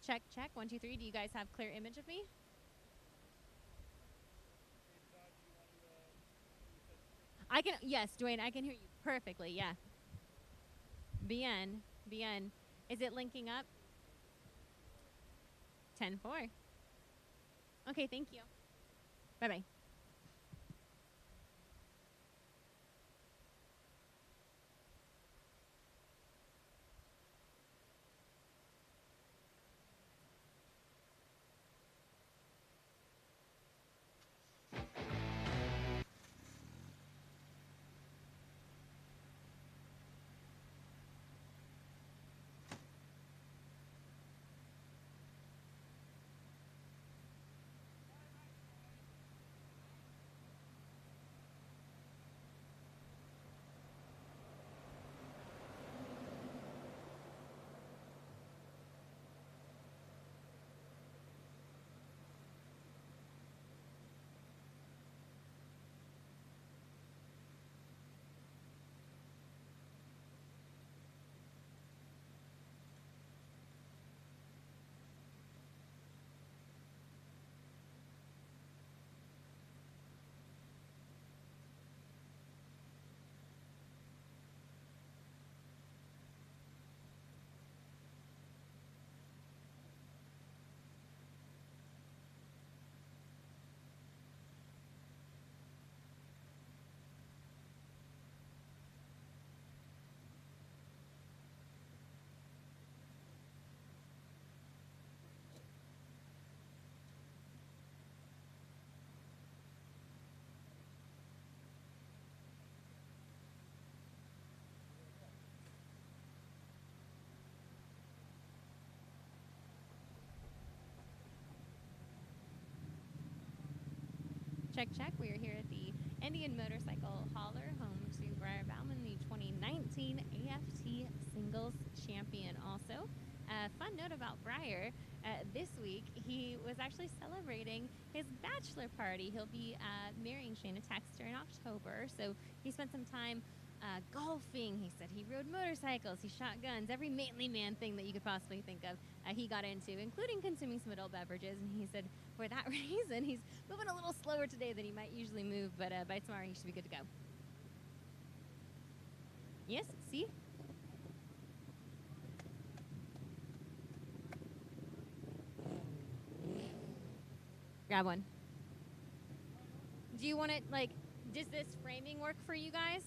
Check, check. 1, 2, 3. Do you guys have clear image of me? I can, yes, Dwayne, I can hear you perfectly, yeah. Bien, bien. Is it linking up? 10-4. Okay, thank you. Bye-bye. Check, check. We are here at the Indian Motorcycle Hauler, home to Jered Bauman, the 2019 AFT Singles Champion. Also, a fun note about Breyer, this week he was actually celebrating his bachelor party. He'll be marrying Shayna Texter in October, so he spent some time golfing. He said he rode motorcycles, he shot guns, every manly man thing that you could possibly think of he got into, including consuming some adult beverages. And he said for that reason he's moving a little slower today than he might usually move, but by tomorrow he should be good to go. Yes, see? Grab one. Do you want it, like, does this framing work for you guys?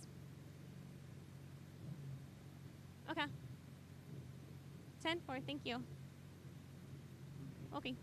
Okay. 10-4, thank you. Okay.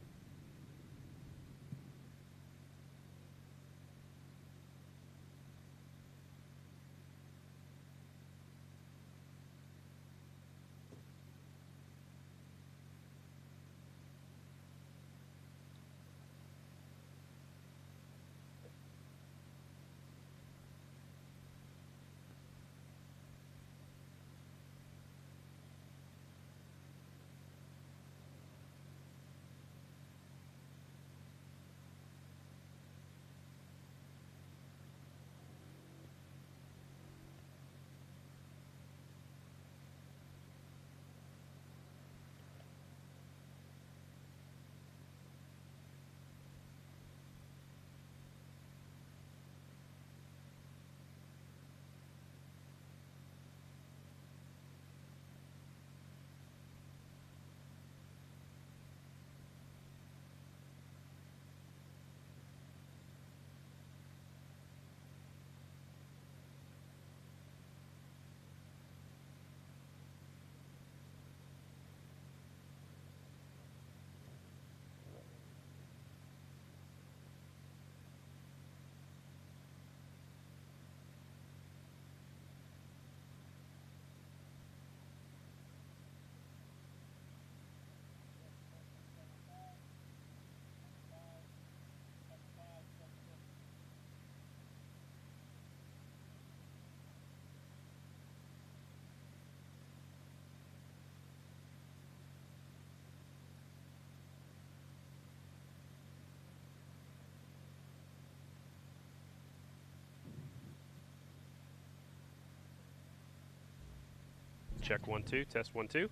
Check 1 2, test 1 2.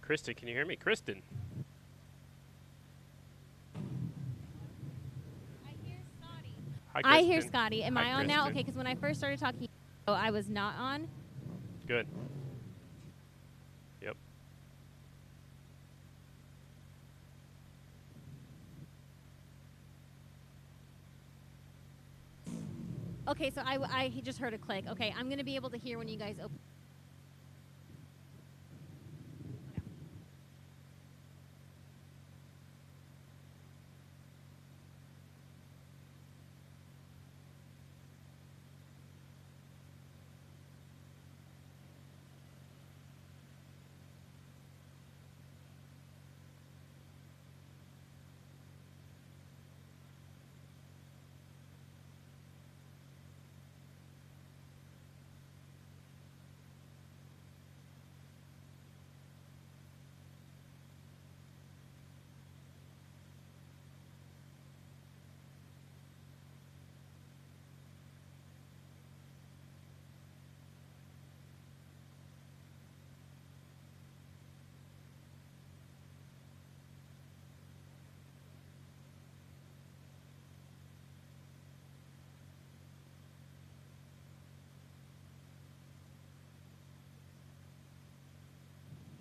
Kristen, can you hear me? Kristen. Hi, I Kristen. hear Scotty. Am Hi, I on now? Kristen. Okay, because when I first started talking, I was not on. Good. Yep. Okay, so I just heard a click. Okay, I'm going to be able to hear when you guys open.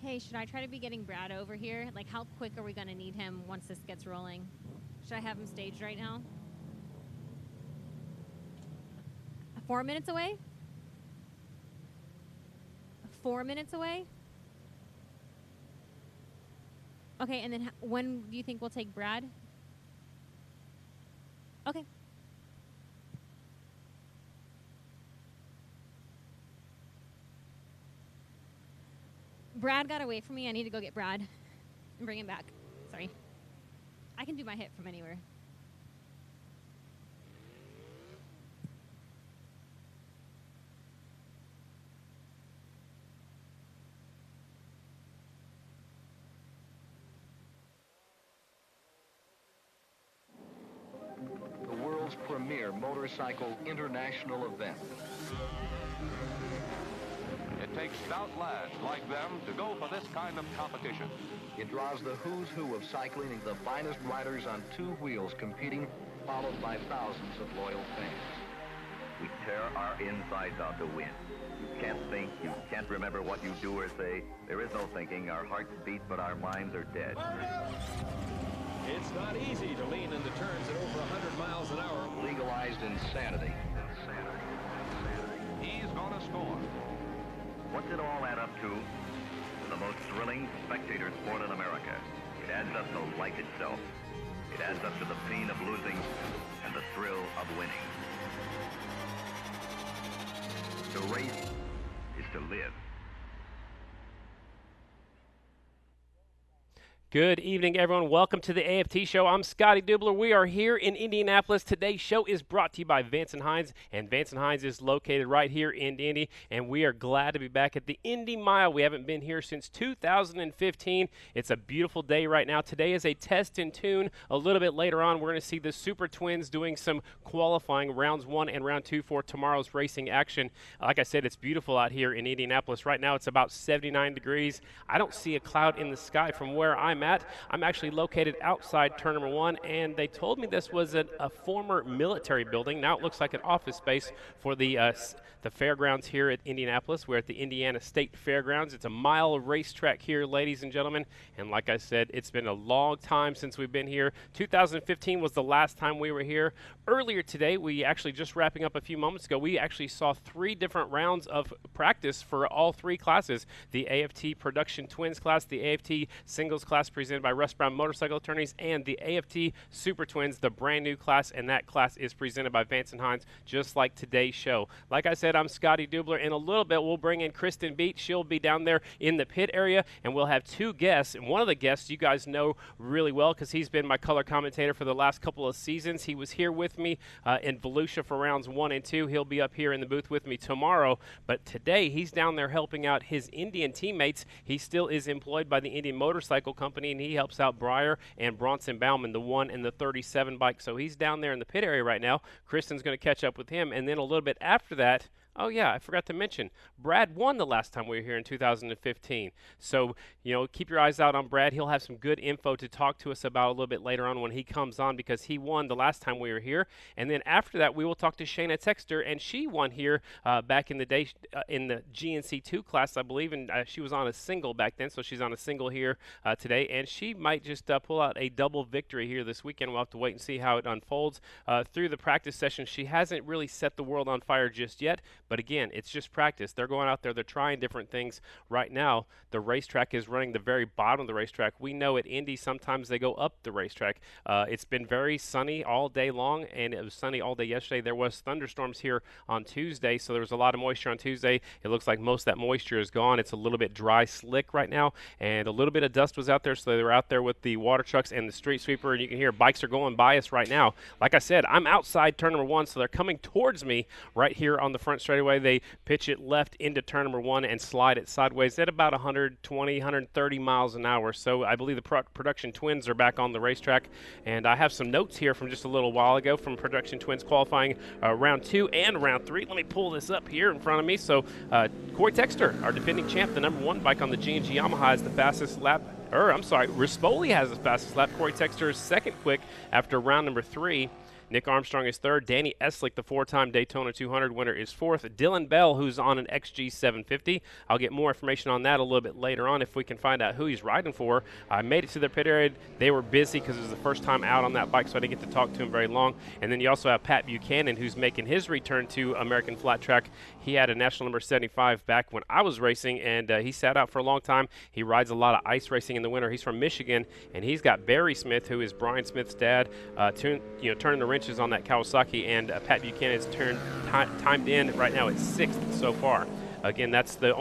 Hey, should I try to be getting Brad over here? Like, how quick are we going to need him once this gets rolling? Should I have him staged right now? 4 minutes away? 4 minutes away? Okay, and then when do you think we'll take Brad? Okay. Brad got away from me. I need to go get Brad and bring him back. Sorry. I can do my hit from anywhere. The world's premier motorcycle international event. It takes stout lads like them to go for this kind of competition. It draws the who's who of cycling, the finest riders on two wheels competing, followed by thousands of loyal fans. We tear our insides out to win. You can't think, you can't remember what you do or say. There is no thinking. Our hearts beat, but our minds are dead. It's not easy to lean into turns at over 100 miles an hour. Legalized insanity. He's gonna score. What's it all add up to? The most thrilling spectator sport in America. It adds up to life itself. It adds up to the pain of losing and the thrill of winning. To race is to live. Good evening, everyone. Welcome to the AFT show. I'm Scotty Dubler. We are here in Indianapolis. Today's show is brought to you by Vance Hines, and Vance Hines is located right here in Indy, and we are glad to be back at the Indy Mile. We haven't been here since 2015. It's a beautiful day right now. Today is a test and tune. A little bit later on, we're going to see the Super Twins doing some qualifying rounds 1 and round 2 for tomorrow's racing action. Like I said, it's beautiful out here in Indianapolis. Right now, it's about 79 degrees. I don't see a cloud in the sky from where I'm at. I'm actually located outside turn number 1, and they told me this was a former military building. Now it looks like an office space for the fairgrounds here at Indianapolis. We're at the Indiana State Fairgrounds. It's a mile racetrack here, ladies and gentlemen, and like I said, it's been a long time since we've been here. 2015 was the last time we were here. Earlier today, we actually just wrapping up a few moments ago, we actually saw 3 different rounds of practice for all 3 classes. The AFT Production Twins class, the AFT Singles class presented by Russ Brown Motorcycle Attorneys, and the AFT Super Twins, the brand new class, and that class is presented by Vance Hines, just like today's show. Like I said, I'm Scotty Dubler. In a little bit, we'll bring in Kristen Beat. She'll be down there in the pit area, and we'll have 2 guests. And one of the guests you guys know really well because he's been my color commentator for the last couple of seasons. He was here with me in Volusia for rounds 1 and 2. He'll be up here in the booth with me tomorrow. But today, he's down there helping out his Indian teammates. He still is employed by the Indian Motorcycle Company, and he helps out Breyer and Bronson Bauman, the 1 and the 37 bike. So he's down there in the pit area right now. Kristen's going to catch up with him, and then a little bit after that, Oh, yeah, I forgot to mention, Brad won the last time we were here in 2015. So, keep your eyes out on Brad. He'll have some good info to talk to us about a little bit later on when he comes on because he won the last time we were here. And then after that, we will talk to Shayna Texter, and she won here back in the day in the GNC2 class, I believe, and she was on a single back then, so she's on a single here today, and she might just pull out a double victory here this weekend. We'll have to wait and see how it unfolds. Through the practice session, she hasn't really set the world on fire just yet, but again, it's just practice. They're going out there, they're trying different things. Right now, the racetrack is running the very bottom of the racetrack. We know at Indy sometimes they go up the racetrack. It's been very sunny all day long, and it was sunny all day yesterday. There was thunderstorms here on Tuesday, so there was a lot of moisture on Tuesday. It looks like most of that moisture is gone. It's a little bit dry, slick right now, and a little bit of dust was out there, so they were out there with the water trucks and the street sweeper, and you can hear bikes are going by us right now. Like I said, I'm outside turn number 1, so they're coming towards me right here on the front straightaway. They pitch it left into turn number 1 and slide it sideways at about 120, 130 miles an hour. So I believe the Production Twins are back on the racetrack, and I have some notes here from just a little while ago from Production Twins qualifying round 2 and round 3. Let me pull this up here in front of me. So Corey Texter, our defending champ, the number 1 bike on the G&G Yamaha, is the fastest lap. Rispoli has the fastest lap. Corey Texter is second quick after round number 3. Nick Armstrong is third. Danny Eslick, the 4-time Daytona 200 winner, is fourth. Dylan Bell, who's on an XG 750. I'll get more information on that a little bit later on if we can find out who he's riding for. I made it to the pit area. They were busy because it was the first time out on that bike, so I didn't get to talk to him very long. And then you also have Pat Buchanan, who's making his return to American Flat Track. He had a national number 75 back when I was racing, and he sat out for a long time. He rides a lot of ice racing in the winter. He's from Michigan, and he's got Barry Smith, who is Brian Smith's dad, turning the wrenches on that Kawasaki, and Pat Buchanan's timed in right now at 6th so far. Again, that's the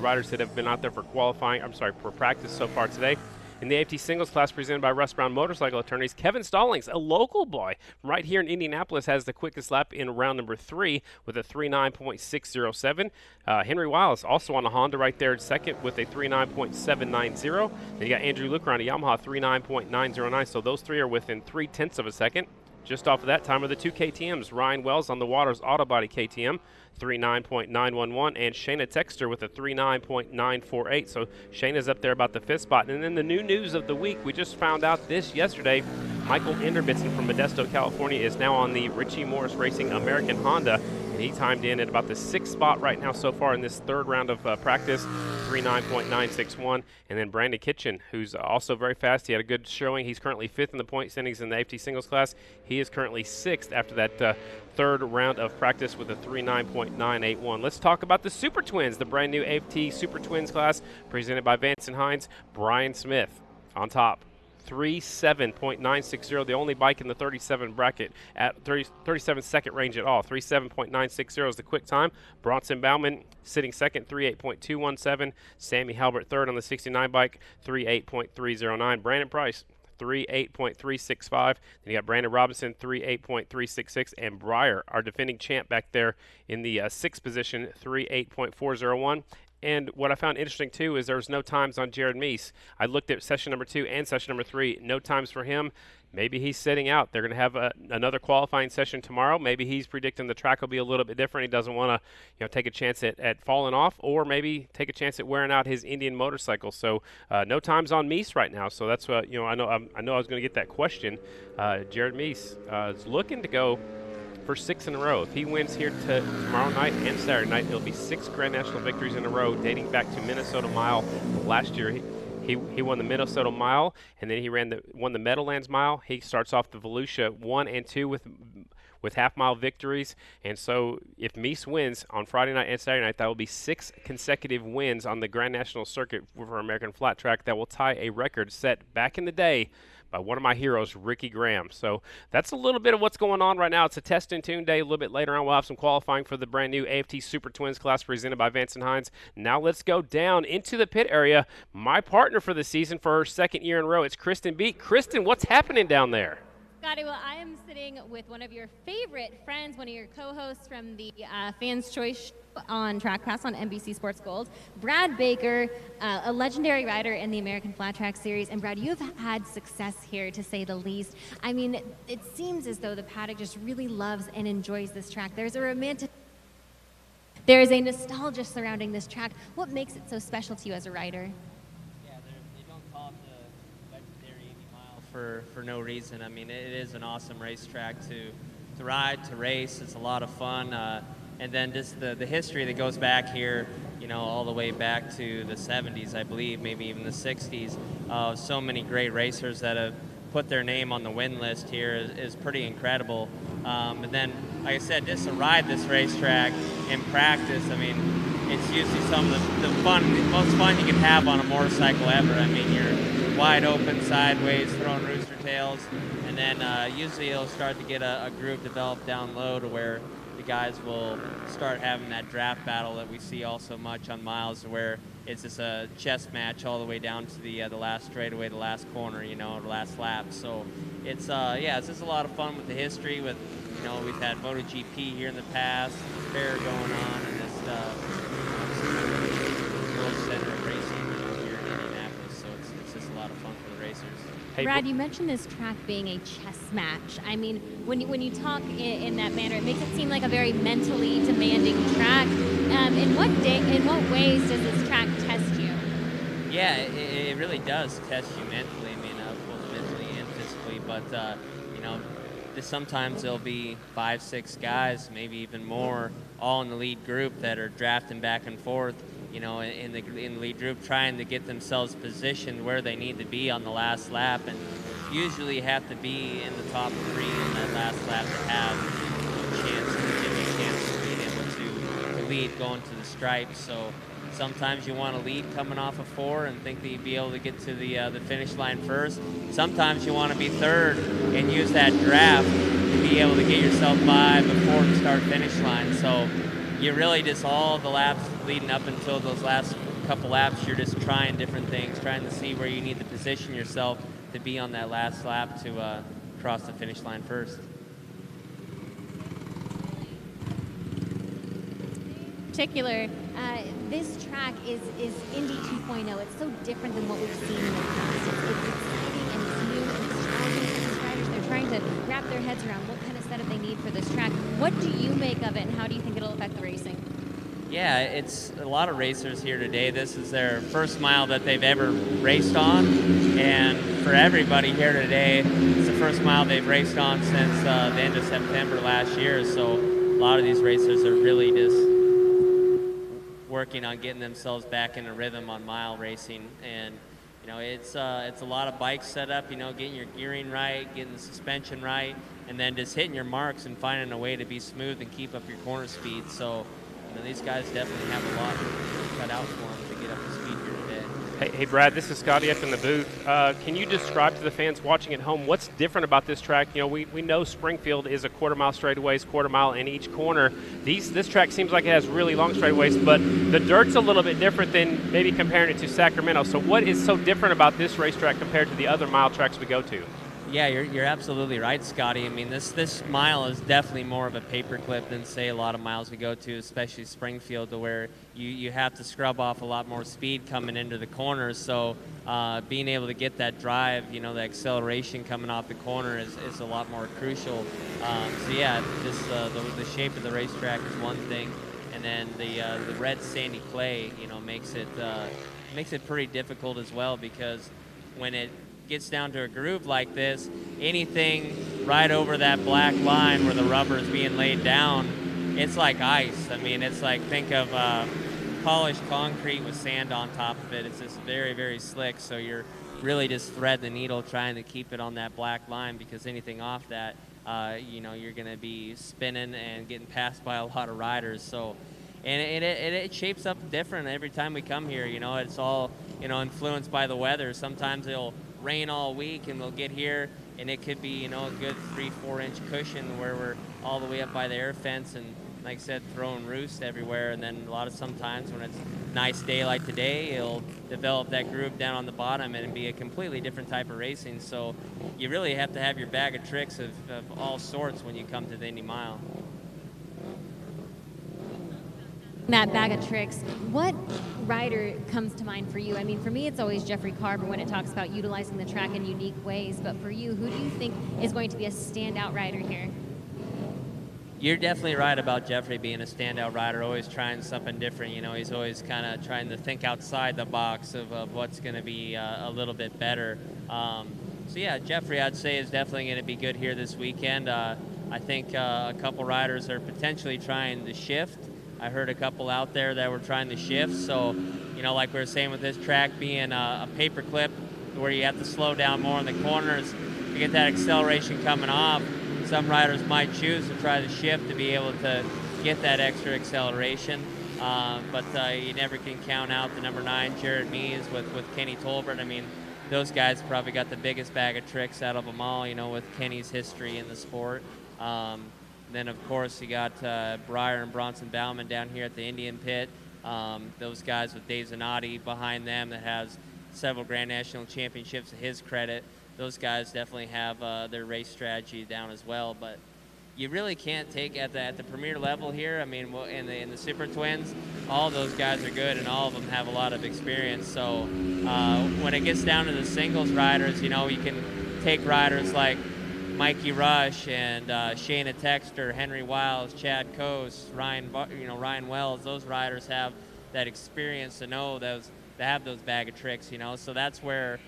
riders that have been out there for for practice so far today. In the AFT singles class presented by Russ Brown Motorcycle Attorneys, Kevin Stallings, a local boy right here in Indianapolis, has the quickest lap in round number 3 with a 39.607. Henry Wiles also on a Honda right there in second with a 39.790. Then you got Andrew Luker on a Yamaha 39.909. So those three are within 0.3 of a second. Just off of that time are the 2 KTMs. Ryan Wells on the Waters Auto Body KTM, 39.911, and Shayna Texter with a 39.948. So Shayna's up there about the 5th spot. And then the new news of the week, we just found out this yesterday, Michael Inderbitzen from Modesto, California, is now on the Richie Morris Racing American Honda. And he timed in at about the 6th spot right now so far in this third round of practice, 39.961. And then Brandon Kitchen, who's also very fast. He had a good showing. He's currently 5th in the point standings in the AFT singles class. He is currently 6th after that third round of practice with a 39.981. Let's talk about the Super Twins, the brand new AFT Super Twins class presented by Vance Hines. Brian Smith on top. 37.960, the only bike in the 37 bracket at 37 second range at all. 37.960 is the quick time. Bronson Bauman sitting second, 38.217. Sammy Halbert third on the 69 bike, 38.309. Brandon Price, 38.365. Then you got Brandon Robinson, 38.366, and Breyer, our defending champ back there in the 6th position, 38.401. And what I found interesting, too, is there was no times on Jered Meese. I looked at session number 2 and session number 3. No times for him. Maybe he's sitting out. They're going to have another qualifying session tomorrow. Maybe he's predicting the track will be a little bit different. He doesn't want to take a chance at falling off, or maybe take a chance at wearing out his Indian motorcycle. So no times on Meese right now. So that's what, I know I was going to get that question. Jered Meese is looking to go for 6 in a row. If he wins here tomorrow night and Saturday night, it'll be 6 Grand National victories in a row dating back to Minnesota Mile. Last year, he won the Minnesota Mile, and then he won the Meadowlands Mile. He starts off the Volusia 1 and 2 with half-mile victories. And so if Meese wins on Friday night and Saturday night, that will be 6 consecutive wins on the Grand National Circuit for American Flat Track. That will tie a record set back in the day by one of my heroes, Ricky Graham. So that's a little bit of what's going on right now. It's a test and tune day. A little bit later on, we'll have some qualifying for the brand new AFT Super Twins class presented by Vance Hines. Now let's go down into the pit area. My partner for the season for her 2nd year in a row, it's Kristen Beat. Kristen, what's happening down there? Scotty, well, I am sitting with one of your favorite friends, one of your co-hosts from the Fans' Choice show on Track Pass on NBC Sports Gold, Brad Baker, a legendary rider in the American Flat Track Series. And Brad, you have had success here, to say the least. I mean, it seems as though the paddock just really loves and enjoys this track. There's a romantic There is a nostalgia surrounding this track. What makes it so special to you as a rider? Yeah, they don't call it the legendary Indy Mile for no reason. I mean, it is an awesome racetrack to ride, to race. It's a lot of fun. And then just the history that goes back here, you know, all the way back to the 70s, I believe, maybe even the 60s. So many great racers that have put their name on the win list here is pretty incredible. And then, like I said, just to ride this racetrack in practice, I mean, it's usually some of the most fun you can have on a motorcycle ever. I mean, you're wide open, sideways, throwing rooster tails, and then usually it'll start to get a groove developed down low to where the guys will start having that draft battle that we see all so much on miles, where it's just a chess match all the way down to the last straightaway, the last corner, you know, the last lap. So it's it's just a lot of fun with the history. With, you know, we've had MotoGP here in the past, fair going on, and just world center of racing, you know, here in Indianapolis. So it's just a lot of fun for the racers. Hey, Brad, you mentioned this track being a chess match. I mean, when you talk in that manner, it makes it seem like a very mentally demanding track. In what ways does this track test you? Yeah, it really does test you mentally. I mean, both mentally and physically. But you know, sometimes there'll be 5, 6 guys, maybe even more, all in the lead group that are drafting back and forth. You know, in the lead group, trying to get themselves positioned where they need to be on the last lap, and usually have to be in the top 3 in that last lap to have a chance of being able to lead going to the stripe. So sometimes you want to lead coming off of 4 and think that you'd be able to get to the finish line first. Sometimes you want to be 3rd and use that draft to be able to get yourself by before the start-finish line. So you really just, all the laps leading up until those last couple laps, you're just trying different things, trying to see where you need to position yourself to be on that last lap to cross the finish line first. Particular, this track is Indy 2.0. It's so different than what we've seen in the past. It's exciting and it's new and it's challenging for these riders. They're trying to wrap their heads around what kind of setup they need for this track. What do you make of it, and how do you think it'll affect the racing? Yeah, it's a lot of racers here today. This is their first mile that they've ever raced on, and for everybody here today, it's the first mile they've raced on since the end of September last year. So a lot of these racers are really just working on getting themselves back in a rhythm on mile racing. And you know, it's a lot of bikes set up, you know, getting your gearing right, getting the suspension right, and then just hitting your marks and finding a way to be smooth and keep up your corner speed. So, you know, these guys definitely have a lot cut out for them to get up to speed here today. Hey, Brad, this is Scotty up in the booth. Can you describe to the fans watching at home what's different about this track? You know, we know Springfield is a quarter-mile straightaways, quarter-mile in each corner. This track seems like it has really long straightaways, but the dirt's a little bit different than maybe comparing it to Sacramento. So what is so different about this racetrack compared to the other mile tracks we go to? Yeah, you're absolutely right, Scotty. I mean, this mile is definitely more of a paperclip than, say, a lot of miles we go to, especially Springfield, to where you have to scrub off a lot more speed coming into the corners. So being able to get that drive, you know, the acceleration coming off the corner is a lot more crucial. So yeah, just the shape of the racetrack is one thing, and then the red sandy clay, you know, makes it pretty difficult as well, because when it gets down to a groove like this, anything right over that black line where the rubber is being laid down, it's like ice. I mean, it's like, think of polished concrete with sand on top of it. It's just very, very slick, so you're really just thread the needle trying to keep it on that black line, because anything off that, you know, you're going to be spinning and getting passed by a lot of riders. So, and it shapes up different every time we come here. You know, it's all, you know, influenced by the weather. Sometimes it'll rain all week and we'll get here and it could be, you know, a good 3-4 inch cushion where we're all the way up by the air fence and, like I said, throwing roosts everywhere. And then sometimes when it's a nice day like today, it'll develop that groove down on the bottom and be a completely different type of racing. So you really have to have your bag of tricks of all sorts when you come to the Indy Mile. That bag of tricks, what rider comes to mind for you? I mean, for me, it's always Jeffrey Carver when it talks about utilizing the track in unique ways. But for you, who do you think is going to be a standout rider here? You're definitely right about Jeffrey being a standout rider, always trying something different. He's always kind of trying to think outside the box of what's going to be a little bit better. So yeah, Jeffrey, I'd say, is definitely going to be good here this weekend. I think a couple riders are potentially trying to shift. I heard a couple out there that were trying to shift. So, like we were saying with this track being a paper clip where you have to slow down more in the corners to get that acceleration coming off, some riders might choose to try to shift to be able to get that extra acceleration. But you never can count out the number 9, Jered with Kenny Tolbert. I mean, those guys probably got the biggest bag of tricks out of them all, with Kenny's history in the sport. Then, of course, you got Breyer and Bronson Bauman down here at the Indian pit. Those guys with Dave Zanotti behind them that has several Grand National Championships to his credit. Those guys definitely have their race strategy down as well. But you really can't take at the premier level here. I mean, in the Super Twins, all those guys are good, and all of them have a lot of experience. So when it gets down to the singles riders, you can take riders like Mikey Rush and Shayna Texter, Henry Wiles, Chad Coase, Ryan Wells. Those riders have that experience to know to have those bag of tricks. So that's where,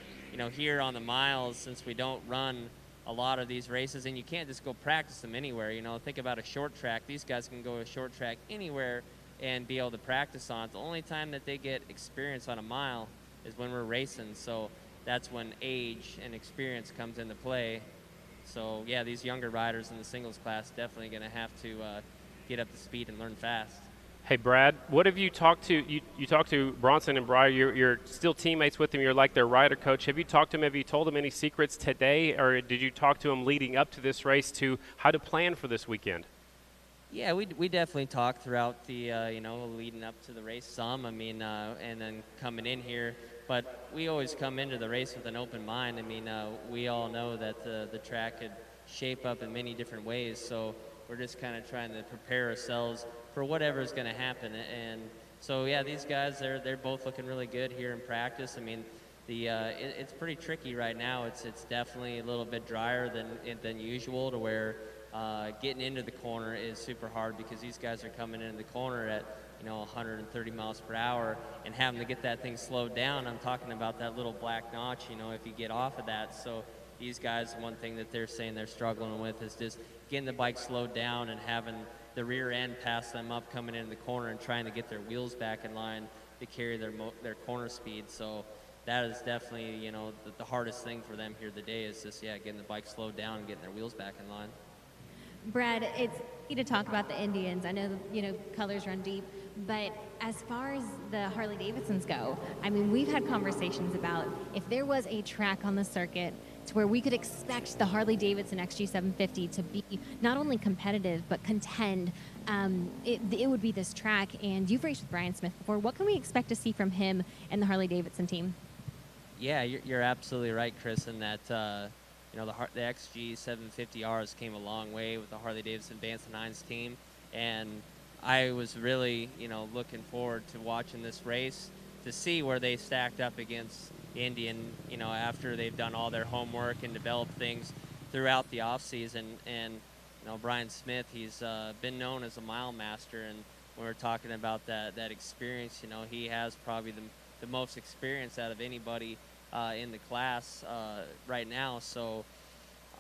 here on the miles, since we don't run a lot of these races, and you can't just go practice them anywhere. Think about a short track. These guys can go a short track anywhere and be able to practice on it. The only time that they get experience on a mile is when we're racing. So that's when age and experience comes into play. So yeah, these younger riders in the singles class definitely going to have to get up to speed and learn fast. Hey, Brad, what have you talked to? You talked to Bronson and Breyer. You're still teammates with them. You're like their rider coach. Have you talked to them? Have you told them any secrets today, or did you talk to them leading up to this race to how to plan for this weekend? Yeah, we definitely talked throughout the leading up to the race some. I mean, and then coming in here. But we always come into the race with an open mind. I mean, we all know that the track could shape up in many different ways. So we're just kind of trying to prepare ourselves for whatever's going to happen. And so, yeah, these guys, they're both looking really good here in practice. I mean, it's pretty tricky right now. It's definitely a little bit drier than usual, to where getting into the corner is super hard, because these guys are coming into the corner at 130 miles per hour and having to get that thing slowed down. I'm talking about that little black notch, if you get off of that. So these guys, one thing that they're saying they're struggling with is just getting the bike slowed down and having the rear end pass them up coming into the corner and trying to get their wheels back in line to carry their corner speed. So that is definitely, the hardest thing for them here today is just, getting the bike slowed down and getting their wheels back in line. Brad, it's easy to talk about the Indians. I know, colors run deep, but as far as the Harley-Davidsons go, I mean, we've had conversations about if there was a track on the circuit to where we could expect the Harley-Davidson XG750 to be not only competitive but contend, it would be this track. And you've raced with Brian Smith before. What can we expect to see from him and the Harley-Davidson team? Yeah, you're absolutely right, Chris, in that the XG750Rs came a long way with the Harley-Davidson Vance Hines team, and I was really, looking forward to watching this race to see where they stacked up against Indian, after they've done all their homework and developed things throughout the off season. And Brian Smith, he's been known as a mile master, and when we're talking about that experience, he has probably the most experience out of anybody in the class right now. So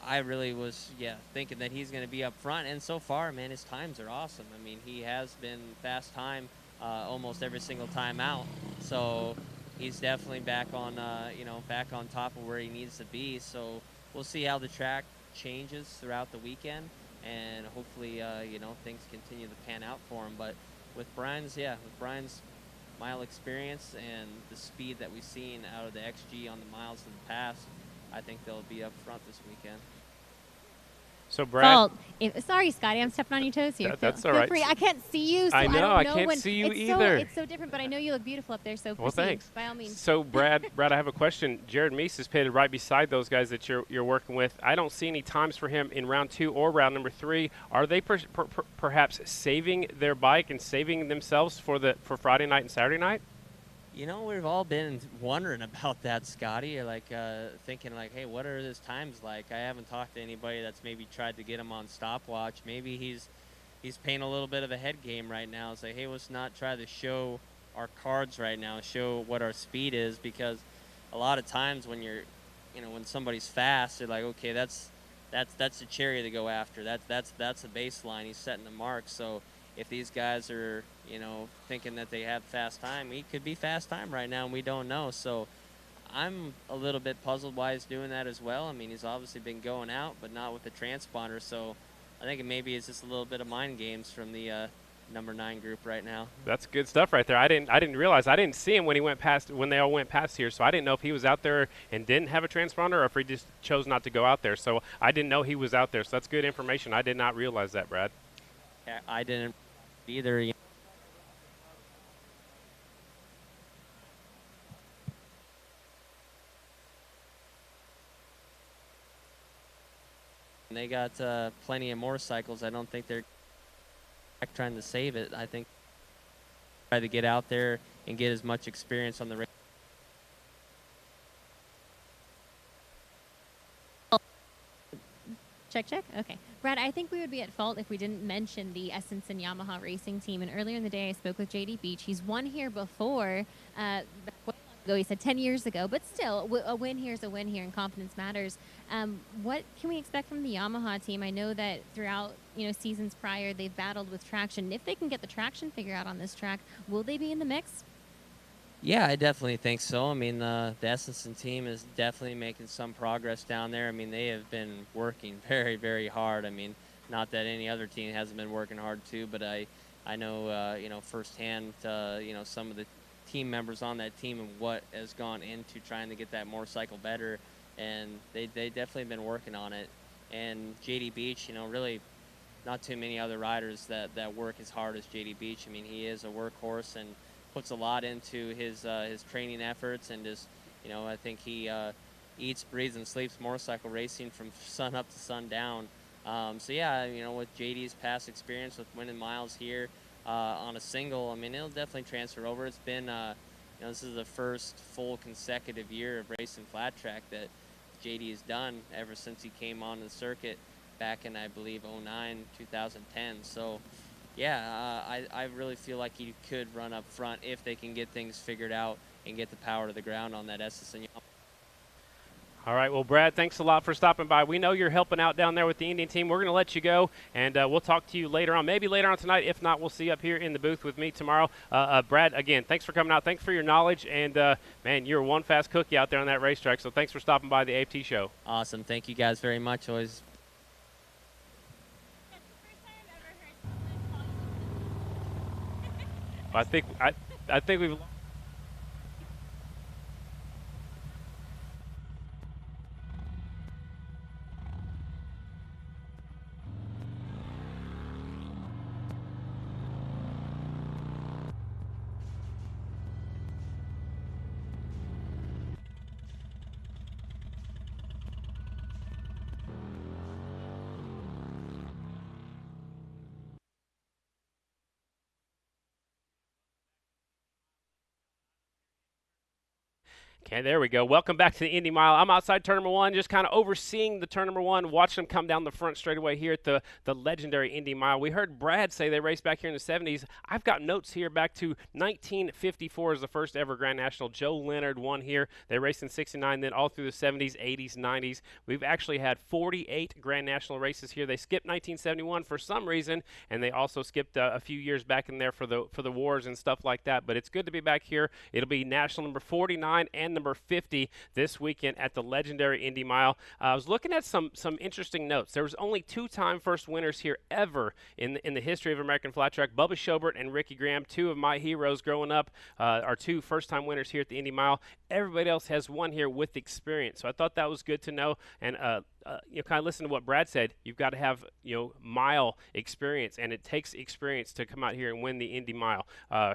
I really was thinking that he's going to be up front, and so far, man, his times are awesome. I mean, he has been fast time almost every single time out. So he's definitely back on top of where he needs to be. So we'll see how the track changes throughout the weekend, and hopefully things continue to pan out for him. But with Brian's mile experience and the speed that we've seen out of the XG on the miles in the past, I think they'll be up front this weekend. So, Brad. Sorry, Scotty, I'm stepping on your toes here. That's all right. Free. I can't see you, so I know, I don't know can't see you either. It's so different, but I know you look beautiful up there, so well, proceed, thanks. by all means. So, Brad, I have a question. Jered Meese is pitted right beside those guys that you're working with. I don't see any times for him in round 2 or round number 3. Are they perhaps saving their bike and saving themselves for Friday night and Saturday night? We've all been wondering about that, Scotty. Thinking hey, what are his times like? I haven't talked to anybody that's maybe tried to get him on stopwatch. Maybe he's he's playing a little bit of a head game right now. It's like, hey, let's not try to show our cards right now, show what our speed is, because a lot of times when you're, when somebody's fast, they're like, okay, that's the cherry to go after. That's the baseline. He's setting the mark. So if these guys are, thinking that they have fast time, he could be fast time right now, and we don't know. So I'm a little bit puzzled why he's doing that as well. I mean, he's obviously been going out, but not with the transponder. So I think maybe it's just a little bit of mind games from the number 9 group right now. That's good stuff right there. I didn't realize. I didn't see him when they all went past here, so I didn't know if he was out there and didn't have a transponder or if he just chose not to go out there. So I didn't know he was out there. So that's good information. I did not realize that, Brad. Yeah, I didn't either. They got plenty of motorcycles. I don't think they're trying to save it. I think try to get out there and get as much experience on the race. Check, check. Okay. Brad, I think we would be at fault if we didn't mention the Essence and Yamaha racing team. And earlier in the day, I spoke with JD Beach. He's won here before. He said 10 years ago, but still, a win here is a win here, and confidence matters. What can we expect from the Yamaha team? I know that throughout seasons prior, they've battled with traction. If they can get the traction figured out on this track, will they be in the mix? Yeah, I definitely think so. I mean, the Essenson team is definitely making some progress down there. I mean, they have been working very, very hard. I mean, not that any other team hasn't been working hard too, but I know, firsthand, some of the team members on that team and what has gone into trying to get that motorcycle better, and they definitely been working on it. And JD Beach, really not too many other riders that work as hard as JD Beach. I mean, he is a workhorse and puts a lot into his training efforts, and just I think he eats, breathes, and sleeps motorcycle racing from sun up to sundown. So yeah, with JD's past experience with winning miles here on a single, I mean, it'll definitely transfer over. It's been this is the first full consecutive year of racing flat track that JD has done ever since he came on the circuit back in, I believe, 09, 2010. So yeah, I really feel like he could run up front if they can get things figured out and get the power to the ground on that SSN. All right, well, Brad, thanks a lot for stopping by. We know you're helping out down there with the Indian team. We're going to let you go, and we'll talk to you later on, maybe later on tonight. If not, we'll see you up here in the booth with me tomorrow. Brad, again, thanks for coming out. Thanks for your knowledge, and, man, you're one fast cookie out there on that racetrack, so thanks for stopping by the AFT show. Awesome. Thank you guys very much. Always. I think we've. Okay, there we go. Welcome back to the Indy Mile. I'm outside turn number 1, just kind of overseeing the turn number 1, watching them come down the front straightaway here at the legendary Indy Mile. We heard Brad say they raced back here in the 70s. I've got notes here back to 1954 as the first ever Grand National. Joe Leonard won here. They raced in 69, then all through the 70s, 80s, 90s. We've actually had 48 Grand National races here. They skipped 1971 for some reason, and they also skipped a few years back in there for the wars and stuff like that. But it's good to be back here. It'll be National number 49 and number 50 this weekend at the legendary Indy Mile. I was looking at some interesting notes. There was only 2-time first winners here ever in the history of American flat track. Bubba Schobert and Ricky Graham, 2 of my heroes growing up, are 2 first-time winners here at the Indy Mile. Everybody else has won here with experience, so I thought that was good to know. And kind of listen to what Brad said. You've got to have mile experience, and it takes experience to come out here and win the Indy Mile.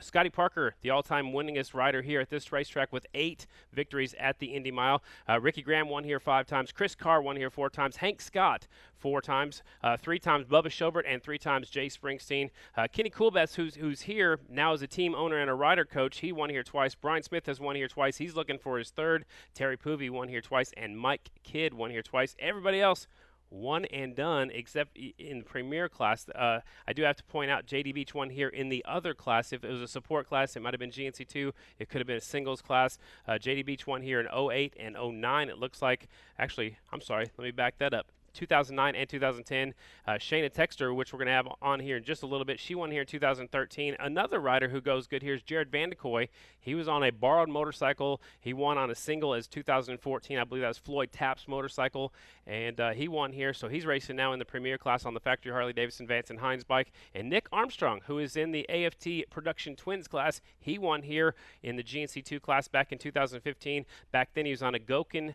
Scotty Parker, the all-time winningest rider here at this racetrack with 8 victories at the Indy Mile. Ricky Graham won here 5 times. Chris Carr won here 4 times. Hank Scott 4 times. 3 times Bubba Schobert, and 3 times Jay Springsteen. Kenny Coolbeth, who's here now as a team owner and a rider coach, he won here twice. Brian Smith has won here twice. He's looking for his 3rd. Terry Poovey won here twice, and Mike Kidd won here twice. Everybody else one and done, except in the premier class. I do have to point out JD Beach won here in the other class. If it was a support class, it might have been GNC2. It could have been a singles class. JD Beach won here in 08 and 09. It looks like, actually, I'm sorry, let me back that up. 2009 and 2010. Shayna Texter, which we're going to have on here in just a little bit, she won here in 2013. Another rider who goes good here is Jered VandeKooi. He was on a borrowed motorcycle. He won on a single as 2014. I believe that was Floyd Tapp's motorcycle, and he won here. So he's racing now in the premier class on the factory Harley-Davidson Vance Hines bike. And Nick Armstrong, who is in the AFT Production Twins class, he won here in the GNC2 class back in 2015. Back then he was on a Gokin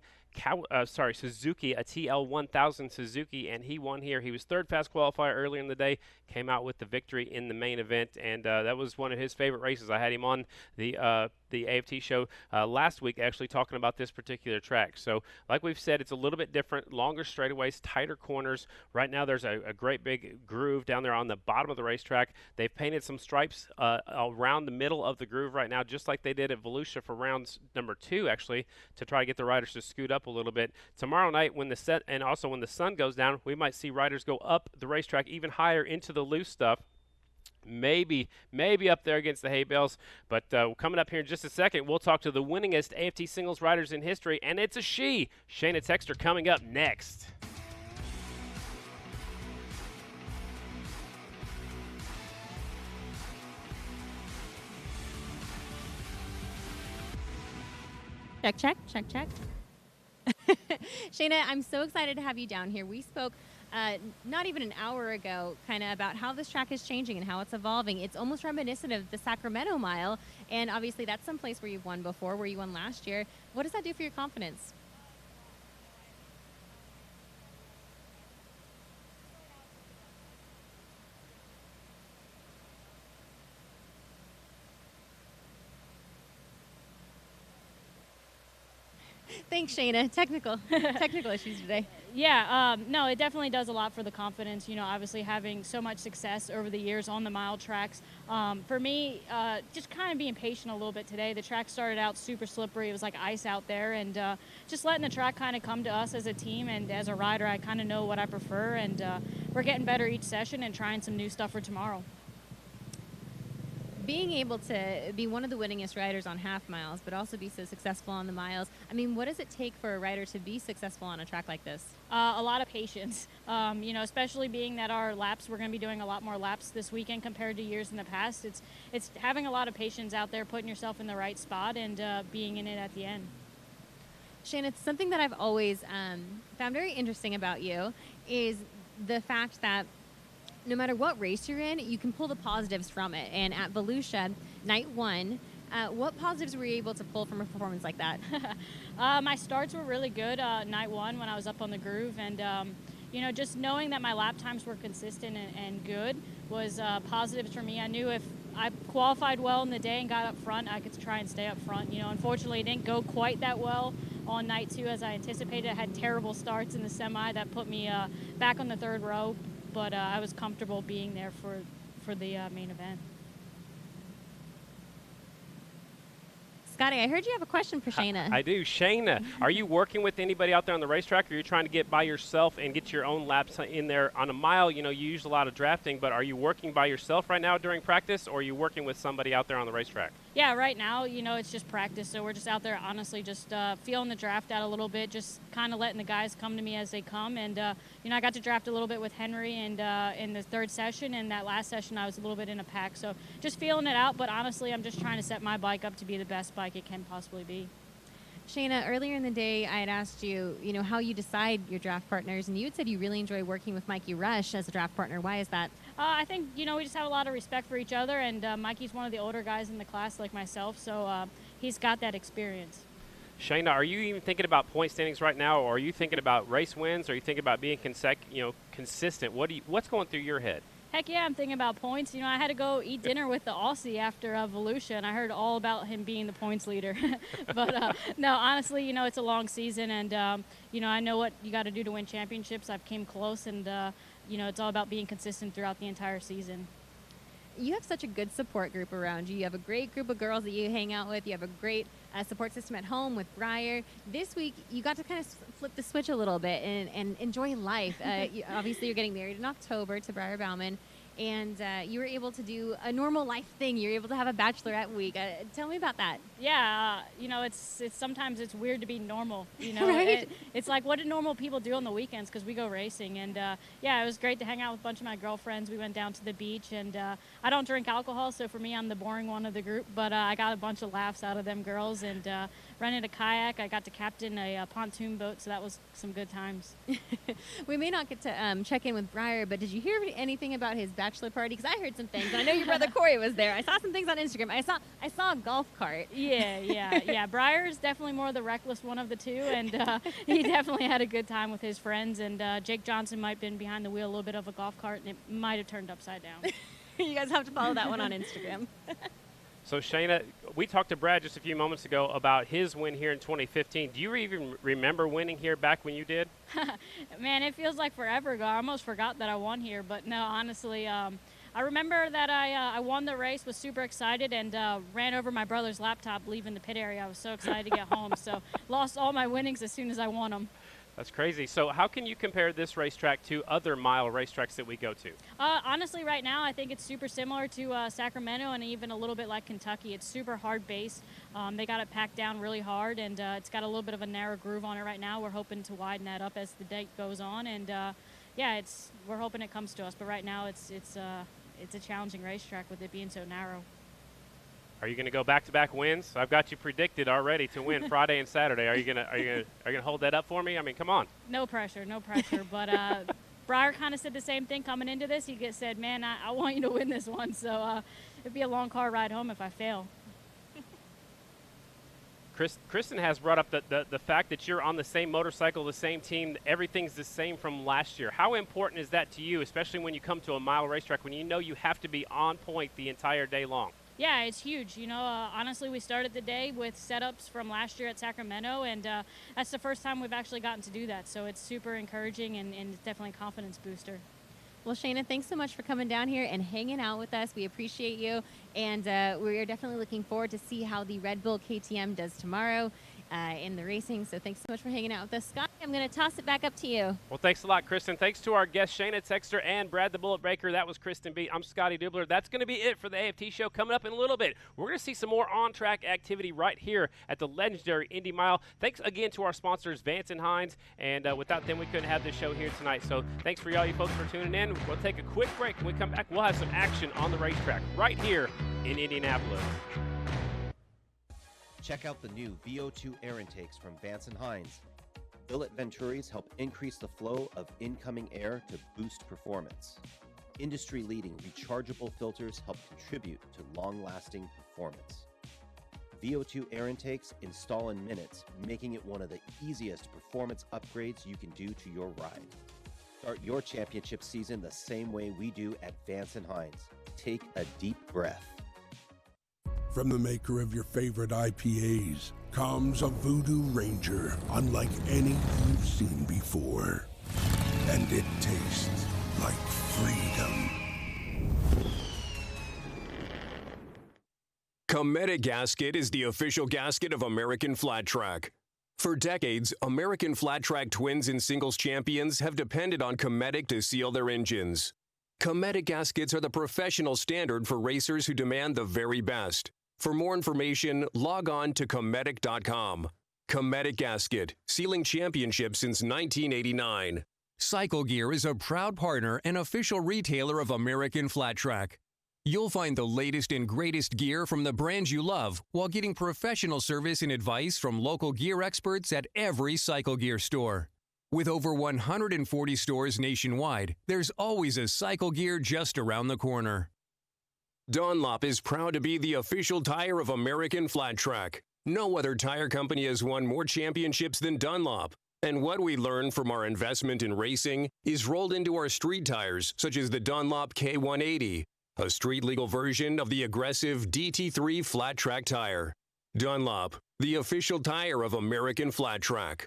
Suzuki, a TL1000 Suzuki, and he won here. He was third fast qualifier earlier in the day, came out with the victory in the main event, and that was one of his favorite races. I had him on the AFT show last week actually talking about this particular track. So like we've said, it's a little bit different, longer straightaways, tighter corners. Right now there's a great big groove down there on the bottom of the racetrack. They've painted some stripes around the middle of the groove right now, just like they did at Volusia for rounds number 2 actually, to try to get the riders to scoot up a little bit. Tomorrow night when the sun goes down, we might see riders go up the racetrack even higher into the loose stuff. Maybe up there against the hay bales. But coming up here in just a second, we'll talk to the winningest AFT singles riders in history, and it's a she. Shayna Texter coming up next. Check. Shayna, I'm so excited to have you down here. We spoke not even an hour ago kind of about how this track is changing and how it's evolving. It's almost reminiscent of the Sacramento Mile, and obviously that's some place where you've won before, where you won last year. What does that do for your confidence? Thanks, Shayna. Technical issues today. Yeah, no, it definitely does a lot for the confidence, you know, obviously having so much success over the years on the mile tracks. For me, just kind of being patient a little bit today. The track started out super slippery. It was like ice out there, and just letting the track kind of come to us as a team, and as a rider, I kind of know what I prefer, and we're getting better each session and trying some new stuff for tomorrow. Being able to be one of the winningest riders on half miles, but also be so successful on the miles, I mean, what does it take for a rider to be successful on a track like this? A lot of patience, you know, especially being that our laps, we're going to be doing a lot more laps this weekend compared to years in the past. It's having a lot of patience out there, putting yourself in the right spot, and being in it at the end. Shayna, it's something that I've always found very interesting about you is the fact that no matter what race you're in, you can pull the positives from it. And at Volusia, night 1, what positives were you able to pull from a performance like that? My starts were really good night 1 when I was up on the groove, and you know, just knowing that my lap times were consistent and good was positives for me. I knew if I qualified well in the day and got up front, I could try and stay up front. You know, unfortunately, it didn't go quite that well on night 2 as I anticipated. I had terrible starts in the semi that put me back on the 3rd row, but I was comfortable being there for the main event. Scotty, I heard you have a question for Shayna. I do. Shayna, are you working with anybody out there on the racetrack, or are you trying to get by yourself and get your own laps in there? On a mile, you know, you use a lot of drafting, but are you working by yourself right now during practice, or are you working with somebody out there on the racetrack? Yeah, right now, you know, it's just practice, so we're just out there honestly just feeling the draft out a little bit, just kind of letting the guys come to me as they come. And, you know, I got to draft a little bit with Henry and in the 3rd session, and that last session I was a little bit in a pack. So just feeling it out, but honestly, I'm just trying to set my bike up to be the best bike it can possibly be. Shayna, earlier in the day, I had asked you, you know, how you decide your draft partners, and you had said you really enjoy working with Mikey Rush as a draft partner. Why is that? I think, you know, we just have a lot of respect for each other, and Mikey's one of the older guys in the class like myself, so he's got that experience. Shayna, are you even thinking about point standings right now, or are you thinking about race wins, or are you thinking about being consistent? What's going through your head? Heck yeah, I'm thinking about points. You know, I had to go eat dinner with the Aussie after Volusia, and I heard all about him being the points leader. But no, honestly, you know, it's a long season, and you know, I know what you got to do to win championships. I've came close, and you know, it's all about being consistent throughout the entire season. You have such a good support group around you. You have a great group of girls that you hang out with. You have a great support system at home with Breyer. This week, you got to kind of flip the switch a little bit and enjoy life. Obviously, you're getting married in October to Breyer Bauman, and you were able to do a normal life thing. You were able to have a bachelorette week. Tell me about that. Yeah, it's sometimes it's weird to be normal. Right? It's like, what do normal people do on the weekends? Because we go racing, and yeah, it was great to hang out with a bunch of my girlfriends. We went down to the beach, and I don't drink alcohol, so for me, I'm the boring one of the group. But I got a bunch of laughs out of them girls, and rented a kayak. I got to captain a pontoon boat, so that was some good times. We may not get to check in with Breyer, but did you hear anything about his bachelor party? Because I heard some things, and I know your brother Corey was there. I saw some things on Instagram. I saw a golf cart. Yeah. Breyer's definitely more the reckless one of the two, and he definitely had a good time with his friends. And Jake Johnson might have been behind the wheel a little bit of a golf cart, and it might have turned upside down. You guys have to follow that one on Instagram. So, Shayna, we talked to Brad just a few moments ago about his win here in 2015. Do you even remember winning here back when you did? Man, it feels like forever ago. I almost forgot that I won here, but no, honestly, I remember that I won the race, was super excited, and ran over my brother's laptop leaving the pit area. I was so excited to get home, so lost all my winnings as soon as I won them. That's crazy. So how can you compare this racetrack to other mile racetracks that we go to? Honestly, right now, I think it's super similar to Sacramento and even a little bit like Kentucky. It's super hard base. They got it packed down really hard, and it's got a little bit of a narrow groove on it right now. We're hoping to widen that up as the date goes on, and yeah, we're hoping it comes to us. But right now, it's a challenging racetrack with it being so narrow. Are you going to go back-to-back wins? I've got you predicted already to win Friday and Saturday. Are you gonna hold that up for me? I mean, come on. No pressure. But Breyer kind of said the same thing coming into this. He said, "Man, I want you to win this one." So it'd be a long car ride home if I fail. Kristen has brought up the fact that you're on the same motorcycle, the same team, everything's the same from last year. How important is that to you, especially when you come to a mile racetrack, when you know you have to be on point the entire day long? Yeah, it's huge. Honestly, we started the day with setups from last year at Sacramento, and that's the first time we've actually gotten to do that. So it's super encouraging, and it's definitely a confidence booster. Well, Shayna, thanks so much for coming down here and hanging out with us. We appreciate you, and we are definitely looking forward to see how the Red Bull KTM does tomorrow in the racing. So thanks so much for hanging out with us. Scott, I'm going to toss it back up to you. Well, thanks a lot, Kristen. Thanks to our guests, Shayna Texter and Brad the Bullet Breaker. That was Kristen B. I'm Scotty Dubler. That's going to be it for the AFT show. Coming up in a little bit, we're going to see some more on-track activity right here at the legendary Indy Mile. Thanks again to our sponsors, Vance and Hines. And without them, we couldn't have this show here tonight. So thanks for all you folks for tuning in. We'll take a quick break. When we come back, we'll have some action on the racetrack right here in Indianapolis. Check out the new VO2 air intakes from Vance & Hines. Billet Venturis help increase the flow of incoming air to boost performance. Industry-leading rechargeable filters help contribute to long-lasting performance. VO2 air intakes install in minutes, making it one of the easiest performance upgrades you can do to your ride. Start your championship season the same way we do at Vance & Hines. Take a deep breath. From the maker of your favorite IPAs comes a Voodoo Ranger unlike any you've seen before. And it tastes like freedom. Cometic Gasket is the official gasket of American Flat Track. For decades, American Flat Track twins and singles champions have depended on Cometic to seal their engines. Cometic gaskets are the professional standard for racers who demand the very best. For more information, log on to Cometic.com. Cometic Gasket, sealing championships since 1989. Cycle Gear is a proud partner and official retailer of American Flat Track. You'll find the latest and greatest gear from the brands you love while getting professional service and advice from local gear experts at every Cycle Gear store. With over 140 stores nationwide, there's always a Cycle Gear just around the corner. Dunlop is proud to be the official tire of American Flat Track. No other tire company has won more championships than Dunlop. And what we learned from our investment in racing is rolled into our street tires, such as the Dunlop K180, a street-legal version of the aggressive DT3 flat track tire. Dunlop, the official tire of American Flat Track.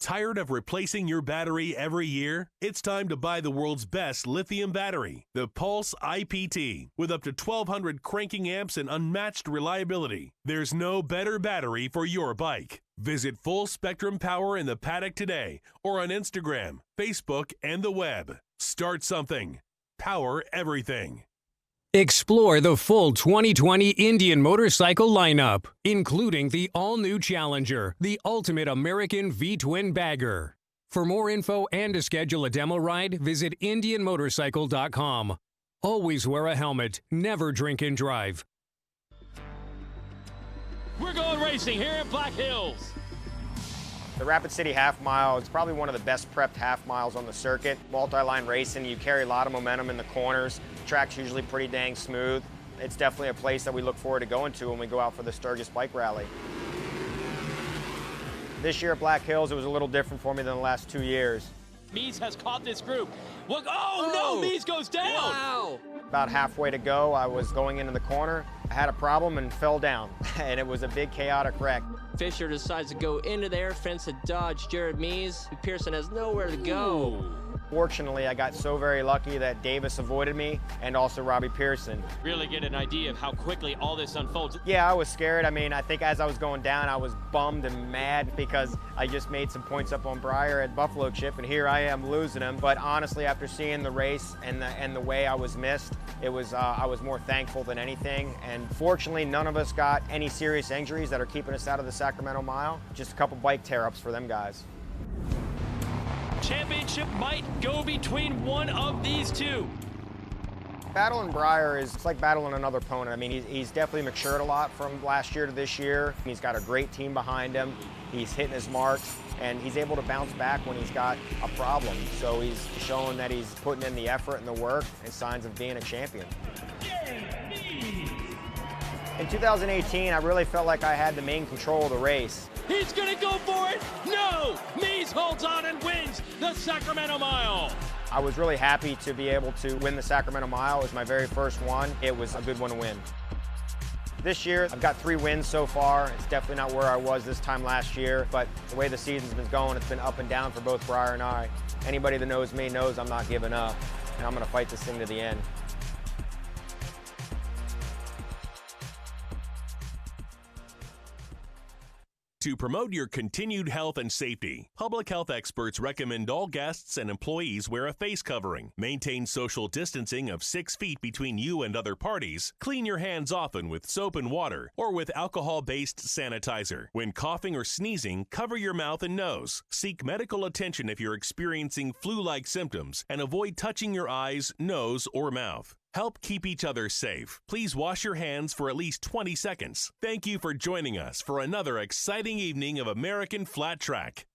Tired of replacing your battery every year? It's time to buy the world's best lithium battery, the Pulse IPT, with up to 1,200 cranking amps and unmatched reliability. There's no better battery for your bike. Visit Full Spectrum Power in the paddock today or on Instagram, Facebook, and the web. Start something. Power everything. Explore the full 2020 Indian motorcycle lineup, including the all-new Challenger, the ultimate American V-twin bagger. For more info and to schedule a demo ride, visit IndianMotorcycle.com. Always wear a helmet. Never drink and drive. We're going racing here in Black Hills. The Rapid City Half Mile is probably one of the best prepped half miles on the circuit. Multi-line racing, you carry a lot of momentum in the corners. The track's usually pretty dang smooth. It's definitely a place that we look forward to going to when we go out for the Sturgis Bike Rally. This year at Black Hills, it was a little different for me than the last 2 years. Mies has caught this group. Look, no, Mies goes down. Wow. About halfway to go, I was going into the corner. I had a problem and fell down, and it was a big chaotic wreck. Fisher decides to go into the air fence to dodge Jered Mies. Pearson has nowhere to go. Ooh. Fortunately, I got so very lucky that Davis avoided me and also Robbie Pearson. Really get an idea of how quickly all this unfolds. Yeah, I was scared. I mean, I think as I was going down, I was bummed and mad because I just made some points up on Breyer at Buffalo Chip, and here I am losing them. But honestly, after seeing the race and the way I was missed, it was I was more thankful than anything. And fortunately, none of us got any serious injuries that are keeping us out of the Sacramento Mile. Just a couple bike tear-ups for them guys. Championship might go between one of these two. Battling Breyer it's like battling another opponent. I mean, he's definitely matured a lot from last year to this year. He's got a great team behind him. He's hitting his marks, and he's able to bounce back when he's got a problem. So he's showing that he's putting in the effort and the work and signs of being a champion. In 2018, I really felt like I had the main control of the race. He's gonna go for it! No! Mies holds on and wins the Sacramento Mile! I was really happy to be able to win the Sacramento Mile. It was my very first one. It was a good one to win. This year, I've got 3 wins so far. It's definitely not where I was this time last year, but the way the season's been going, it's been up and down for both Breyer and I. Anybody that knows me knows I'm not giving up, and I'm gonna fight this thing to the end. To promote your continued health and safety, public health experts recommend all guests and employees wear a face covering, maintain social distancing of 6 feet between you and other parties, clean your hands often with soap and water or with alcohol-based sanitizer. When coughing or sneezing, cover your mouth and nose. Seek medical attention if you're experiencing flu-like symptoms and avoid touching your eyes, nose, or mouth. Help keep each other safe. Please wash your hands for at least 20 seconds. Thank you for joining us for another exciting evening of American Flat Track.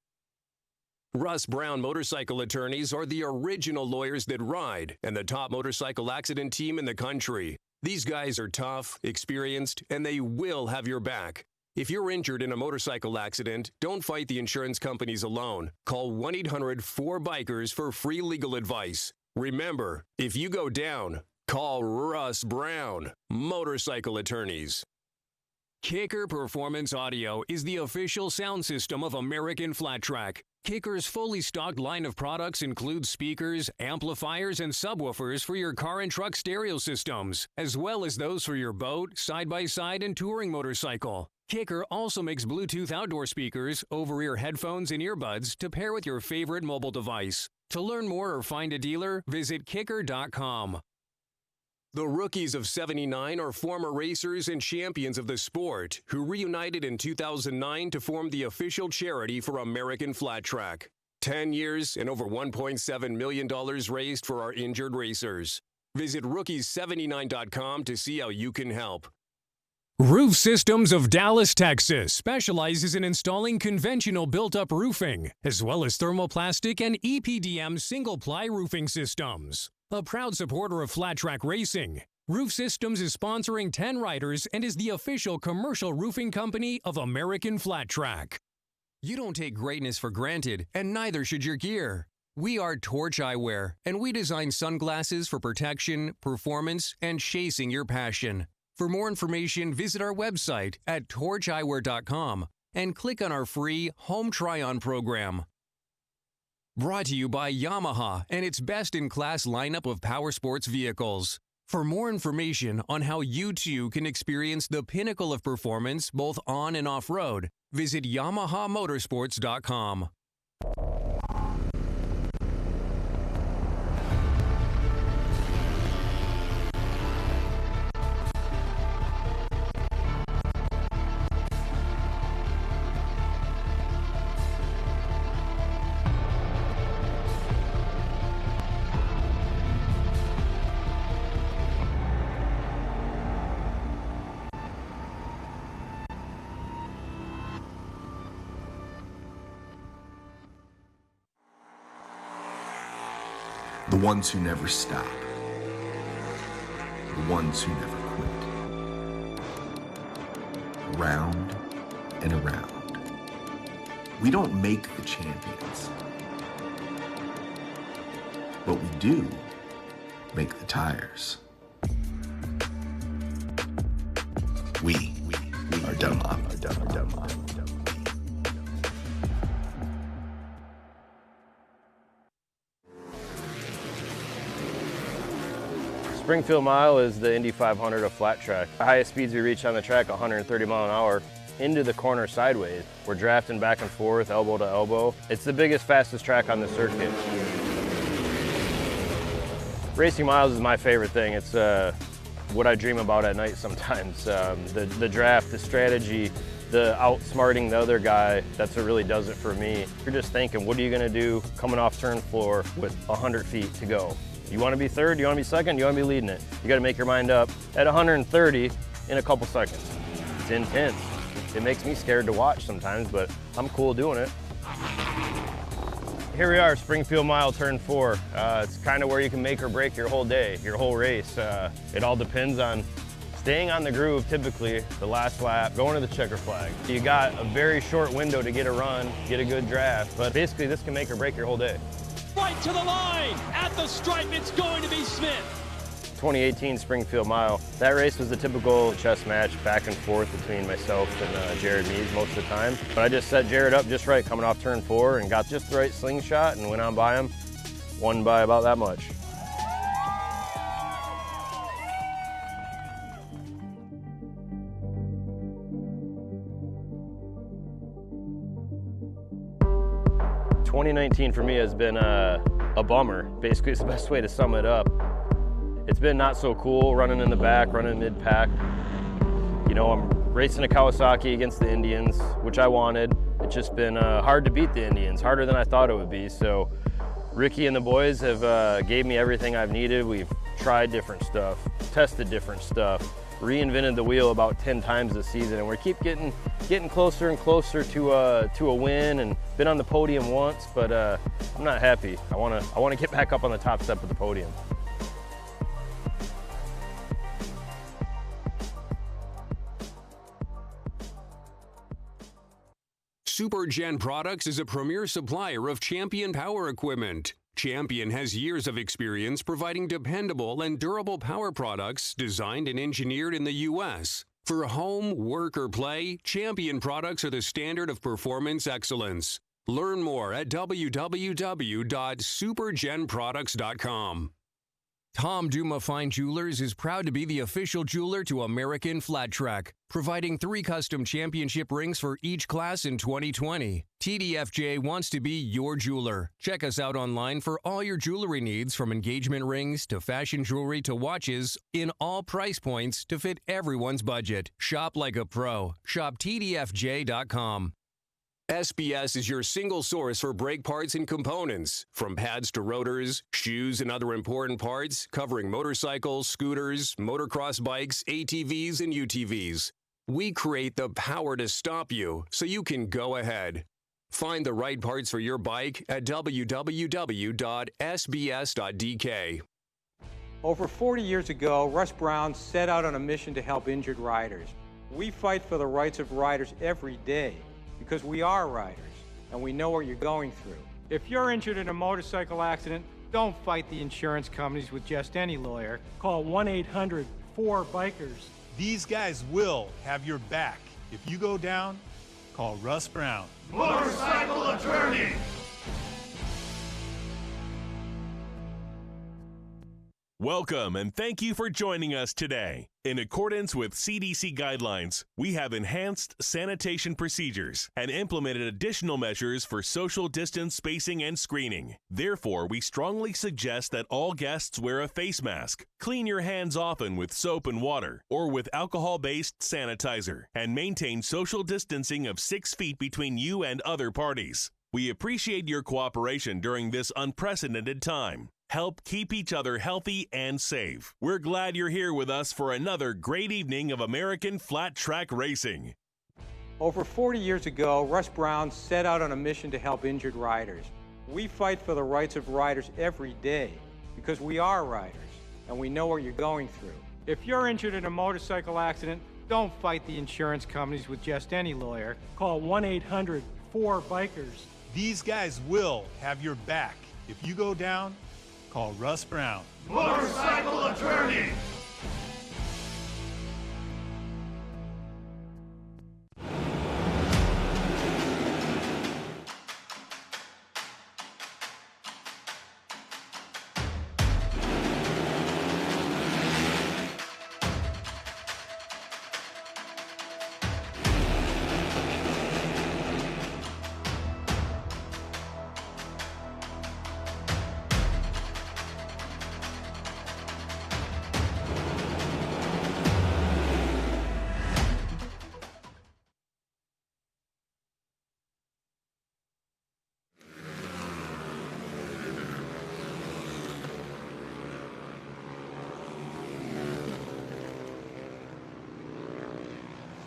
Russ Brown Motorcycle Attorneys are the original lawyers that ride and the top motorcycle accident team in the country. These guys are tough, experienced, and they will have your back. If you're injured in a motorcycle accident, don't fight the insurance companies alone. Call 1-800-4BIKERS for free legal advice. Remember, if you go down, call Russ Brown, Motorcycle Attorneys. Kicker Performance Audio is the official sound system of American Flat Track. Kicker's fully stocked line of products includes speakers, amplifiers, and subwoofers for your car and truck stereo systems, as well as those for your boat, side-by-side, and touring motorcycle. Kicker also makes Bluetooth outdoor speakers, over-ear headphones, and earbuds to pair with your favorite mobile device. To learn more or find a dealer, visit kicker.com. The rookies of '79 are former racers and champions of the sport who reunited in 2009 to form the official charity for American Flat Track. 10 years and over $1.7 million raised for our injured racers. Visit rookies79.com to see how you can help. Roof Systems of Dallas, Texas specializes in installing conventional built-up roofing, as well as thermoplastic and EPDM single-ply roofing systems. A proud supporter of flat track racing, Roof Systems is sponsoring 10 riders and is the official commercial roofing company of American Flat Track. You don't take greatness for granted, and neither should your gear. We are Torch Eyewear, and we design sunglasses for protection, performance, and chasing your passion. For more information, visit our website at torcheyewear.com and click on our free Home Try-On program. Brought to you by Yamaha and its best-in-class lineup of power sports vehicles. For more information on how you too can experience the pinnacle of performance both on and off-road, visit YamahaMotorsports.com. The ones who never stop. The ones who never quit. Round and around. We don't make the champions, but we do make the tires. We are Dunlop. Springfield Mile is the Indy 500 of flat track. The highest speeds we reach on the track, 130 mile an hour, into the corner sideways. We're drafting back and forth, elbow to elbow. It's the biggest, fastest track on the circuit. Racing miles is my favorite thing. It's what I dream about at night sometimes. The draft, the strategy, the outsmarting the other guy, that's what really does it for me. You're just thinking, what are you gonna do coming off turn 4 with 100 feet to go? You want to be third, you want to be second, you want to be leading it. You got to make your mind up at 130 in a couple seconds. It's intense. It makes me scared to watch sometimes, but I'm cool doing it. Here we are, Springfield Mile, turn 4. It's kind of where you can make or break your whole day, your whole race. It all depends on staying on the groove, typically, the last lap, going to the checker flag. You got a very short window to get a run, get a good draft, but basically this can make or break your whole day. Right to the line, at the stripe, it's going to be Smith. 2018 Springfield Mile. That race was the typical chess match, back and forth between myself and Jered Mees most of the time. But I just set Jered up just right, coming off turn 4, and got just the right slingshot and went on by him. Won by about that much. ...2019 for me has been a bummer. Basically, it's the best way to sum it up. It's been not so cool running in the back, running mid-pack. You know, I'm racing a Kawasaki against the Indians, which I wanted. It's just been hard to beat the Indians, harder than I thought it would be. So Ricky and the boys have gave me everything I've needed. We've tried different stuff, tested different stuff, reinvented the wheel about 10 times this season, and we keep getting closer and closer to a win, and been on the podium once, but I'm not happy. I want to get back up on the top step of the podium. SuperGen Products is a premier supplier of Champion power equipment. Champion has years of experience providing dependable and durable power products designed and engineered in the U.S. For home, work, or play, Champion products are the standard of performance excellence. Learn more at www.supergenproducts.com. Tom Duma Fine Jewelers is proud to be the official jeweler to American Flat Track, providing 3 custom championship rings for each class in 2020. TDFJ wants to be your jeweler. Check us out online for all your jewelry needs, from engagement rings to fashion jewelry to watches, in all price points to fit everyone's budget. Shop like a pro. Shop TDFJ.com. SBS is your single source for brake parts and components, from pads to rotors, shoes, and other important parts, covering motorcycles, scooters, motocross bikes, ATVs, and UTVs. We create the power to stop you so you can go ahead. Find the right parts for your bike at www.sbs.dk. Over 40 years ago, Russ Brown set out on a mission to help injured riders. We fight for the rights of riders every day, because we are riders, and we know what you're going through. If you're injured in a motorcycle accident, don't fight the insurance companies with just any lawyer. Call 1-800-4BIKERS. These guys will have your back. If you go down, call Russ Brown. Motorcycle attorney! Welcome and thank you for joining us today. In accordance with CDC guidelines, we have enhanced sanitation procedures and implemented additional measures for social distance spacing and screening. Therefore, we strongly suggest that all guests wear a face mask, clean your hands often with soap and water or with alcohol-based sanitizer, and maintain social distancing of 6 feet between you and other parties. We appreciate your cooperation during this unprecedented time. Help keep each other healthy and safe. We're glad you're here with us for another great evening of American flat track racing. Over 40 years ago, Russ Brown set out on a mission to help injured riders. We fight for the rights of riders every day because we are riders and we know what you're going through. If you're injured in a motorcycle accident, don't fight the insurance companies with just any lawyer. Call 1-800-4BIKERS. These guys will have your back. If you go down, call Russ Brown. Motorcycle attorney!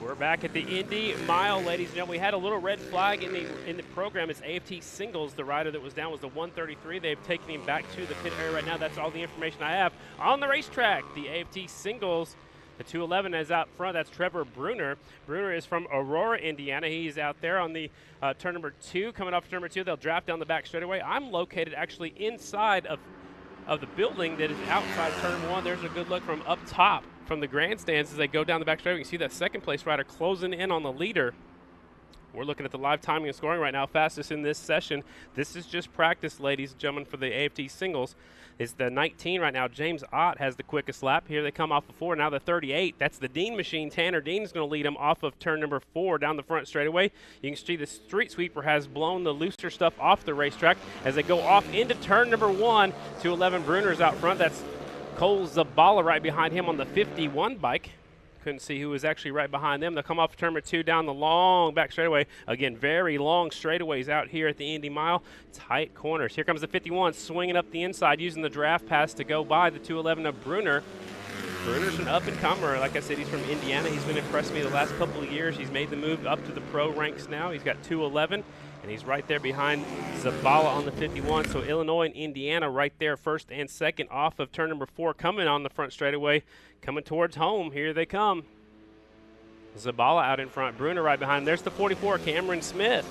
We're back at the Indy Mile, ladies and gentlemen. We had a little red flag in the program. It's AFT Singles. The rider that was down was the 133. They've taken him back to the pit area right now. That's all the information I have on the racetrack. The AFT Singles, the 211 is out front. That's Trevor Bruner. Bruner is from Aurora, Indiana. He's out there on the turn number 2. Coming off turn number 2, they'll draft down the back straightaway. I'm located actually inside of the building that is outside turn 1. There's a good look from up top from the grandstands as they go down the back straightaway. You can see that second place rider closing in on the leader. We're looking at the live timing and scoring right now, fastest in this session. This is just practice, ladies and gentlemen, for the AFT Singles. It's the 19 right now. James Ott has the quickest lap. Here they come off of 4. Now the 38. That's the Dean machine. Tanner Dean is going to lead him off of turn number 4 down the front straightaway. You can see the street sweeper has blown the looser stuff off the racetrack as they go off into turn number 1. 211 Bruner's out front. That's Cole Zabala right behind him on the 51 bike. Couldn't see who was actually right behind them. They'll come off turn number 2 down the long back straightaway. Again, very long straightaways out here at the Indy Mile. Tight corners. Here comes the 51 swinging up the inside using the draft pass to go by the 211 of Bruner. Bruner's an up-and-comer. Like I said, he's from Indiana. He's been impressing me the last couple of years. He's made the move up to the pro ranks now. He's got 211, and he's right there behind Zabala on the 51. So Illinois and Indiana right there, first and second off of turn number 4, coming on the front straightaway, coming towards home. Here they come. Zabala out in front, Bruner right behind him. There's the 44, Cameron Smith.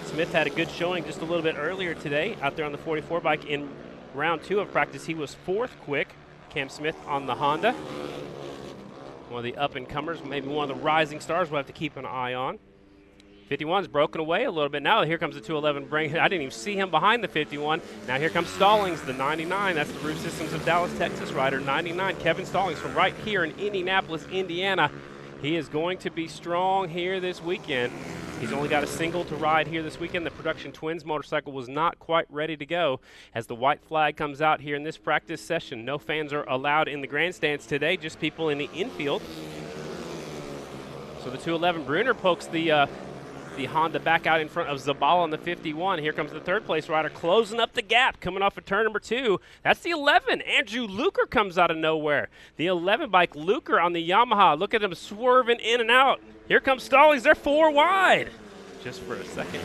Smith had a good showing just a little bit earlier today out there on the 44 bike in round 2 of practice. He was 4th quick. Cam Smith on the Honda. One of the up-and-comers, maybe one of the rising stars we'll have to keep an eye on. 51's broken away a little bit. Now here comes the 211. I didn't even see him behind the 51. Now here comes Stallings, the 99. That's the Roof Systems of Dallas, Texas rider, 99. Kevin Stallings from right here in Indianapolis, Indiana. He is going to be strong here this weekend. He's only got a single to ride here this weekend. The Production Twins motorcycle was not quite ready to go as the white flag comes out here in this practice session. No fans are allowed in the grandstands today, just people in the infield. So the 211 Bruner pokes the Honda back out in front of Zabala on the 51. Here comes the third place rider closing up the gap coming off of turn number 2. That's the 11. Andrew Luker comes out of nowhere. The 11 bike Luker on the Yamaha. Look at him swerving in and out. Here comes Stallings. They're 4 wide. Just for a second.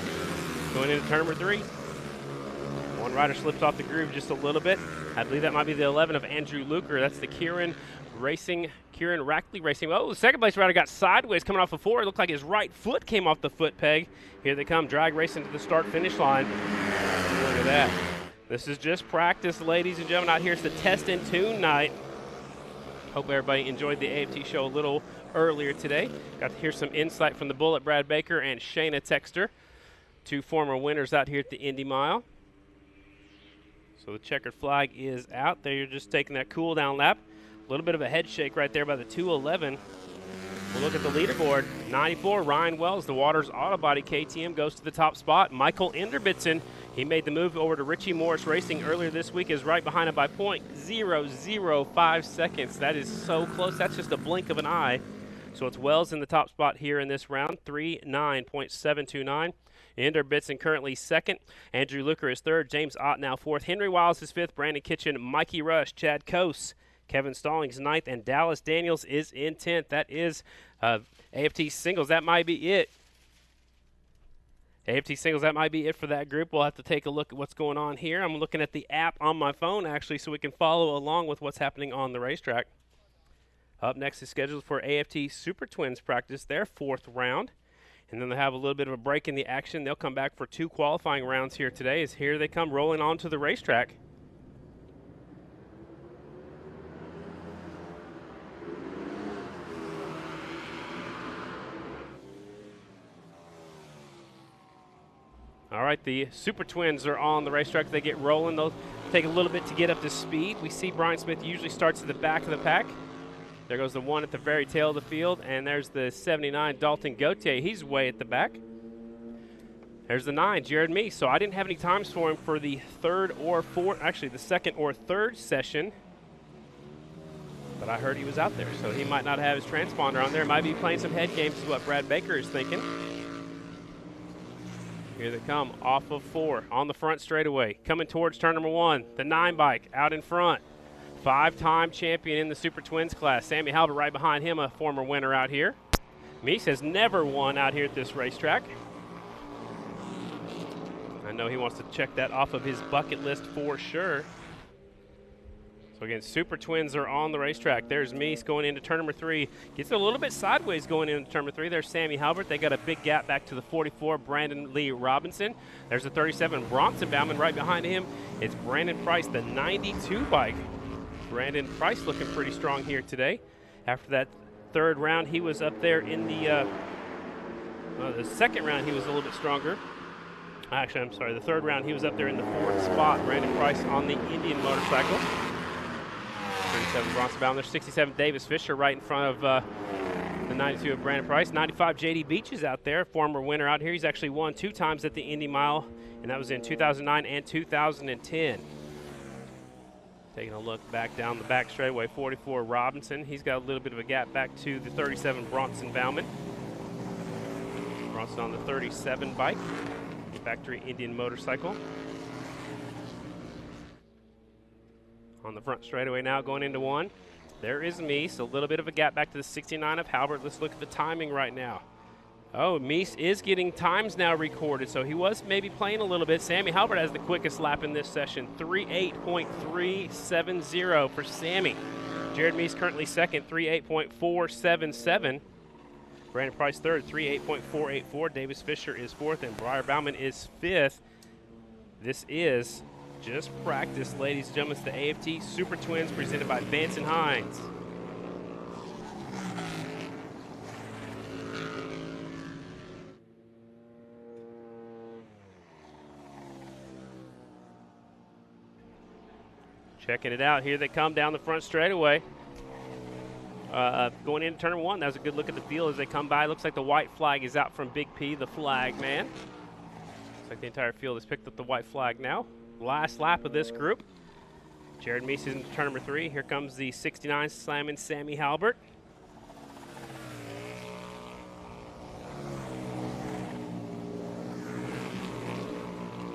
Going into turn number 3. One rider slips off the groove just a little bit. I believe that might be the 11 of Andrew Luker. That's the Kieran Rackley Racing. Oh, the second place rider got sideways coming off of 4. It looked like his right foot came off the foot peg. Here they come, drag racing to the start-finish line. Look at that. This is just practice, ladies and gentlemen. Out here it's the test and tune night. Hope everybody enjoyed the AFT show a little earlier today. Got to hear some insight from the Bullet, Brad Baker, and Shayna Texter, 2 former winners out here at the Indy Mile. So the checkered flag is out. They're just taking that cool down lap. A little bit of a head shake right there by the 211. We'll look at the leaderboard. 94, Ryan Wells, the Waters Auto Body KTM, goes to the top spot. Michael Inderbitzen, he made the move over to Richie Morris Racing earlier this week, is right behind him by 0.005 seconds. That is so close. That's just a blink of an eye. So it's Wells in the top spot here in this round, 39.729. Inderbitzen currently second. Andrew Luker is third. James Ott now fourth. Henry Wiles is fifth. Brandon Kitchen, Mikey Rush, Chad Coase, Kevin Stallings ninth, and Dallas Daniels is in 10th. That is AFT Singles. That might be it. AFT Singles, that might be it for that group. We'll have to take a look at what's going on here. I'm looking at the app on my phone, actually, so we can follow along with what's happening on the racetrack. Up next is scheduled for AFT Super Twins practice, their 4th round. And then they'll have a little bit of a break in the action. They'll come back for 2 qualifying rounds here today, as here they come rolling onto the racetrack. All right, the Super Twins are on the racetrack. They get rolling. They'll take a little bit to get up to speed. We see Brian Smith usually starts at the back of the pack. There goes the one at the very tail of the field, and there's the 79, Dalton Gauthier. He's way at the back. There's the 9, Jered Meese. So I didn't have any times for him for the the second or third session, but I heard he was out there, so he might not have his transponder on there. Might be playing some head games is what Brad Baker is thinking. Here they come off of 4 on the front straightaway. Coming towards turn number 1, the 9 bike out in front. 5-time champion in the Super Twins class. Sammy Halbert right behind him, a former winner out here. Meese has never won out here at this racetrack. I know he wants to check that off of his bucket list for sure. So again, Super Twins are on the racetrack. There's Meese going into turn number 3. Gets a little bit sideways going into turn number 3. There's Sammy Halbert. They got a big gap back to the 44, Brandon Lee Robinson. There's the 37, Bronson Bauman right behind him. It's Brandon Price, the 92 bike. Brandon Price looking pretty strong here today. After that 3rd round, he was up there in the 2nd round, he was a little bit stronger. Actually, I'm sorry, the 3rd round, he was up there in the 4th spot. Brandon Price on the Indian motorcycle. 37 Bronson Bauman. There's 67 Davis Fisher right in front of the 92 of Brandon Price. 95 J.D. Beach is out there, former winner out here. He's actually won 2 times at the Indy Mile, and that was in 2009 and 2010. Taking a look back down the back straightaway, 44 Robinson. He's got a little bit of a gap back to the 37 Bronson Bauman. Bronson on the 37 bike, factory Indian motorcycle. On the front straightaway now going into 1. There is Meese, a little bit of a gap back to the 69 of Halbert. Let's look at the timing right now. Oh, Meese is getting times now recorded, so he was maybe playing a little bit. Sammy Halbert has the quickest lap in this session, 38.370 for Sammy. Jered Meese currently second, 38.477. Brandon Price third, 38.484. Davis Fisher is 4th, and Briar Bauman is 5th. This is just practice, ladies and gentlemen. It's the AFT Super Twins presented by Vance Hines. Checking it out. Here they come down the front straightaway. Going into turn 1, that was a good look at the field as they come by. Looks like the white flag is out from Big P, the flag man. Looks like the entire field has picked up the white flag now. Last lap of this group. Jered Meese is in turn number 3. Here comes the 69 slamming Sammy Halbert.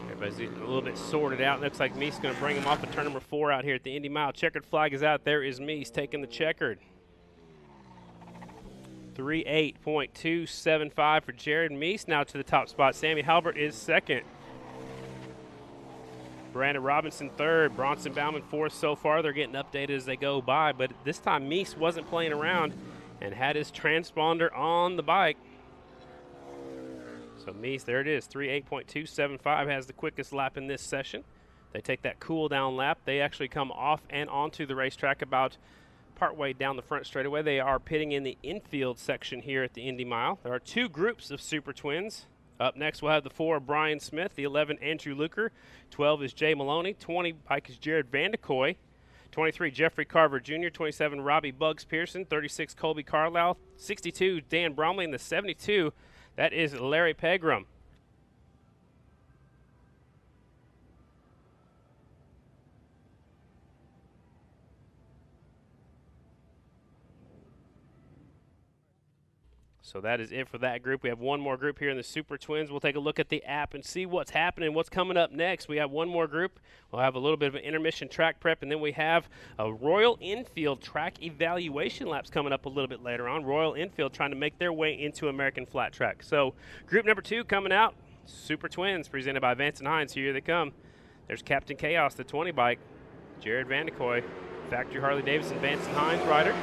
Everybody's a little bit sorted out. Looks like Meese is going to bring him off of turn number 4 out here at the Indy Mile. Checkered flag is out. There is Meese taking the checkered. 38.275 for Jered Meese. Now to the top spot. Sammy Halbert is second. Brandon Robinson third. Bronson Bauman 4th so far. They're getting updated as they go by, but this time Meese wasn't playing around and had his transponder on the bike. So Meese, there it is, 38.275, has the quickest lap in this session. They take that cool down lap. They actually come off and onto the racetrack about partway down the front straightaway. They are pitting in the infield section here at the Indy Mile. There are 2 groups of Super Twins. Up next, we'll have the 4, Brian Smith, the 11, Andrew Luker, 12 is Jay Maloney, 20 bike is Jered VandeKooi, 23, Jeffrey Carver Jr., 27, Robbie Bugs Pearson, 36, Colby Carlisle, 62, Dan Bromley, and the 72, that is Larry Pegram. So that is it for that group. We have one more group here in the Super Twins. We'll take a look at the app and see what's happening, what's coming up next. We have one more group. We'll have a little bit of an intermission track prep, and then we have a Royal Enfield track evaluation laps coming up a little bit later on. Royal Enfield trying to make their way into American Flat Track. So group number 2 coming out, Super Twins presented by Vance Hines. Here they come. There's Captain Chaos, the 20 bike, Jered VandeKooi, factory Harley-Davidson Vance Hines rider.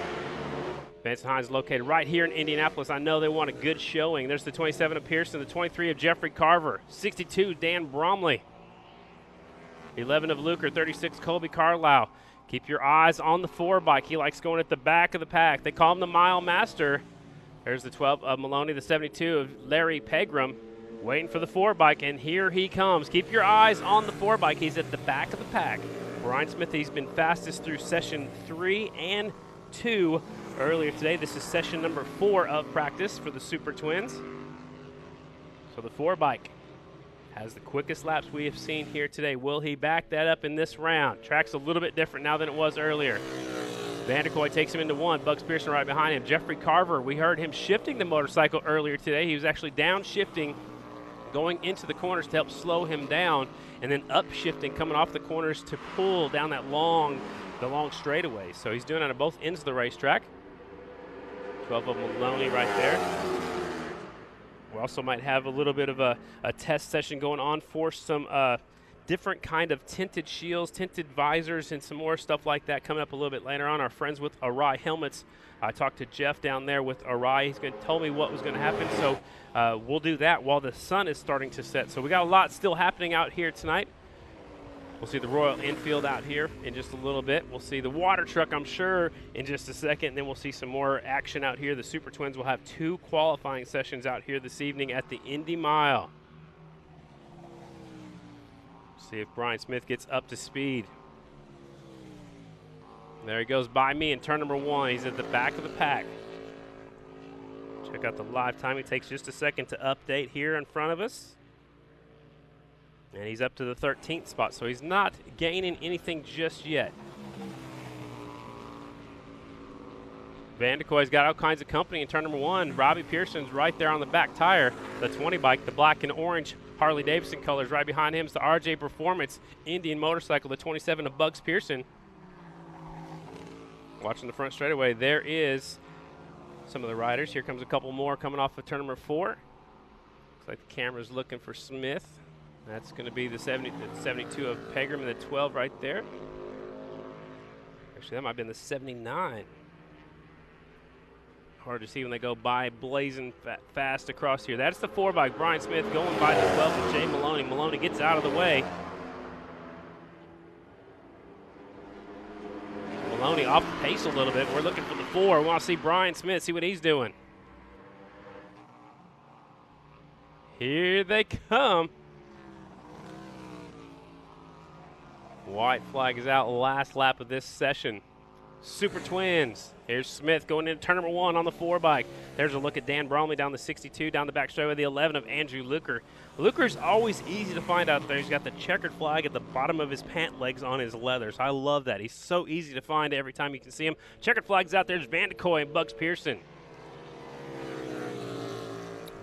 Vance Hines located right here in Indianapolis. I know they want a good showing. There's the 27 of Pearson, the 23 of Jeffrey Carver, 62 Dan Bromley, 11 of Luker, 36 Colby Carlisle. Keep your eyes on the 4 bike. He likes going at the back of the pack. They call him the Mile Master. There's the 12 of Maloney, the 72 of Larry Pegram, waiting for the 4 bike, and here he comes. Keep your eyes on the 4 bike. He's at the back of the pack. Brian Smith, he's been fastest through session 3 and 2 earlier today. This is session number 4 of practice for the Super Twins. So the 4 bike has the quickest laps we have seen here today. Will he back that up in this round? Track's a little bit different now than it was earlier. VandeKooi takes him into 1. Bugs Pearson right behind him. Jeffrey Carver, we heard him shifting the motorcycle earlier today. He was actually downshifting, going into the corners to help slow him down, and then upshifting, coming off the corners to pull down that long straightaway. So he's doing it on both ends of the racetrack. 12 of Maloney right there. We also might have a little bit of a test session going on for some different kind of tinted shields, tinted visors, and some more stuff like that coming up a little bit later on. Our friends with Arai Helmets. I talked to Jeff down there with Arai. He's going to tell me what was going to happen. So we'll do that while the sun is starting to set. So we got a lot still happening out here tonight. We'll see the Royal Enfield out here in just a little bit. We'll see the water truck, I'm sure, in just a second. And then we'll see some more action out here. The Super Twins will have 2 qualifying sessions out here this evening at the Indy Mile. See if Brian Smith gets up to speed. There he goes by me in turn number 1. He's at the back of the pack. Check out the live time. It takes just a second to update here in front of us. And he's up to the 13th spot, so he's not gaining anything just yet. VandeKooi's got all kinds of company in turn number 1. Robbie Pearson's right there on the back tire. The 20 bike, the black and orange Harley-Davidson colors. Right behind him is the RJ Performance Indian motorcycle, the 27 of Bugs Pearson. Watching the front straightaway, there is some of the riders. Here comes a couple more coming off of turn number 4. Looks like the camera's looking for Smith. That's going to be the 72 of Pegram and the 12 right there. Actually, that might have been the 79. Hard to see when they go by blazing fast across here. That's the 4 by Brian Smith going by the 12 of Jay Maloney. Maloney gets out of the way. Maloney off the pace a little bit. We're looking for the 4. We want to see Brian Smith, see what he's doing. Here they come. White flag is out, last lap of this session. Super Twins. Here's Smith going into turn number 1 on the 4 bike. There's a look at Dan Bromley down the 62, down the back straightaway, the 11 of Andrew Luker. Luker's always easy to find out there. He's got the checkered flag at the bottom of his pant legs on his leathers. I love that. He's so easy to find every time you can see him. Checkered flag's out there. There's VandeKooi and Bugs Pearson.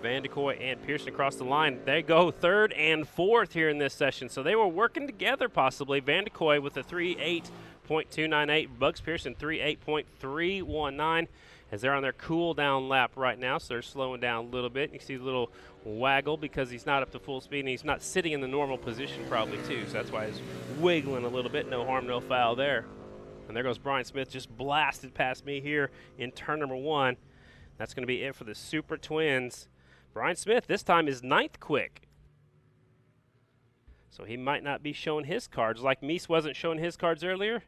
VandeKooi and Pearson across the line. They go 3rd and 4th here in this session. So they were working together possibly. VandeKooi with a 3.8.298. Bugs Pearson 3.8.319 as they're on their cool down lap right now. So they're slowing down a little bit. You see a little waggle because he's not up to full speed and he's not sitting in the normal position probably too. So that's why he's wiggling a little bit. No harm, no foul there. And there goes Brian Smith, just blasted past me here in turn number 1. That's going to be it for the Super Twins. Brian Smith this time is 9th quick. So he might not be showing his cards. Like Meese wasn't showing his cards earlier.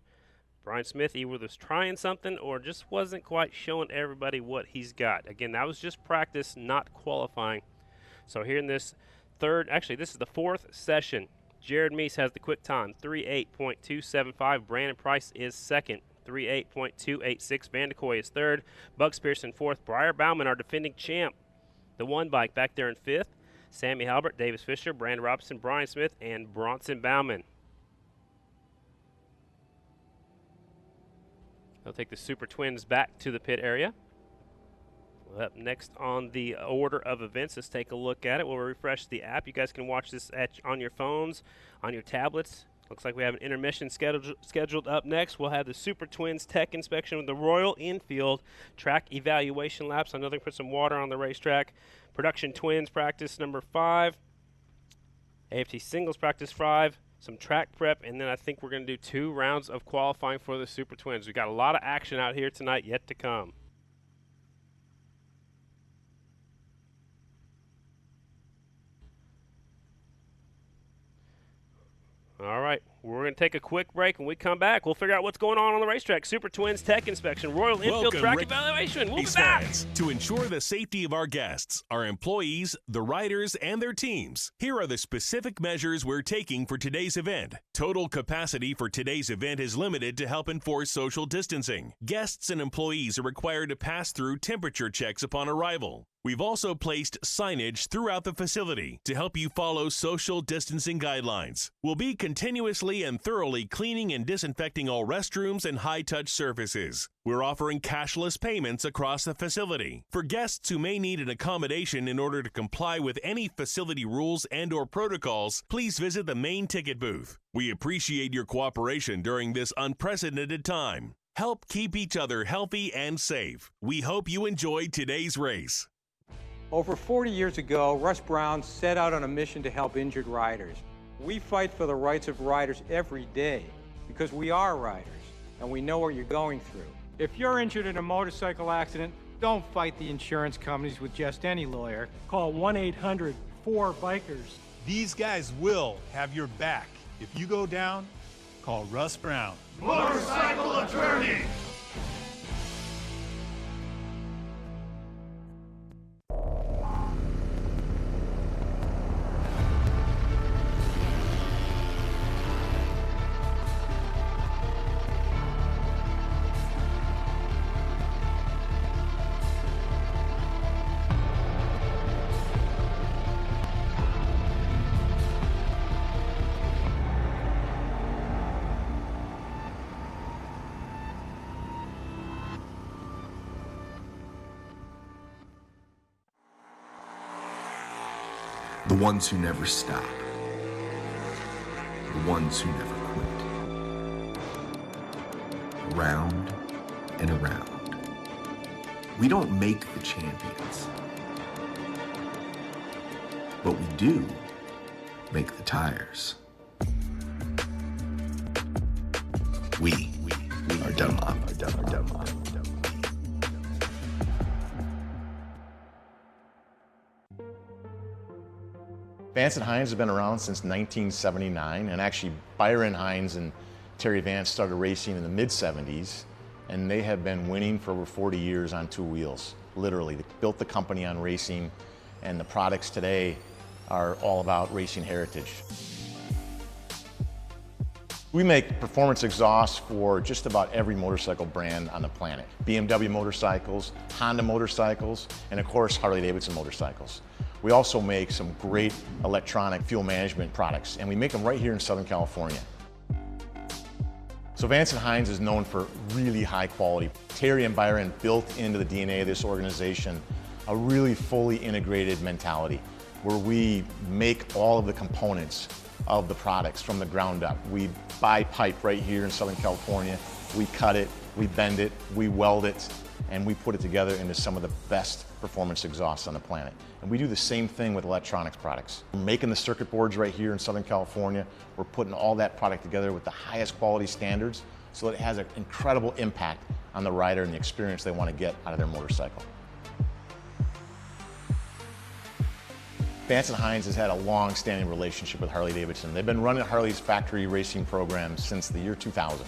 Brian Smith either was trying something or just wasn't quite showing everybody what he's got. Again, that was just practice, not qualifying. So here in this this is the fourth session. Jered Meese has the quick time, 3:8.275. Brandon Price is second, 3:8.286. VandeKooi is third. Bugs Pearson fourth. Briar Bauman, our defending champ. The one bike back there in fifth. Sammy Halbert, Davis Fisher, Brandon Robinson, Brian Smith, and Bronson Bauman. They'll take the Super Twins back to the pit area. Up next on the order of events, let's take a look at it. We'll refresh the app. You guys can watch this on your phones, on your tablets. Looks like we have an intermission scheduled up next. We'll have the Super Twins tech inspection with the Royal Enfield track evaluation laps. I know they put some water on the racetrack. Production Twins practice number 5. AFT singles practice 5. Some track prep, and then I think we're going to do 2 rounds of qualifying for the Super Twins. We've got a lot of action out here tonight yet to come. All right, we're going to take a quick break. When we come back, we'll figure out what's going on the racetrack. Super Twins tech inspection, Royal Enfield track evaluation. We'll be back. To ensure the safety of our guests, our employees, the riders, and their teams, here are the specific measures we're taking for today's event. Total capacity for today's event is limited to help enforce social distancing. Guests and employees are required to pass through temperature checks upon arrival. We've also placed signage throughout the facility to help you follow social distancing guidelines. We'll be continuously and thoroughly cleaning and disinfecting all restrooms and high-touch surfaces. We're offering cashless payments across the facility. For guests who may need an accommodation in order to comply with any facility rules and/or protocols, please visit the main ticket booth. We appreciate your cooperation during this unprecedented time. Help keep each other healthy and safe. We hope you enjoyed today's race. Over 40 years ago, Russ Brown set out on a mission to help injured riders. We fight for the rights of riders every day because we are riders and we know what you're going through. If you're injured in a motorcycle accident, don't fight the insurance companies with just any lawyer. Call 1-800-4BIKERS. These guys will have your back. If you go down, call Russ Brown. Motorcycle attorney! The ones who never stop. The ones who never quit. Around and around. We don't make the champions, but we do make the tires. We are Dunlop. Vance and Hines have been around since 1979, and actually Byron Hines and Terry Vance started racing in the mid-70s, and they have been winning for over 40 years on 2 wheels, literally. They built the company on racing, and the products today are all about racing heritage. We make performance exhausts for just about every motorcycle brand on the planet. BMW motorcycles, Honda motorcycles, and of course Harley-Davidson motorcycles. We also make some great electronic fuel management products, and we make them right here in Southern California. So Vance and Hines is known for really high quality. Terry and Byron built into the DNA of this organization a really fully integrated mentality where we make all of the components of the products from the ground up. We buy pipe right here in Southern California, we cut it, we bend it, we weld it, and we put it together into some of the best performance exhausts on the planet. And we do the same thing with electronics products. We're making the circuit boards right here in Southern California. We're putting all that product together with the highest quality standards so that it has an incredible impact on the rider and the experience they want to get out of their motorcycle. Vance and Hines has had a long-standing relationship with Harley-Davidson. They've been running Harley's factory racing program since the year 2000.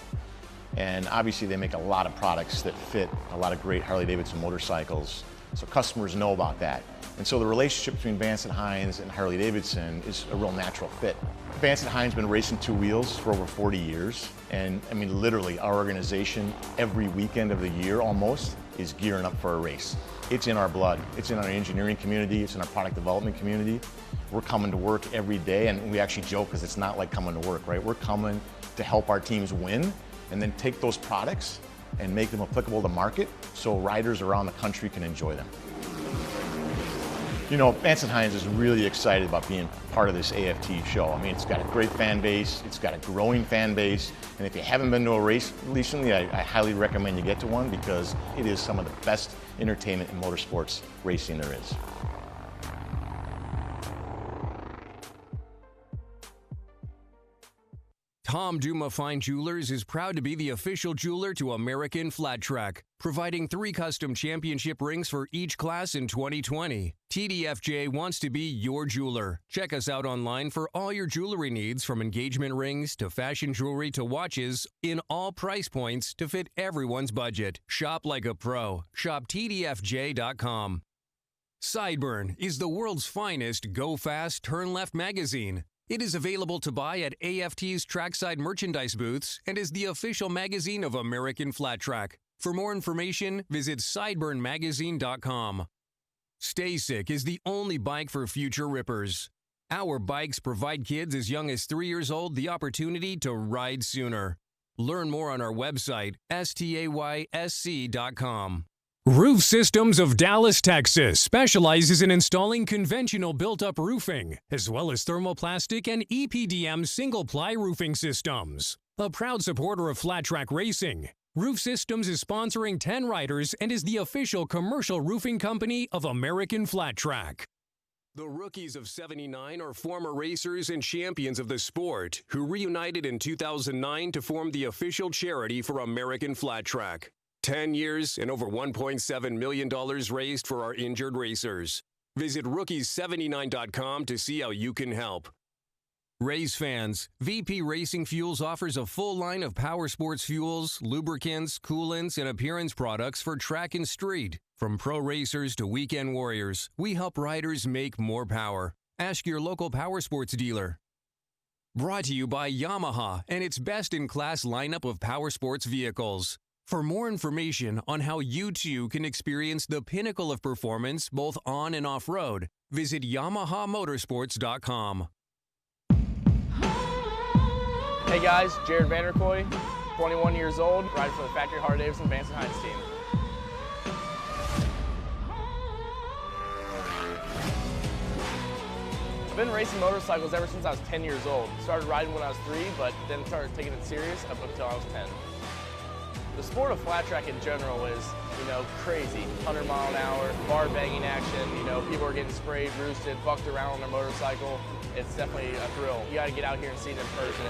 And obviously they make a lot of products that fit a lot of great Harley-Davidson motorcycles, so customers know about that. And so the relationship between Vance Hines and Harley-Davidson is a real natural fit. Vance Hines has been racing two wheels for over 40 years. And I mean, literally, our organization, every weekend of the year almost, is gearing up for a race. It's in our blood. It's in our engineering community. It's in our product development community. We're coming to work every day, and we actually joke because it's not like coming to work, right? We're coming to help our teams win and then take those products and make them applicable to market so riders around the country can enjoy them. You know, Vance Hines is really excited about being part of this AFT show. I mean, it's got a great fan base, it's got a growing fan base, and if you haven't been to a race recently, I highly recommend you get to one because it is some of the best entertainment in motorsports racing there is. Tom Duma Fine Jewelers is proud to be the official jeweler to American Flat Track, providing 3 custom championship rings for each class in 2020. TDFJ wants to be your jeweler. Check us out online for all your jewelry needs, from engagement rings to fashion jewelry to watches, in all price points to fit everyone's budget. Shop like a pro. Shop TDFJ.com. Sideburn is the world's finest Go Fast, Turn Left magazine. It is available to buy at AFT's trackside merchandise booths and is the official magazine of American Flat Track. For more information, visit sideburnmagazine.com. Stay Sick is the only bike for future rippers. Our bikes provide kids as young as 3 years old the opportunity to ride sooner. Learn more on our website, staysc.com. Roof Systems of Dallas, Texas specializes in installing conventional built-up roofing, as well as thermoplastic and EPDM single-ply roofing systems. A proud supporter of flat track racing, Roof Systems is sponsoring 10 riders and is the official commercial roofing company of American Flat Track. The rookies of '79 are former racers and champions of the sport who reunited in 2009 to form the official charity for American Flat Track. 10 years and over $1.7 million raised for our injured racers. Visit rookies79.com to see how you can help. Race fans, VP Racing Fuels offers a full line of power sports fuels, lubricants, coolants, and appearance products for track and street. From pro racers to weekend warriors, we help riders make more power. Ask your local power sports dealer. Brought to you by Yamaha and its best-in-class lineup of power sports vehicles. For more information on how you too can experience the pinnacle of performance both on and off-road, visit YamahaMotorsports.com. Hey guys, Jered VandeKooi, 21 years old, riding for the factory Harley-Davidson Vance Hines team. I've been racing motorcycles ever since I was 10 years old. Started riding when I was 3, but then started taking it serious up until I was 10. The sport of flat track in general is, crazy. 100 mile an hour, bar banging action, people are getting sprayed, roosted, bucked around on their motorcycle. It's definitely a thrill. You gotta get out here and see it in person.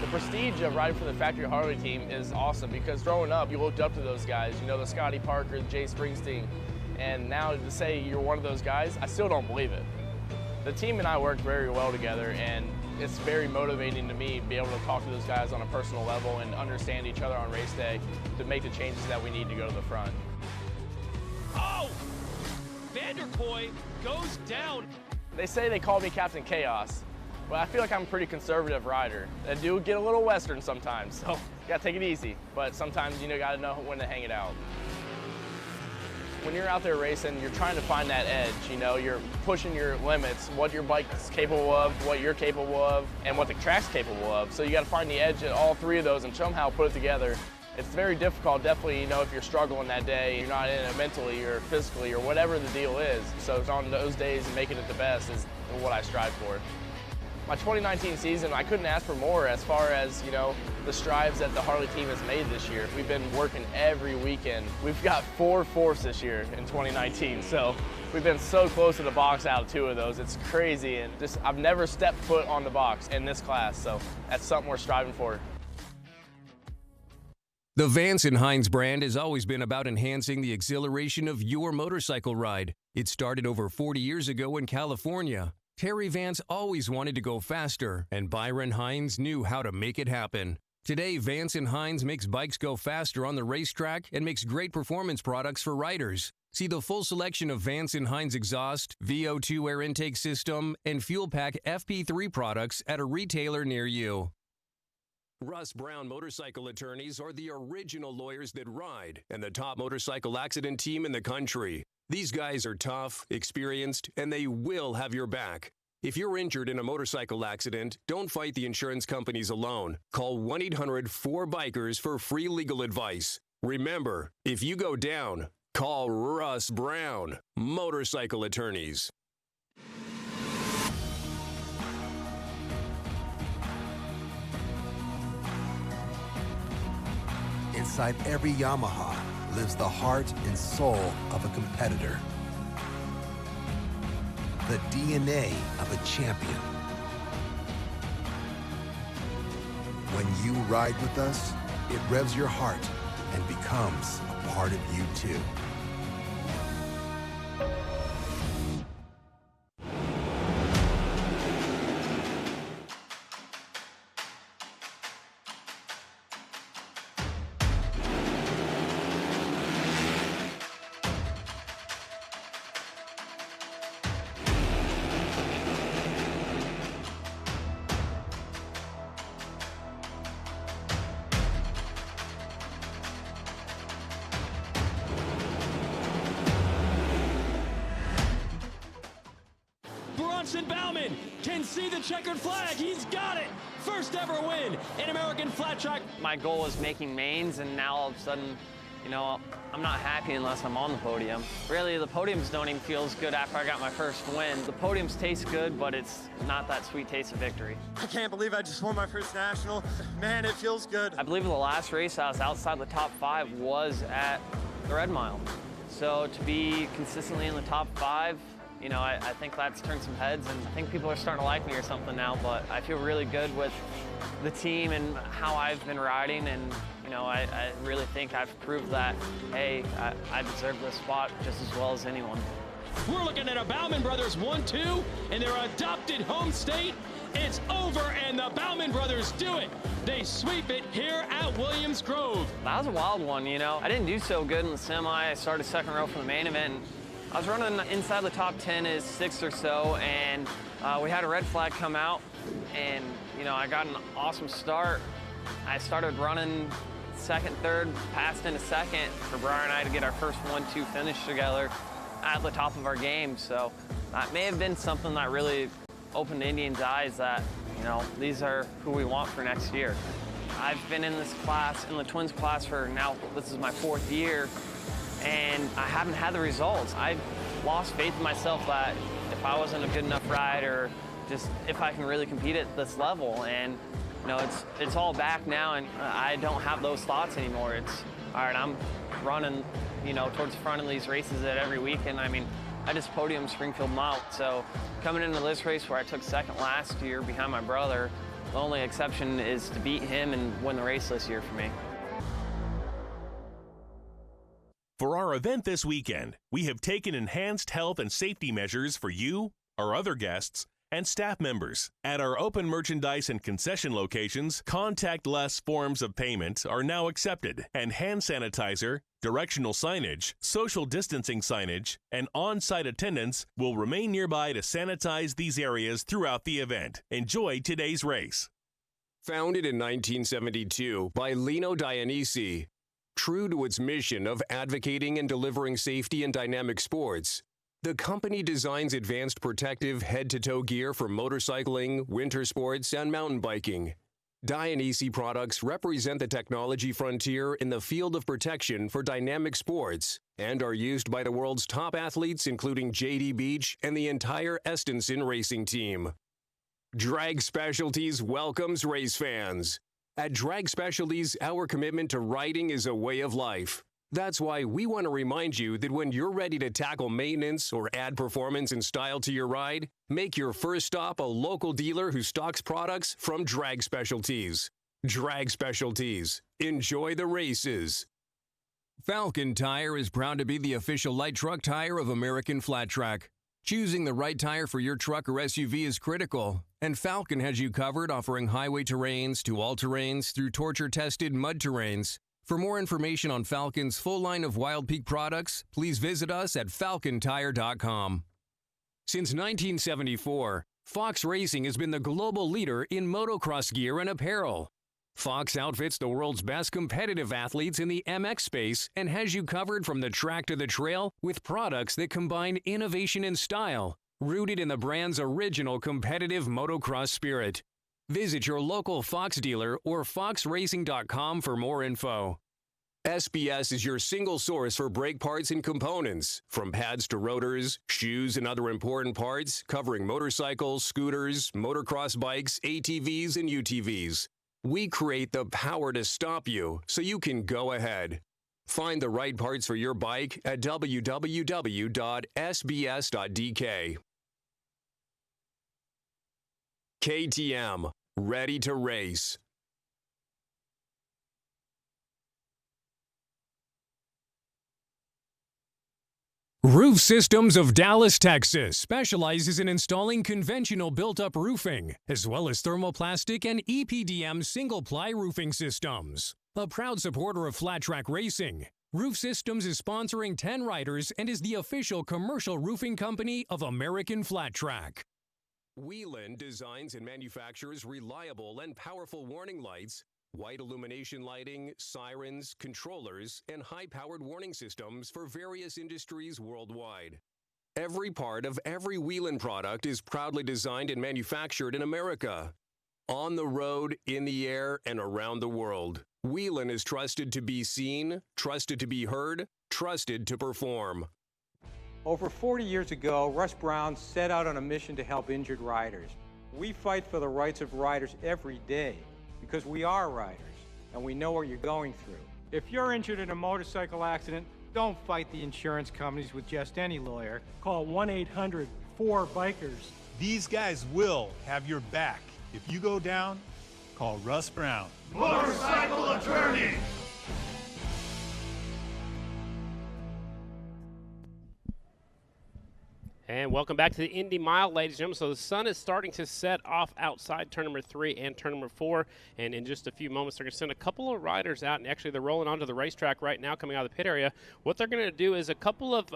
The prestige of riding for the factory Harley team is awesome because growing up, you looked up to those guys, the Scotty Parker, the Jay Springsteen, and now to say you're one of those guys, I still don't believe it. The team and I work very well together, and it's very motivating to me to be able to talk to those guys on a personal level and understand each other on race day to make the changes that we need to go to the front. Oh! VandeKooi goes down. They say they call me Captain Chaos, but I feel like I'm a pretty conservative rider. I do get a little Western sometimes, so you gotta take it easy, but sometimes you gotta know when to hang it out. When you're out there racing, you're trying to find that edge, you're pushing your limits, what your bike's capable of, what you're capable of, and what the track's capable of. So you gotta find the edge at all 3 of those and somehow put it together. It's very difficult, definitely, if you're struggling that day, you're not in it mentally or physically or whatever the deal is. So it's on those days and making it the best is what I strive for. My 2019 season, I couldn't ask for more as far as, the strides that the Harley team has made this year. We've been working every weekend. We've got 4 fourths this year in 2019, so we've been so close to the box out of 2 of those. It's crazy, and I've never stepped foot on the box in this class, so that's something we're striving for. The Vance Hines brand has always been about enhancing the exhilaration of your motorcycle ride. It started over 40 years ago in California. Terry Vance always wanted to go faster, and Byron Hines knew how to make it happen. Today, Vance and Hines makes bikes go faster on the racetrack and makes great performance products for riders. See the full selection of Vance and Hines exhaust, VO2 air intake system, and fuel pack FP3 products at a retailer near you. Russ Brown Motorcycle Attorneys are the original lawyers that ride and the top motorcycle accident team in the country. These guys are tough, experienced, and they will have your back. If you're injured in a motorcycle accident, don't fight the insurance companies alone. Call 1-800-4BIKERS for free legal advice. Remember, if you go down, call Russ Brown Motorcycle Attorneys. Inside every Yamaha lives the heart and soul of a competitor. The DNA of a champion. When you ride with us, it revs your heart and becomes a part of you too. Bronson Bauman can see the checkered flag. He's got it. First ever win in American Flat Track. My goal was making mains, and now all of a sudden, you know, I'm not happy unless I'm on the podium. Really, the podiums don't even feel as good after I got my first win. The podiums taste good, but it's not that sweet taste of victory. I can't believe I just won my first national. Man, it feels good. I believe the last race I was outside the top 5 was at the Red Mile. So to be consistently in the top 5, you know, I think that's turned some heads, and I think people are starting to like me or something now, but I feel really good with the team and how I've been riding, and you know, I really think I've proved that, hey, I deserve this spot just as well as anyone. We're looking at a Bauman Brothers 1-2 in their adopted home state. It's over, and the Bauman Brothers do it. They sweep it here at Williams Grove. That was a wild one, you know. I didn't do so good in the semi. I started second row from the main event. I was running inside the top 10 as 6th or so, and we had a red flag come out, and you know, I got an awesome start. I started running second, third, passed into second for Briar and I to get our first 1-2 finish together at the top of our game. So that may have been something that really opened Indian's eyes that, you know, these are who we want for next year. I've been in this class, in the twins class, for now, this is my 4th year, and I haven't had the results. I've lost faith in myself that if I wasn't a good enough rider, just if I can really compete at this level. And you know, it's all back now, and I don't have those thoughts anymore. It's, all right, I'm running, you know, towards the front of these races at every weekend. I mean, I just podiumed Springfield Mile, so coming into this race where I took second last year behind my brother, the only exception is to beat him and win the race this year for me. For our event this weekend, we have taken enhanced health and safety measures for you, our other guests, and staff members. At our open merchandise and concession locations, contactless forms of payment are now accepted, and hand sanitizer, directional signage, social distancing signage, and on-site attendants will remain nearby to sanitize these areas throughout the event. Enjoy today's race. Founded in 1972 by Lino Dionisi, true to its mission of advocating and delivering safety in dynamic sports, the company designs advanced protective head-to-toe gear for motorcycling, winter sports, and mountain biking. Dionisi products represent the technology frontier in the field of protection for dynamic sports and are used by the world's top athletes, including J.D. Beach and the entire Estenson racing team. Drag Specialties welcomes race fans. At Drag Specialties, our commitment to riding is a way of life. That's why we want to remind you that when you're ready to tackle maintenance or add performance and style to your ride, make your first stop a local dealer who stocks products from Drag Specialties. Drag Specialties. Enjoy the races. Falcon Tire is proud to be the official light truck tire of American Flat Track. Choosing the right tire for your truck or SUV is critical, and Falcon has you covered, offering highway terrains to all-terrains through torture-tested mud terrains. For more information on Falcon's full line of Wild Peak products, please visit us at falcontire.com. Since 1974, Fox Racing has been the global leader in motocross gear and apparel. Fox outfits the world's best competitive athletes in the MX space and has you covered from the track to the trail with products that combine innovation and style, rooted in the brand's original competitive motocross spirit. Visit your local Fox dealer or foxracing.com for more info. SBS is your single source for brake parts and components, from pads to rotors, shoes, and other important parts, covering motorcycles, scooters, motocross bikes, ATVs, and UTVs. We create the power to stop you so you can go ahead. Find the right parts for your bike at www.sbs.dk. KTM, ready to race. Roof Systems of Dallas, Texas specializes in installing conventional built-up roofing, as well as thermoplastic and EPDM single-ply roofing systems. A proud supporter of flat track racing, Roof Systems is sponsoring 10 riders and is the official commercial roofing company of American Flat Track. Whelen designs and manufactures reliable and powerful warning lights, white illumination lighting, sirens, controllers, and high-powered warning systems for various industries worldwide. Every part of every Whelen product is proudly designed and manufactured in America. On the road, in the air, and around the world, Whelen is trusted to be seen, trusted to be heard, trusted to perform. Over 40 years ago, Russ Brown set out on a mission to help injured riders. We fight for the rights of riders every day, because we are riders, and we know what you're going through. If you're injured in a motorcycle accident, don't fight the insurance companies with just any lawyer. Call 1-800-4BIKERS. These guys will have your back. If you go down, call Russ Brown. Motorcycle attorney! And welcome back to the Indy Mile, ladies and gentlemen. So the sun is starting to set off outside turn number 3 and turn number 4. And in just a few moments, they're going to send a couple of riders out. And actually, they're rolling onto the racetrack right now, coming out of the pit area. What they're going to do is a couple of,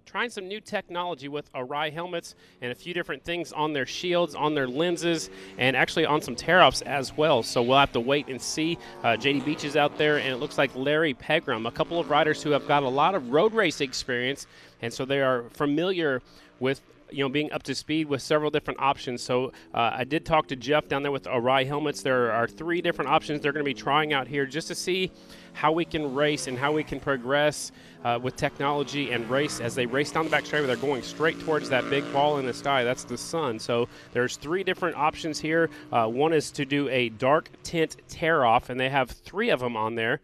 trying some new technology with Arai helmets and a few different things on their shields, on their lenses, and actually on some tear-offs as well. So we'll have to wait and see. JD Beach is out there, and it looks like Larry Pegram, a couple of riders who have got a lot of road race experience. And so they are familiar with being up to speed with several different options. So I did talk to Jeff down there with Arai helmets. There are 3 different options they're going to be trying out here just to see how we can race and how we can progress with technology and race. As they race down the back straightaway, they're going straight towards that big ball in the sky. That's the sun. So there's 3 different options here. One is to do a dark tint tear off, and they have 3 of them on there.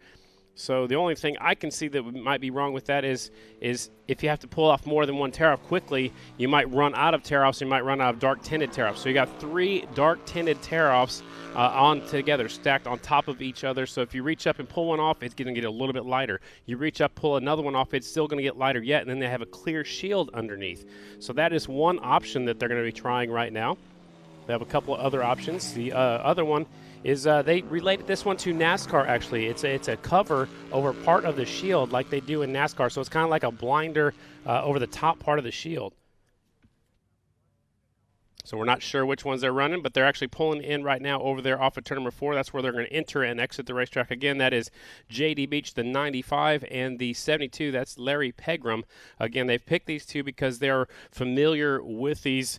So the only thing I can see that might be wrong with that is if you have to pull off more than one tear-off quickly, you might run out of tear-offs, you might run out of dark-tinted tear-offs. So you got 3 dark-tinted tear-offs on together, stacked on top of each other. So if you reach up and pull one off, it's going to get a little bit lighter. You reach up, pull another one off, it's still going to get lighter yet, and then they have a clear shield underneath. So that is one option that they're going to be trying right now. They have a couple of other options. The other one is they related this one to NASCAR, actually. It's a cover over part of the shield like they do in NASCAR. So it's kind of like a blinder over the top part of the shield. So we're not sure which ones they're running, but they're actually pulling in right now over there off of turn number 4. That's where they're going to enter and exit the racetrack. Again, that is JD Beach, the 95, and the 72. That's Larry Pegram. Again, they've picked these 2 because they're familiar with these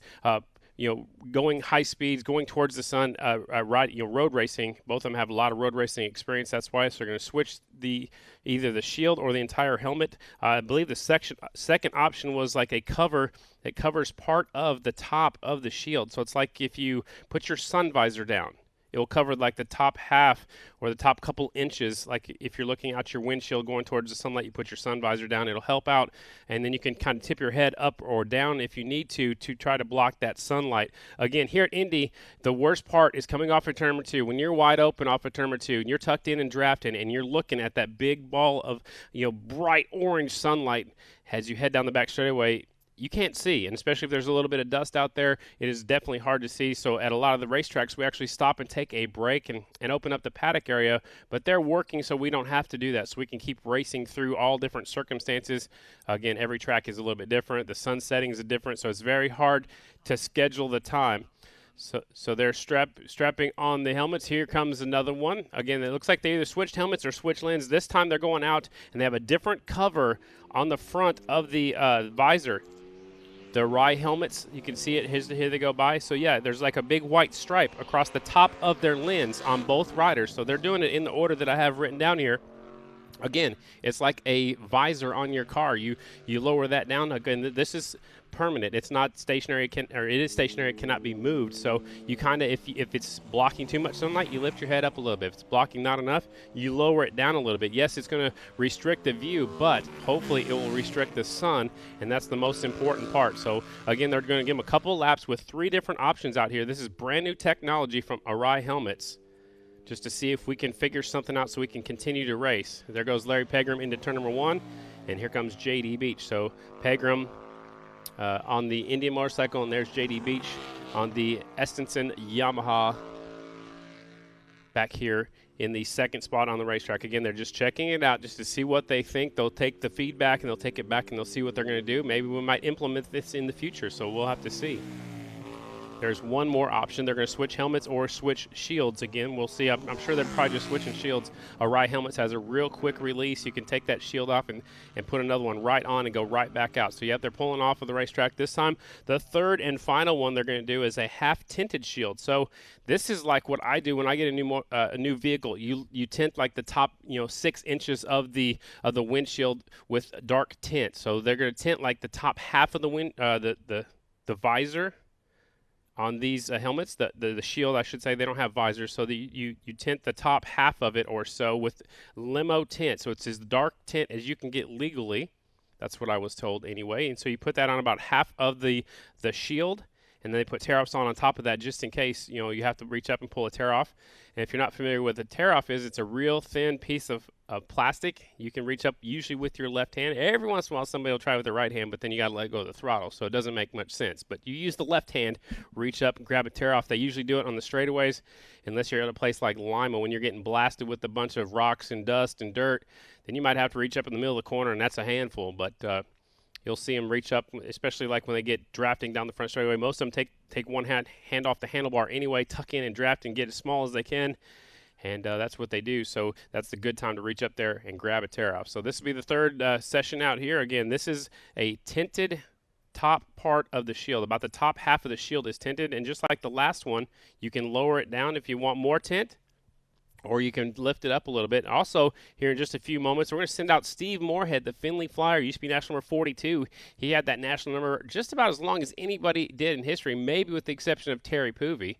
going high speeds, going towards the sun, road racing. Both of them have a lot of road racing experience. That's why. So they're going to switch either the shield or the entire helmet. I believe the second option was like a cover that covers part of the top of the shield. So it's like if you put your sun visor down, it will cover like the top half or the top couple inches. Like if you're looking out your windshield going towards the sunlight, you put your sun visor down, it'll help out. And then you can kind of tip your head up or down if you need to try to block that sunlight. Again, here at Indy, the worst part is coming off of turn number 2. When you're wide open off of turn number 2 and you're tucked in and drafting and you're looking at that big ball of bright orange sunlight as you head down the back straightaway, you can't see, and especially if there's a little bit of dust out there, it is definitely hard to see. So at a lot of the racetracks, we actually stop and take a break and open up the paddock area, but they're working so we don't have to do that, so we can keep racing through all different circumstances. Again, every track is a little bit different. The sun settings are different, so it's very hard to schedule the time. So they're strapping on the helmets. Here comes another one. Again, it looks like they either switched helmets or switched lens. This time they're going out, and they have a different cover on the front of the visor. The Arai helmets, you can see it. Here they go by. So, yeah, there's like a big white stripe across the top of their lens on both riders. So they're doing it in the order that I have written down here. Again, it's like a visor on your car. You lower that down. Again, this is permanent. It's not stationary. It is stationary. It cannot be moved. So you kind of, if it's blocking too much sunlight, you lift your head up a little bit. If it's blocking not enough, you lower it down a little bit. Yes, it's going to restrict the view, but hopefully it will restrict the sun, and that's the most important part. So again, they're going to give them a couple laps with 3 different options out here. This is brand new technology from Arai helmets, just to see if we can figure something out so we can continue to race. There goes Larry Pegram into turn number 1, and here comes J.D. Beach. So Pegram on the Indian motorcycle, and there's J.D. Beach on the Estenson Yamaha back here in the second spot on the racetrack. Again, they're just checking it out just to see what they think. They'll take the feedback, and they'll take it back, and they'll see what they're going to do. Maybe we might implement this in the future, so we'll have to see. There's one more option. They're going to switch helmets or switch shields. Again, we'll see. I'm sure they're probably just switching shields. Arai helmets has a real quick release. You can take that shield off and put another one right on and go right back out. So, yeah, they're pulling off of the racetrack this time. The third and final one they're going to do is a half-tinted shield. So this is like what I do when I get a new vehicle. You tint like the top 6 inches of the windshield with dark tint. So they're going to tint like the top half of the visor on these helmets. The shield, I should say, they don't have visors, so you tint the top half of it or so with limo tint. So it's as dark tint as you can get legally. That's what I was told anyway. And so you put that on about half of the shield, and then they put tear-offs on top of that just in case you have to reach up and pull a tear-off. And if you're not familiar with what a tear-off is, it's a real thin piece of plastic. You can reach up usually with your left hand. Every once in a while somebody will try with the right hand, but then you got to let go of the throttle, so it doesn't make much sense. But you use the left hand, reach up and grab a tear-off. They usually do it on the straightaways, unless you're at a place like Lima when you're getting blasted with a bunch of rocks and dust and dirt. Then you might have to reach up in the middle of the corner, and that's a handful. But you'll see them reach up, especially like when they get drafting down the front straightaway. Most of them take one hand off the handlebar anyway, tuck in and draft and get as small as they can. And that's what they do. So that's the good time to reach up there and grab a tear-off. So this will be the third session out here. Again, this is a tinted top part of the shield. About the top half of the shield is tinted. And just like the last one, you can lower it down if you want more tint, or you can lift it up a little bit. Also, here in just a few moments, we're going to send out Steve Morehead, the Findlay Flyer, used to be national number 42. He had that national number just about as long as anybody did in history, maybe with the exception of Terry Poovey.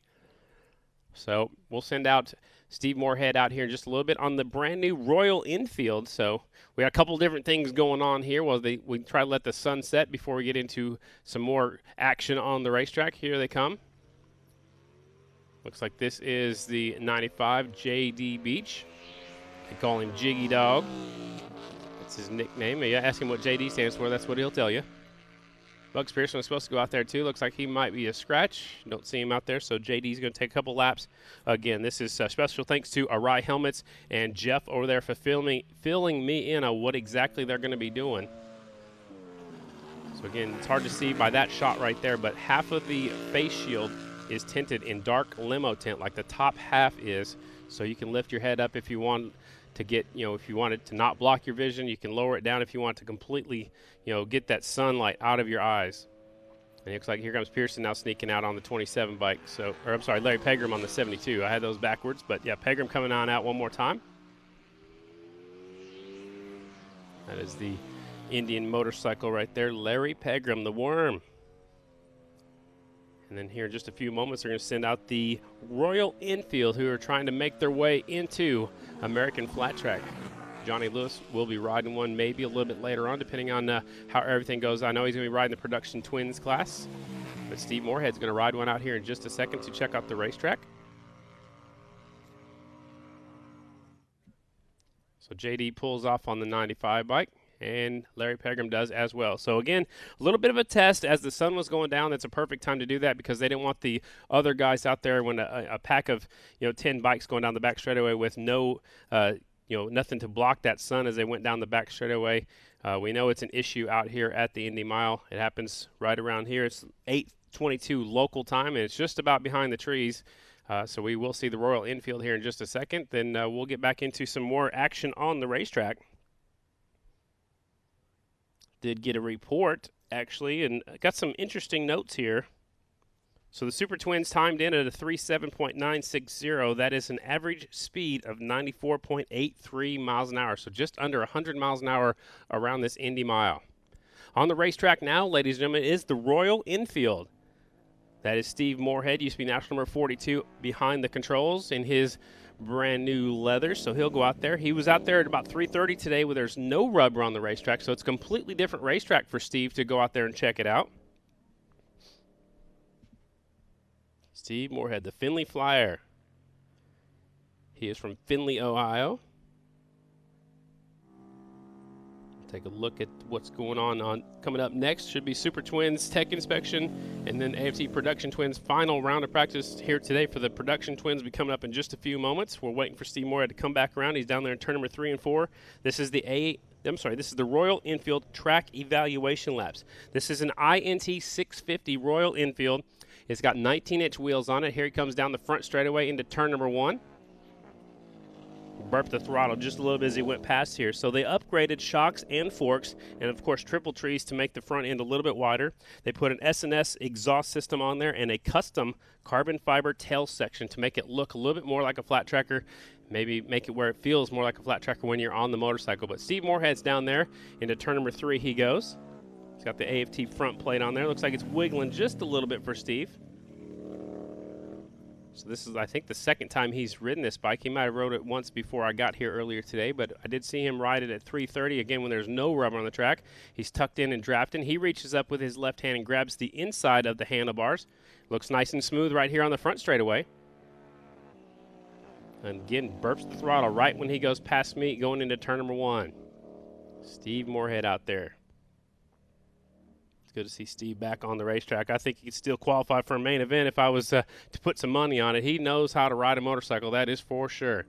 So we'll send out Steve Morehead out here in just a little bit on the brand new Royal Enfield. So we got a couple different things going on here. We try to let the sun set before we get into some more action on the racetrack. Here they come. Looks like this is the 95 J.D. Beach. They call him Jiggy Dog. That's his nickname. You ask him what J.D. stands for, that's what he'll tell you. Bugs Pearson was supposed to go out there too. Looks like he might be a scratch. Don't see him out there, so JD's going to take a couple laps. Again, this is special thanks to Arai Helmets and Jeff over there for filling me in on what exactly they're going to be doing. So again, it's hard to see by that shot right there, but half of the face shield is tinted in dark limo tint, like the top half is. So you can lift your head up if you want to get, if you want it to not block your vision. You can lower it down if you want to completely, get that sunlight out of your eyes. And it looks like here comes Pearson now sneaking out on the 27 bike. Larry Pegram on the 72. I had those backwards, but yeah, Pegram coming on out one more time. That is the Indian motorcycle right there. Larry Pegram, the worm. And then here in just a few moments, they're going to send out the Royal Enfield, who are trying to make their way into American Flat Track. Johnny Lewis will be riding one maybe a little bit later on, depending on how everything goes. I know he's going to be riding the Production Twins class, but Steve Morehead's going to ride one out here in just a second to check out the racetrack. So JD pulls off on the 95 bike, and Larry Pegram does as well. So again, a little bit of a test as the sun was going down. That's a perfect time to do that because they didn't want the other guys out there when a pack of 10 bikes going down the back straightaway with no nothing to block that sun as they went down the back straightaway. We know it's an issue out here at the Indy Mile. It happens right around here. It's 8:22 local time, and it's just about behind the trees. So we will see the Royal Infield here in just a second. Then we'll get back into some more action on the racetrack. Did get a report, actually, and got some interesting notes here. So the Super Twins timed in at a 3:7.960. That is an average speed of 94.83 miles an hour, so just under 100 miles an hour around this Indy Mile. On the racetrack now, ladies and gentlemen, is the Royal Infield. That is Steve Morehead, used to be national number 42, behind the controls in his brand new leather, so he'll go out there. He was out there at about 3:30 today where there's no rubber on the racetrack, so it's a completely different racetrack for Steve to go out there and check it out. Steve Morehead, the Findlay Flyer. He is from Findlay, Ohio. Take a look at what's going on coming up next. Should be Super Twins Tech Inspection and then AFT Production Twins final round of practice here today for the Production Twins. Will be coming up in just a few moments. We're waiting for Steve Morehead to come back around. He's down there in turn number 3 and 4. This is the Royal Infield Track Evaluation Laps. This is an INT 650 Royal Infield. It's got 19-inch wheels on it. Here he comes down the front straightaway into turn number 1. Burped the throttle just a little bit as he went past here. So they upgraded shocks and forks and, of course, triple trees to make the front end a little bit wider. They put an S&S exhaust system on there and a custom carbon fiber tail section to make it look a little bit more like a flat tracker, maybe make it where it feels more like a flat tracker when you're on the motorcycle. But Steve Morehead's down there. Into turn number 3 he goes. He's got the AFT front plate on there. Looks like it's wiggling just a little bit for Steve. So this is, I think, the second time he's ridden this bike. He might have rode it once before I got here earlier today, but I did see him ride it at 3:30, again, when there's no rubber on the track. He's tucked in and drafting. He reaches up with his left hand and grabs the inside of the handlebars. Looks nice and smooth right here on the front straightaway. And again, burps the throttle right when he goes past me going into turn number 1. Steve Morehead out there. It's good to see Steve back on the racetrack. I think he could still qualify for a main event if I was to put some money on it. He knows how to ride a motorcycle, that is for sure.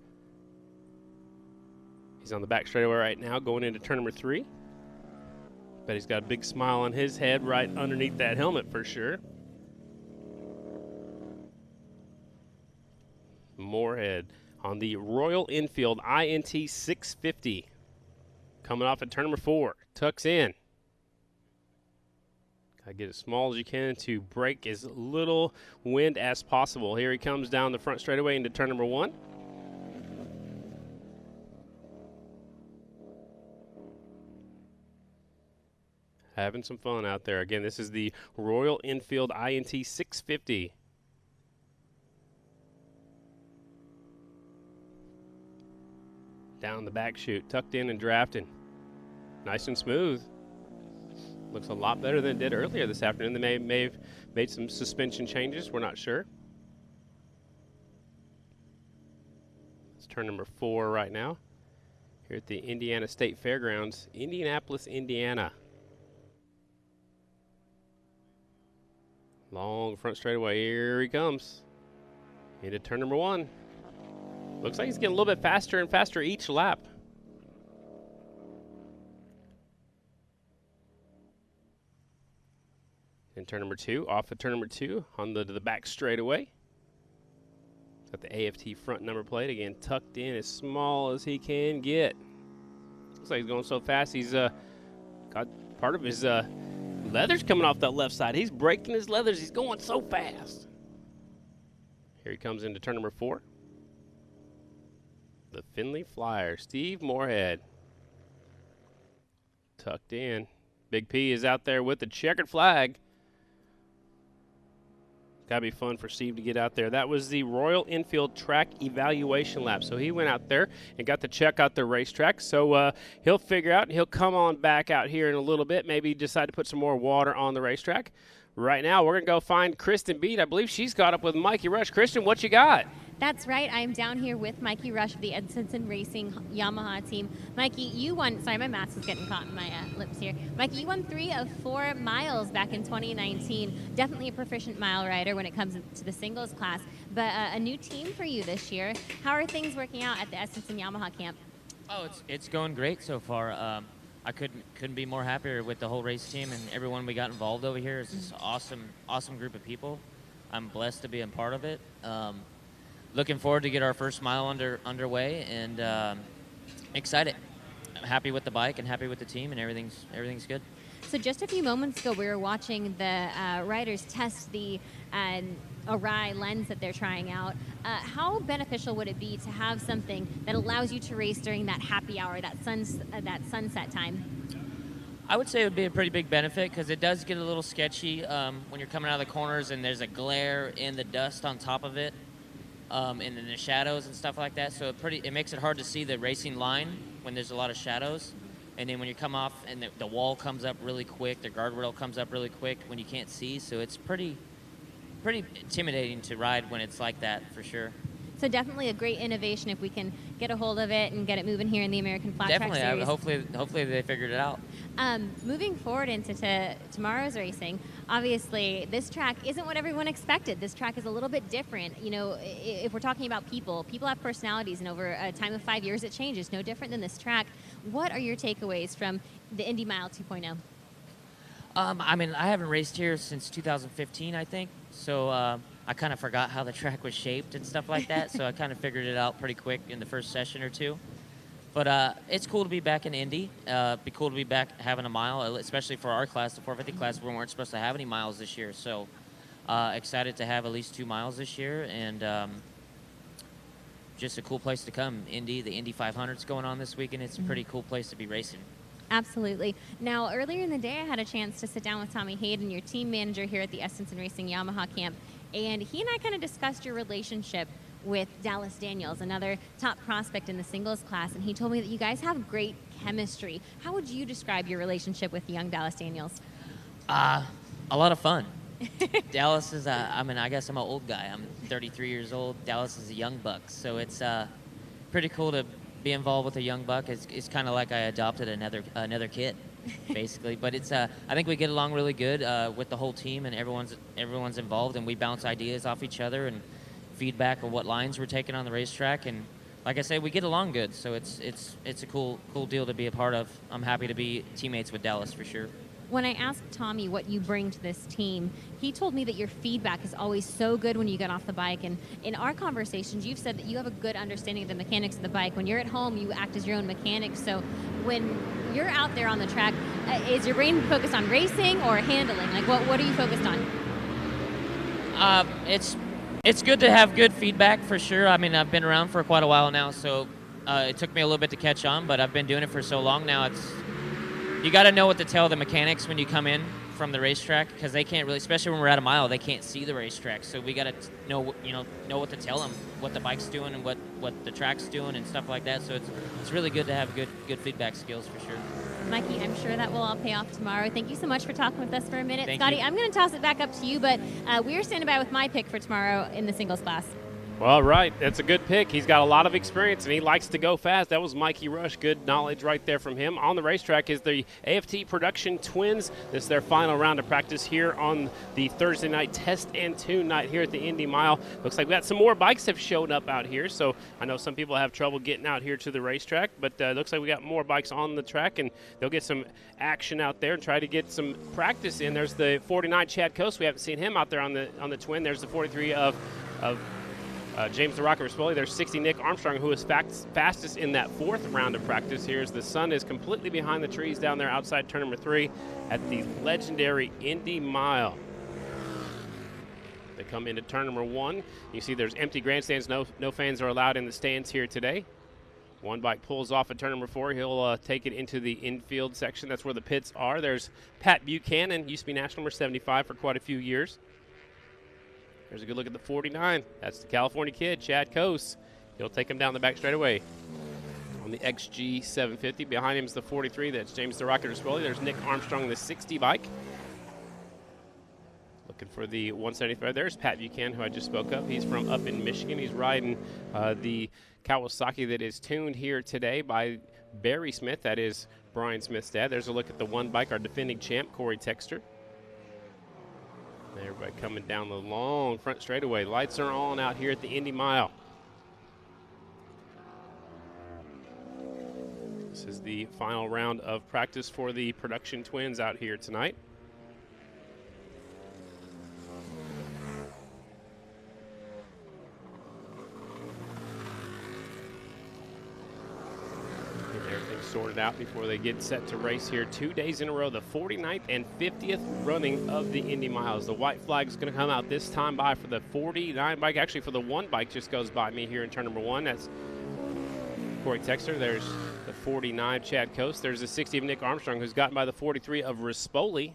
He's on the back straightaway right now going into turn number 3. Bet he's got a big smile on his head right underneath that helmet for sure. Morehead on the Royal Infield INT 650. Coming off at turn number 4. Tucks in. Gotta get as small as you can to break as little wind as possible. Here he comes down the front straightaway into turn number 1. Having some fun out there. Again, this is the Royal Infield INT 650. Down the back chute, tucked in and drafting. Nice and smooth. Looks a lot better than it did earlier this afternoon. They may have made some suspension changes. We're not sure. It's turn number 4 right now here at the Indiana State Fairgrounds, Indianapolis, Indiana. Long front straightaway. Here he comes. Into turn number 1. Looks like he's getting a little bit faster and faster each lap. In turn number 2, off of turn number 2, on the back straightaway. Got the AFT front number plate, again, tucked in as small as he can get. Looks like he's going so fast, he's got part of his leathers coming off that left side. He's breaking his leathers, he's going so fast. Here he comes into turn number 4. The Findlay Flyer, Steve Morehead. Tucked in. Big P is out there with the checkered flag. Got to be fun for Steve to get out there. That was the Royal Infield Track Evaluation Lap. So he went out there and got to check out the racetrack. So he'll figure out, and he'll come on back out here in a little bit, maybe decide to put some more water on the racetrack. Right now, we're going to go find Kristen Beat. I believe she's caught up with Mikey Rush. Kristen, what you got? That's right. I'm down here with Mikey Rush of the Edson Racing Yamaha team. Mikey, you won. Sorry, my mask is getting caught in my lips here. Mikey, you won 3 of 4 miles back in 2019. Definitely a proficient mile rider when it comes to the singles class, but a new team for you this year. How are things working out at the Edson Yamaha camp? Oh, it's going great so far. I couldn't be more happier with the whole race team and everyone we got involved over here. It's this awesome group of people. I'm blessed to be a part of it. Looking forward to get our first mile underway, and excited. I'm happy with the bike and happy with the team, and everything's good. So just a few moments ago, we were watching the riders test the Arai lens that they're trying out. How beneficial would it be to have something that allows you to race during that happy hour, that sunset time? I would say it would be a pretty big benefit because it does get a little sketchy when you're coming out of the corners and there's a glare in the dust on top of it. And in the shadows and stuff like that, so it makes it hard to see the racing line when there's a lot of shadows. And then when you come off and the wall comes up really quick, the guardrail comes up really quick when you can't see, so it's pretty intimidating to ride when it's like that, for sure. So definitely a great innovation if we can get a hold of it and get it moving here in the American Flat Track Series. Hopefully they figured it out. Moving forward into tomorrow's racing, obviously this track isn't what everyone expected. This track is a little bit different. You know, if we're talking about people have personalities, and over a time of 5 years it changes. No different than this track. What are your takeaways from the Indy Mile 2.0? I mean, I haven't raced here since 2015, I think. So I kind of forgot how the track was shaped and stuff like that. So I kind of figured it out pretty quick in the first session or two. But it's cool to be back in Indy. Be cool to be back having a mile, especially for our class, the 450 class. We weren't supposed to have any miles this year. So excited to have at least 2 miles this year. And just a cool place to come. Indy, the Indy 500's going on this weekend. It's a pretty cool place to be racing. Absolutely. Now, earlier in the day, I had a chance to sit down with Tommy Hayden, your team manager here at the Estenson Racing Yamaha camp, and he and I kind of discussed your relationship with Dallas Daniels, another top prospect in the singles class, and he told me that you guys have great chemistry. How would you describe your relationship with young Dallas Daniels? A lot of fun. Dallas is, I guess I'm an old guy. I'm 33 years old. Dallas is a young buck, so it's pretty cool to be involved with a young buck. It's kind of like I adopted another kid, basically. But it's I think we get along really good with the whole team, and everyone's involved, and we bounce ideas off each other and feedback on what lines we're taking on the racetrack. And like I say, we get along good, so it's a cool deal to be a part of. I'm happy to be teammates with Dallas for sure. When I asked Tommy what you bring to this team, he told me that your feedback is always so good when you get off the bike. And in our conversations, you've said that you have a good understanding of the mechanics of the bike. When you're at home, you act as your own mechanic. So when you're out there on the track, is your brain focused on racing or handling? Like, what are you focused on? It's good to have good feedback for sure. I mean, I've been around for quite a while now, so it took me a little bit to catch on, but I've been doing it for so long now. You got to know what to tell the mechanics when you come in from the racetrack, because they can't really, especially when we're at a mile, they can't see the racetrack. So we got to know what to tell them, what the bike's doing and what the track's doing and stuff like that. So it's really good to have good feedback skills for sure. Mikey, I'm sure that will all pay off tomorrow. Thank you so much for talking with us for a minute. Thank Scotty, you. I'm going to toss it back up to you, but we're standing by with my pick for tomorrow in the singles class. Well, right. That's a good pick. He's got a lot of experience, and he likes to go fast. That was Mikey Rush. Good knowledge right there from him. On the racetrack is the AFT Production Twins. This is their final round of practice here on the Thursday night test and tune night here at the Indy Mile. Looks like we got some more bikes have shown up out here, so I know some people have trouble getting out here to the racetrack, but looks like we got more bikes on the track, and they'll get some action out there and try to get some practice in. There's the 49 Chad Coast. We haven't seen him out there on the twin. There's the 43 of James the Rocket Rispoli. There's 60 Nick Armstrong, who is fastest in that 4th round of practice here, as the sun is completely behind the trees down there outside turn number 3 at the legendary Indy Mile. They come into turn number 1. You see there's empty grandstands. No fans are allowed in the stands here today. One bike pulls off at turn number 4. He'll take it into the infield section. That's where the pits are. There's Pat Buchanan, used to be national number 75 for quite a few years. There's a good look at the 49. That's the California kid, Chad Coase. He'll take him down the back straight away on the XG 750. Behind him is the 43. That's James the Rocket Rispoli. There's Nick Armstrong, the 60 bike. Looking for the 175. There's Pat Buchanan, who I just spoke of. He's from up in Michigan. He's riding the Kawasaki that is tuned here today by Barry Smith. That is Brian Smith's dad. There's a look at the one bike, our defending champ, Corey Texter. Everybody coming down the long front straightaway. Lights are on out here at the Indy Mile. This is the final round of practice for the production twins out here tonight. Sorted out before they get set to race here 2 days in a row, the 49th and 50th running of the Indy Miles. The white flag is going to come out this time by for the 49 bike. Actually, for the one bike just goes by me here in turn number 1. That's Corey Texter. There's the 49, Chad Coast. There's the 60 of Nick Armstrong, who's gotten by the 43 of Rispoli.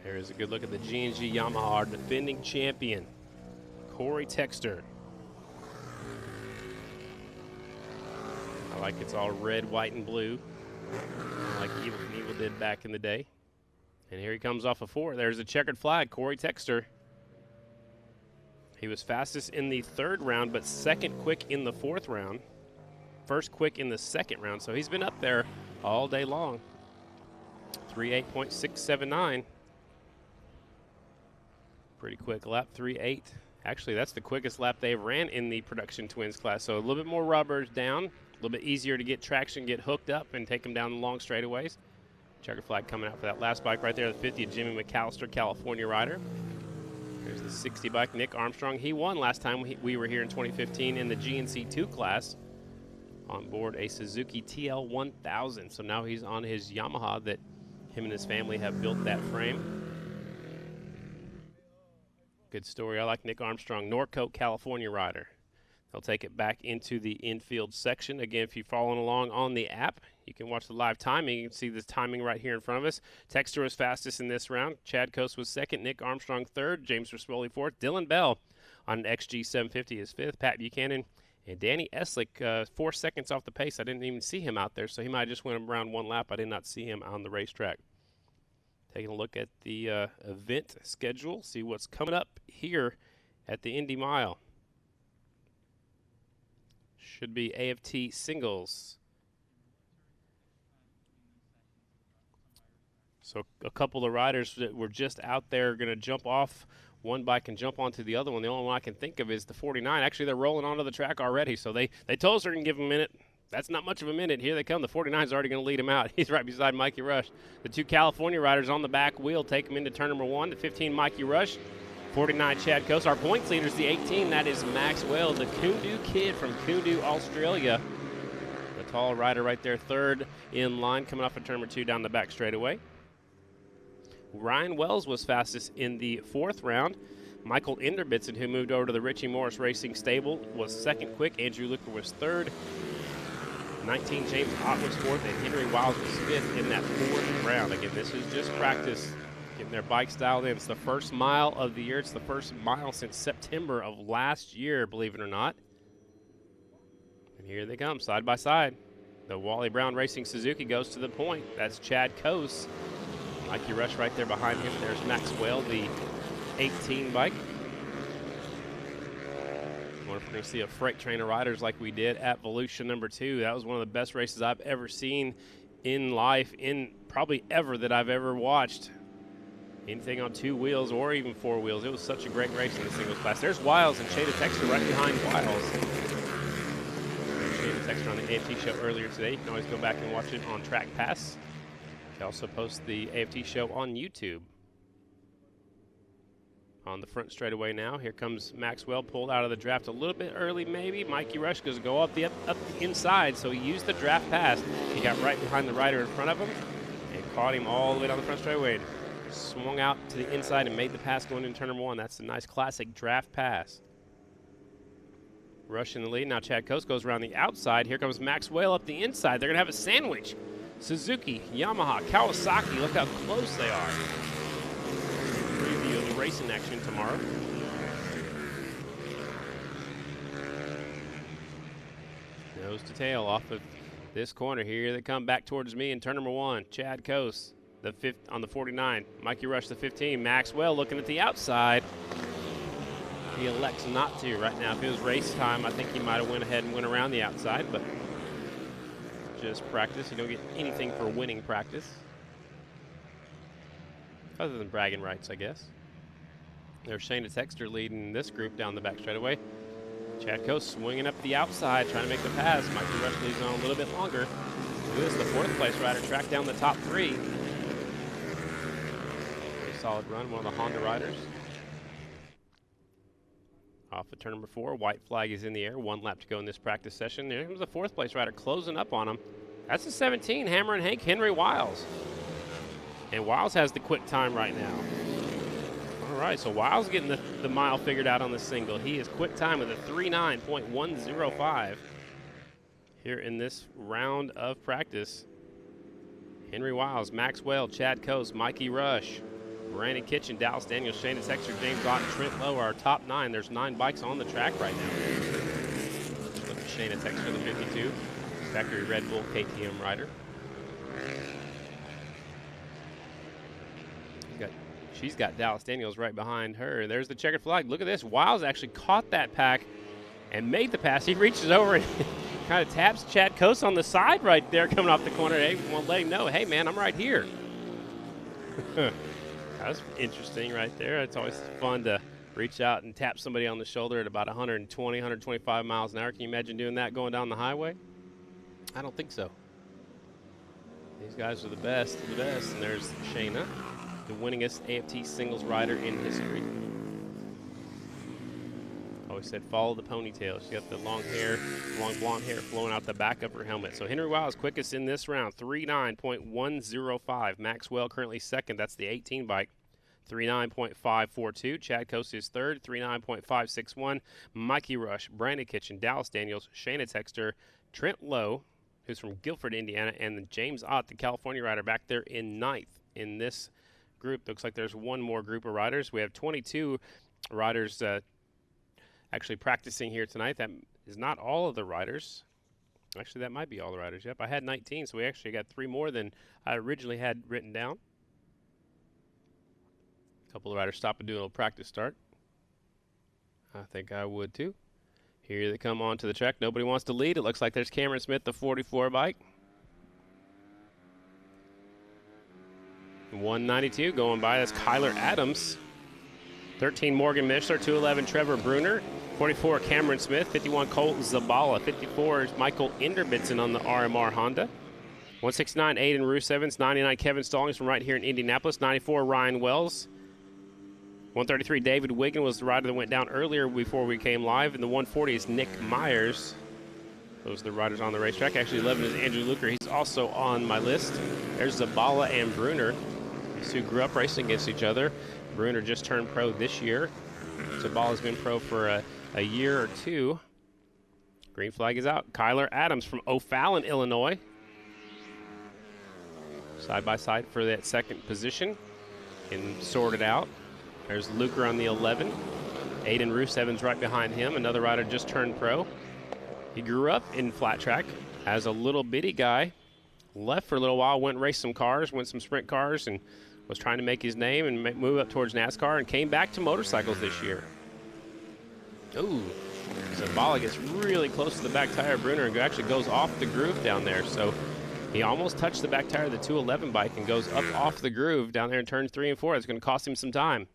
Here's a good look at the G&G Yamaha, our defending champion, Corey Texter. I like it's all red, white, and blue, like Evil Knievel did back in the day. And here he comes off of 4. There's a checkered flag, Corey Texter. He was fastest in the 3rd round, but second quick in the 4th round. First quick in the 2nd round, so he's been up there all day long. 3:8.679. Pretty quick lap, 3:8. Actually, that's the quickest lap they've ran in the production twins class. So a little bit more rubbers down, a little bit easier to get traction, get hooked up, and take them down the long straightaways. Checker flag coming out for that last bike right there, the 50 of Jimmy McAllister, California rider. There's the 60 bike, Nick Armstrong. He won last time we were here in 2015 in the GNC2 class on board a Suzuki TL1000. So now he's on his Yamaha that him and his family have built that frame. Good story. I like Nick Armstrong, Norcote, California rider. They'll take it back into the infield section. Again, if you're following along on the app, you can watch the live timing. You can see the timing right here in front of us. Texter was fastest in this round. Chad Coast was 2nd. Nick Armstrong 3rd. James Rispoli 4th. Dylan Bell on an XG 750 is 5th. Pat Buchanan and Danny Eslick 4 seconds off the pace. I didn't even see him out there, so he might have just went around 1 lap. I did not see him on the racetrack. Taking a look at the event schedule, see what's coming up here at the Indy Mile. Should be AFT singles. So a couple of riders that were just out there going to jump off one bike and jump onto the other one. The only one I can think of is the 49. Actually, they're rolling onto the track already, so they told us they're going to give them a minute. That's not much of a minute. Here they come. The 49's already going to lead him out. He's right beside Mikey Rush. The 2 California riders on the back wheel take him into turn number 1. The 15, Mikey Rush. 49, Chad Coast. Our points leader is the 18. That is Maxwell, the Kundu kid from Kundu, Australia. The tall rider right there, 3rd in line, coming off of turn number 2 down the back straightaway. Ryan Wells was fastest in the 4th round. Michael Inderbitson, who moved over to the Richie Morris Racing stable, was 2nd quick. Andrew Luker was 3rd. 19, James Ott was 4th, and Henry Wiles was 5th in that 4th round. Again, this is just practice, getting their bikes dialed in. It's the first mile of the year. It's the first mile since September of last year, believe it or not. And here they come, side by side. The Wally Brown Racing Suzuki goes to the point. That's Chad Coase. Mikey Rush right there behind him. There's Maxwell, the 18 bike. I wonder if we're going to see a freight train of riders like we did at Volusia number 2. That was one of the best races I've ever seen in life, in probably ever that I've ever watched. Anything on 2 wheels or even 4 wheels. It was such a great race in the singles class. There's Wiles and Shayna Texter right behind Wiles. Shayna Texter on the AFT show earlier today. You can always go back and watch it on Track Pass. You can also post the AFT show on YouTube. On the front straightaway now, here comes Maxwell, pulled out of the draft a little bit early maybe. Mikey Rush goes to go up the inside, so he used the draft pass. He got right behind the rider in front of him and caught him all the way down the front straightaway. Swung out to the inside and made the pass going into turn number 1. That's a nice classic draft pass. Rush in the lead. Now Chad Coase goes around the outside. Here comes Maxwell up the inside. They're going to have a sandwich. Suzuki, Yamaha, Kawasaki. Look how close they are. Preview of the racing action tomorrow. nose to tail off of this corner here. They come back towards me in turn number 1. Chad Coase, the 5th on the 49. Mikey Rush, the 15. Maxwell looking at the outside. He elects not to right now. If it was race time, I think he might have went ahead and went around the outside, but just practice. You don't get anything for winning practice, other than bragging rights, I guess. There's Shayna Texter leading this group down the back straightaway. Chad Coase swinging up the outside, trying to make the pass. Mikey Rush leads on a little bit longer. This is the 4th place rider, tracked down the top 3. Very solid run, one of the Honda riders. Off of turn number 4, white flag is in the air. 1 lap to go in this practice session. There comes the 4th place rider closing up on him. That's the 17, Hammer and Hank, Henry Wiles. And Wiles has the quick time right now. All right, so Wiles getting the mile figured out on the single. He is quick time with a 3:9.105 here in this round of practice. Henry Wiles, Maxwell, Chad Coase, Mikey Rush, Brandon Kitchen, Dallas Daniels, Shayna Texter, James Ott, Trent Lowe are our top 9. There's 9 bikes on the track right now. Look at Shayna Texter, the 52, factory Red Bull KTM rider. She's got Dallas Daniels right behind her. There's the checkered flag. Look at this. Wiles actually caught that pack and made the pass. He reaches over and kind of taps Chad Coase on the side right there coming off the corner. Hey, won't let him know, hey, man, I'm right here. That's interesting right there. It's always fun to reach out and tap somebody on the shoulder at about 120, 125 miles an hour. Can you imagine doing that going down the highway? I don't think so. These guys are the best of the best. And there's Shayna, the winningest AFT singles rider in history. Always said follow the ponytail. She got the long hair, long blonde hair flowing out the back of her helmet. So Henry Wiles quickest in this round, 3:9.105. Maxwell currently 2nd. That's the 18 bike, 3:9.542. Chad Coase is 3rd, 3:9.561. Mikey Rush, Brandon Kitchen, Dallas Daniels, Shayna Texter, Trent Lowe, who's from Guilford, Indiana, and then James Ott, the California rider, back there in 9th in this group. Looks like there's one more group of riders. We have 22 riders actually practicing here tonight. That is not all of the riders. Actually, that might be all the riders. Yep, I had 19, so we actually got 3 more than I originally had written down. A couple of riders stop and do a little practice start. I think I would too. Here they come onto the track. Nobody wants to lead. It looks like there's Cameron Smith, the 44 bike. 192 going by. That's Kyler Adams. 13 Morgan Mishler, 211 Trevor Bruner, 44 Cameron Smith, 51 Colt Zabala, 54 is Michael Inderbitzen on the RMR Honda. 169 Aiden Roos Evans, 99 Kevin Stallings from right here in Indianapolis, 94 Ryan Wells. 133 David Wiggin was the rider that went down earlier before we came live, and the 140 is Nick Myers. Those are the riders on the racetrack. Actually, 11 is Andrew Luker. He's also on my list. There's Zabala and Bruner. These two grew up racing against each other. Bruner just turned pro this year. Zabala's been pro for a year or 2. Green flag is out. Kyler Adams from O'Fallon, Illinois. Side by side for that 2nd position. And sorted out. There's Luker on the 11. Aiden Roos Evans right behind him. Another rider just turned pro. He grew up in flat track as a little bitty guy. Left for a little while, went and raced some cars, went some sprint cars, and was trying to make his name and move up towards NASCAR, and came back to motorcycles this year. Ooh, Zabala gets really close to the back tire of Bruner and actually goes off the groove down there. So he almost touched the back tire of the 211 bike and goes up off the groove down there in turns 3 and 4. It's going to cost him some time.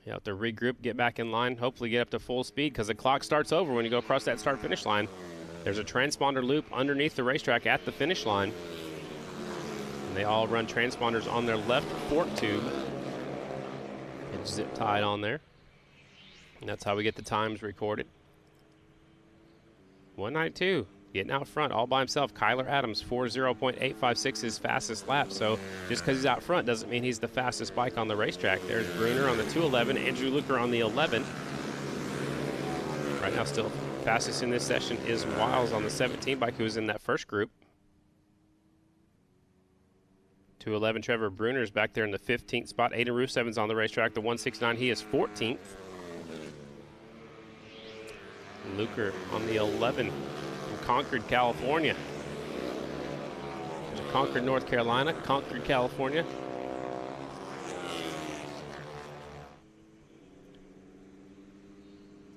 You have to regroup, get back in line, hopefully get up to full speed, because the clock starts over when you go across that start-finish line. There's a transponder loop underneath the racetrack at the finish line. And they all run transponders on their left fork tube. It's zip tied on there. And that's how we get the times recorded. 192, getting out front all by himself. Kyler Adams, 40.856, his fastest lap. So just because he's out front doesn't mean he's the fastest bike on the racetrack. There's Bruner on the 211, Andrew Luker on the 11. Right now still fastest in this session is Wiles on the 17 bike, who was in that first group. 211 Trevor Bruner's back there in the 15th spot. Aiden Roos Evans on the racetrack. The 169, he is 14th. Luker on the 11 from Concord, California. Concord, North Carolina, Concord, California.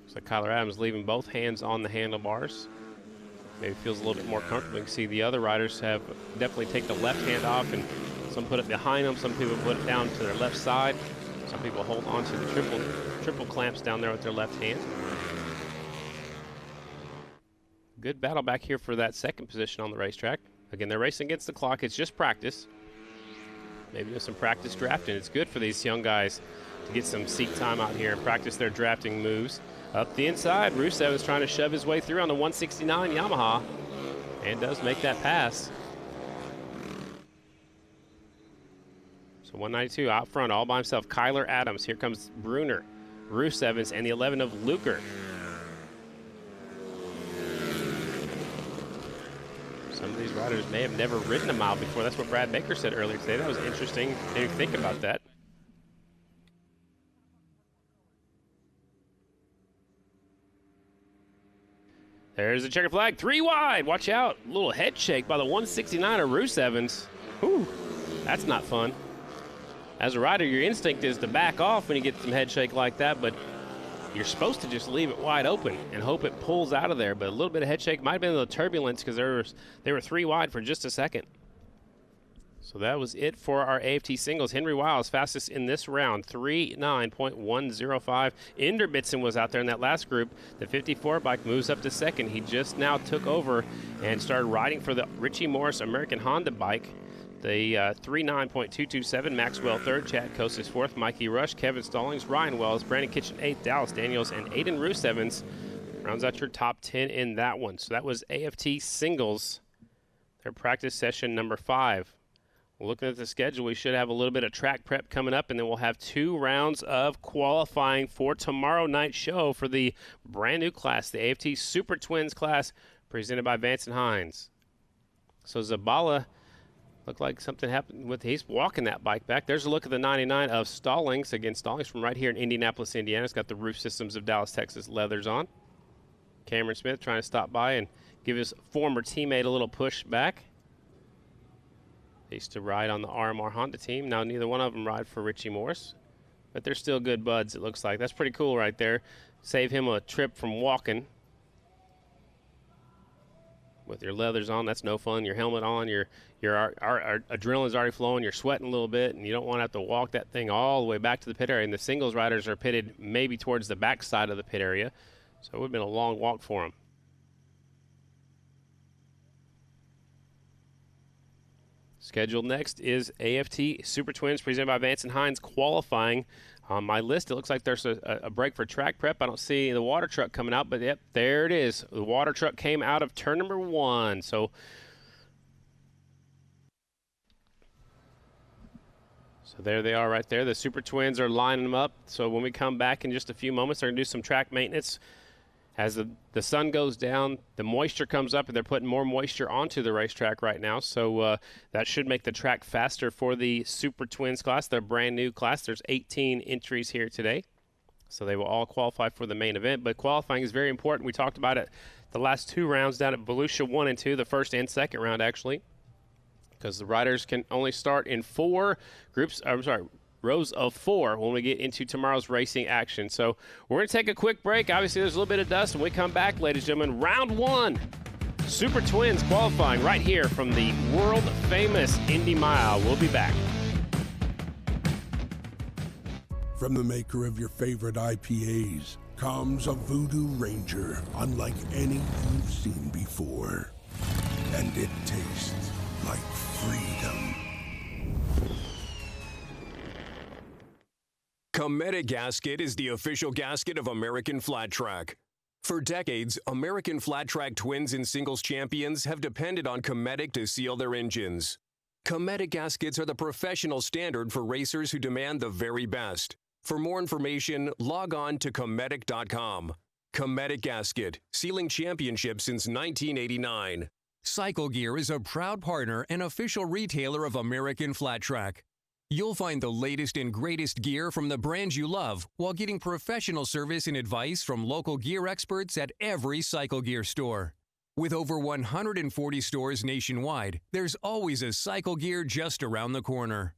So Kyler Adams leaving both hands on the handlebars. Maybe feels a little bit more comfortable. You can see the other riders have definitely take the left hand off, and some put it behind them. Some people put it down to their left side. Some people hold on to the triple clamps down there with their left hand. Good battle back here for that second position on the racetrack. Again, they're racing against the clock. It's just practice. Maybe just some practice drafting. It's good for these young guys to get some seat time out here and practice their drafting moves. Up the inside, Rusev is trying to shove his way through on the 169 Yamaha and does make that pass. So 192 out front all by himself. Kyler Adams. Here comes Bruner, Rusev, and the 11 of Luker. Some of these riders may have never ridden a mile before. That's what Brad Baker said earlier today. That was interesting. Didn't think about that. There's the checkered flag. 3 wide. Watch out. A little head shake by the 169 of Rusev. Whew. That's not fun. As a rider, your instinct is to back off when you get some head shake like that, but you're supposed to just leave it wide open and hope it pulls out of there. But a little bit of head shake might have been the turbulence because they were 3 wide for just a second. So that was it for our AFT singles. Henry Wiles fastest in this round, 3:9.105. Inderbitzen was out there in that last group. The 54 bike moves up to second. He just now took over and started riding for the Richie Morris American Honda bike. The 3:9.227, Maxwell third, Chad Kostis fourth, Mikey Rush, Kevin Stallings, Ryan Wells, Brandon Kitchen eighth, Dallas Daniels, and Aiden Rusev rounds out your top 10 in that one. So that was AFT singles, their practice session number 5. Looking at the schedule, we should have a little bit of track prep coming up, and then we'll have 2 rounds of qualifying for tomorrow night's show for the brand new class, the AFT Super Twins class, presented by Vance Hines. So Zabala looked like something happened with, he's walking that bike back. There's a look at the 99 of Stallings. Again, Stallings from right here in Indianapolis, Indiana. It's got the roof systems of Dallas, Texas leathers on. Cameron Smith trying to stop by and give his former teammate a little push back. They used to ride on the RMR Honda team. Now neither one of them ride for Richie Morris, but they're still good buds, it looks like. That's pretty cool right there. Save him a trip from walking. With your leathers on, that's no fun. Your helmet on, your adrenaline's already flowing, you're sweating a little bit, and you don't want to have to walk that thing all the way back to the pit area. And the singles riders are pitted maybe towards the back side of the pit area, so it would have been a long walk for them. Scheduled next is AFT Super Twins presented by Vance Hines qualifying. On my list, it looks like there's a break for track prep. I don't see the water truck coming out, but yep, there it is. The water truck came out of turn number 1. So there they are right there. The Super Twins are lining them up. So when we come back in just a few moments, they're going to do some track maintenance. As the sun goes down, the moisture comes up, and they're putting more moisture onto the racetrack right now. So that should make the track faster for the Super Twins class, their brand new class. There's 18 entries here today, so they will all qualify for the main event. But qualifying is very important. We talked about it the last 2 rounds down at Volusia 1 and 2, the first and second round actually, because the riders can only start in 4 groups. Rows of 4 when we get into tomorrow's racing action. So we're going to take a quick break. Obviously, there's a little bit of dust. When we come back, ladies and gentlemen, round 1, Super Twins qualifying right here from the world-famous Indy Mile. We'll be back. From the maker of your favorite IPAs comes a Voodoo Ranger unlike any you've seen before. And it tastes like freedom. Cometic Gasket is the official gasket of American Flat Track. For decades, American Flat Track Twins and Singles champions have depended on Cometic to seal their engines. Cometic gaskets are the professional standard for racers who demand the very best. For more information, log on to Cometic.com. Cometic Gasket, sealing championships since 1989. Cycle Gear is a proud partner and official retailer of American Flat Track. You'll find the latest and greatest gear from the brands you love while getting professional service and advice from local gear experts at every Cycle Gear store. With over 140 stores nationwide, there's always a cycle gear just around the corner.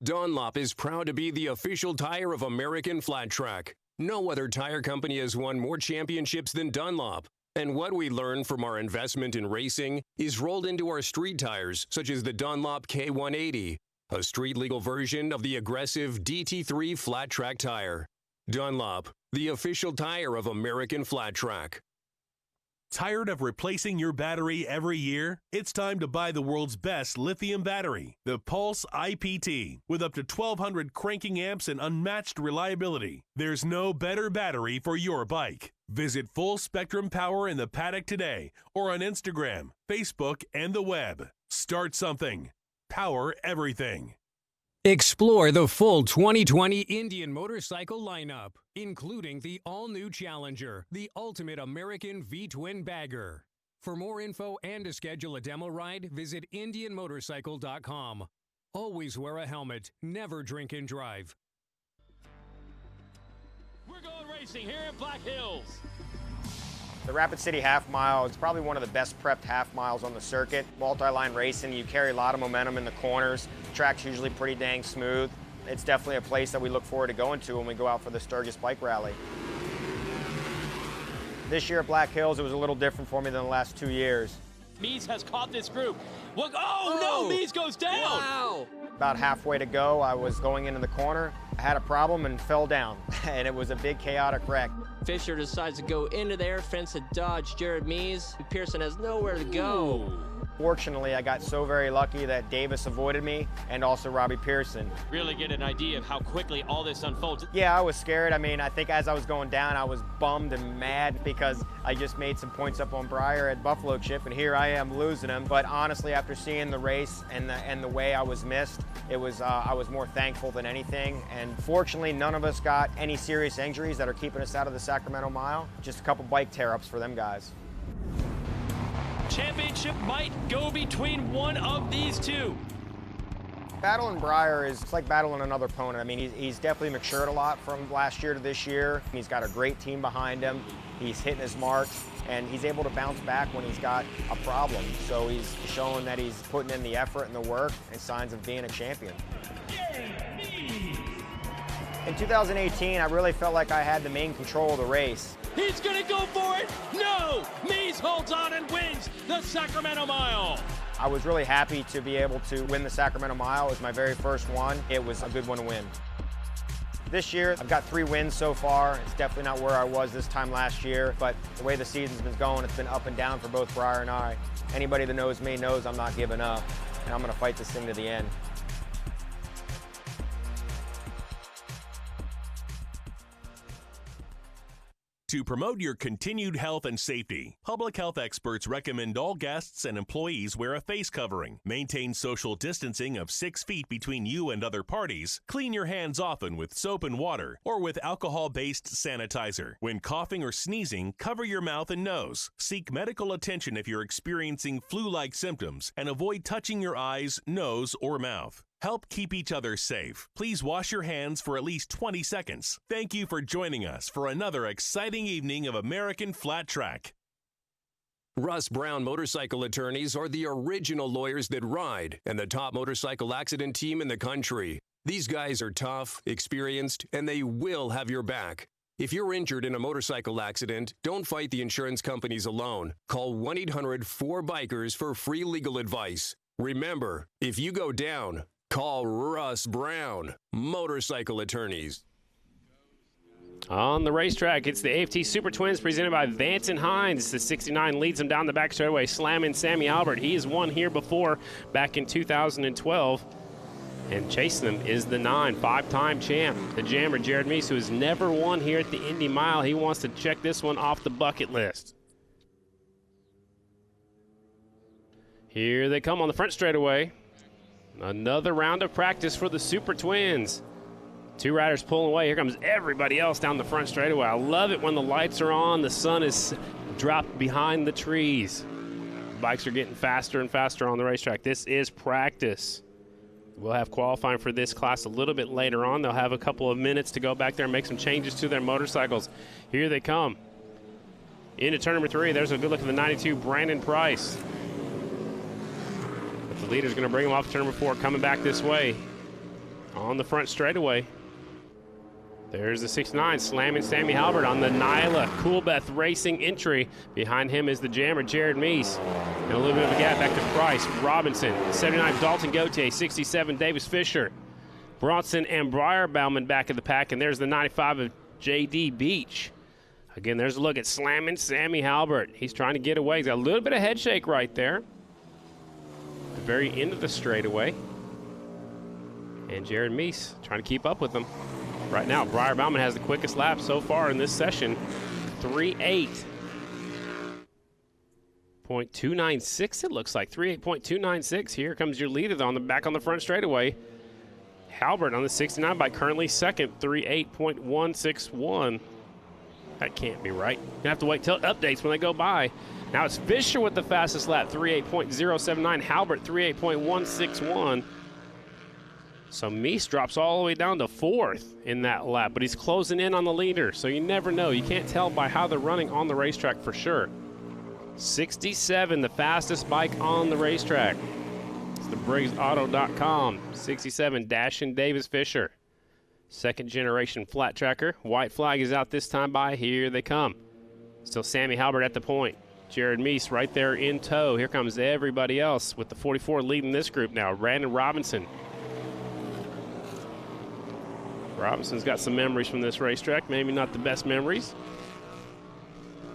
Dunlop is proud to be the official tire of American Flat Track. No other tire company has won more championships than Dunlop. And what we learned from our investment in racing is rolled into our street tires, such as the Dunlop K180, a street-legal version of the aggressive DT3 flat track tire. Dunlop, the official tire of American Flat Track. Tired of replacing your battery every year? It's time to buy the world's best lithium battery, the Pulse IPT, with up to 1,200 cranking amps and unmatched reliability. There's no better battery for your bike. Visit Full Spectrum Power in the paddock today or on Instagram, Facebook, and the web. Start something. Power everything. Explore the full 2020 Indian motorcycle lineup, including the all-new Challenger, the ultimate American V-twin bagger. For more info and to schedule a demo ride, visit IndianMotorcycle.com. Always wear a helmet. Never drink and drive. We're going racing here in Black Hills. The Rapid City Half Mile is probably one of the best prepped half miles on the circuit. Multi-line racing, you carry a lot of momentum in the corners. The track's usually pretty dang smooth. It's definitely a place that we look forward to going to when we go out for the Sturgis Bike Rally. This year at Black Hills, it was a little different for me than the last 2 years. Mies has caught this group. Look, no, Mies goes down. Wow. About halfway to go, I was going into the corner. I had a problem and fell down, and it was a big chaotic wreck. Fisher decides to go into the air fence to dodge Jered Mies. Pearson has nowhere to go. Fortunately, I got so very lucky that Davis avoided me and also Robbie Pearson. Really get an idea of how quickly all this unfolds. Yeah, I was scared. I mean, I think as I was going down, I was bummed and mad because I just made some points up on Breyer at Buffalo Chip, and here I am losing them. But honestly, after seeing the race and the way I was missed, it was I was more thankful than anything. And fortunately, none of us got any serious injuries that are keeping us out of the Sacramento Mile. Just a couple bike tear-ups for them guys. Championship might go between one of these two. Battling Breyer is like battling another opponent. I mean, he's definitely matured a lot from last year to this year. He's got a great team behind him. He's hitting his marks, and he's able to bounce back when he's got a problem. So he's showing that he's putting in the effort and the work and signs of being a champion. In 2018, I really felt like I had the main control of the race. He's gonna go for it. No, Mies holds on and wins the Sacramento Mile. I was really happy to be able to win the Sacramento Mile. It was my very first one. It was a good one to win. This year, I've got 3 wins so far. It's definitely not where I was this time last year, but the way the season's been going, it's been up and down for both Breyer and I. Anybody that knows me knows I'm not giving up, and I'm gonna fight this thing to the end. To promote your continued health and safety, public health experts recommend all guests and employees wear a face covering, maintain social distancing of 6 feet between you and other parties, clean your hands often with soap and water or with alcohol-based sanitizer. When coughing or sneezing, cover your mouth and nose. Seek medical attention if you're experiencing flu-like symptoms and avoid touching your eyes, nose, or mouth. Help keep each other safe. Please wash your hands for at least 20 seconds. Thank you for joining us for another exciting evening of American Flat Track. Russ Brown Motorcycle Attorneys are the original lawyers that ride and the top motorcycle accident team in the country. These guys are tough, experienced, and they will have your back. If you're injured in a motorcycle accident, don't fight the insurance companies alone. Call 1-800-4BIKERS for free legal advice. Remember, if you go down, call Russ Brown Motorcycle Attorneys. On the racetrack, it's the AFT Super Twins presented by Vance Hines. The 69 leads them down the back straightaway, slamming Sammy Albert. He has won here before back in 2012. And chasing them is the 9, 5-time champ, the jammer, Jered Mies, who has never won here at the Indy Mile. He wants to check this one off the bucket list. Here they come on the front straightaway. Another round of practice for the Super Twins. 2 riders pulling away. Here comes everybody else down the front straightaway. I love it when the lights are on, the sun is dropped behind the trees. Bikes are getting faster and faster on the racetrack. This is practice. We'll have qualifying for this class a little bit later on. They'll have a couple of minutes to go back there and make some changes to their motorcycles. Here they come. Into turn number 3. There's a good look at the 92, Brandon Price. But the leader's going to bring him off turn number 4, coming back this way. On the front straightaway. There's the 69, slamming Sammy Halbert on the Nyla Coolbeth Racing entry. Behind him is the jammer, Jered Meese. And a little bit of a gap back to Price, Robinson, 79, Dalton Gauthier, 67, Davis Fisher. Bronson and Briar Bauman back of the pack, and there's the 95 of J.D. Beach. Again, there's a look at slamming Sammy Halbert. He's trying to get away. He's got a little bit of head shake right there. At the very end of the straightaway. And Jered Meese trying to keep up with him. Right now, Briar Bauman has the quickest lap so far in this session. 3.8.296, it looks like. 3.8.296. Here comes your leader on the back on the front straightaway. Halbert on the 69 bike, currently second, 3.8.161. That can't be right. You have to wait till it updates when they go by. Now it's Fisher with the fastest lap, 3.8.079. Halbert, 3.8.161. So Meese drops all the way down to 4th in that lap, but he's closing in on the leader, so you never know. You can't tell by how they're running on the racetrack for sure. 67, the fastest bike on the racetrack. It's the BriggsAuto.com. 67, Dashin Davis Fisher. Second generation flat tracker. White flag is out this time by. Here they come. Still Sammy Halbert at the point. Jered Meese right there in tow. Here comes everybody else with the 44 leading this group now. Brandon Robinson. Robinson's got some memories from this racetrack. Maybe not the best memories.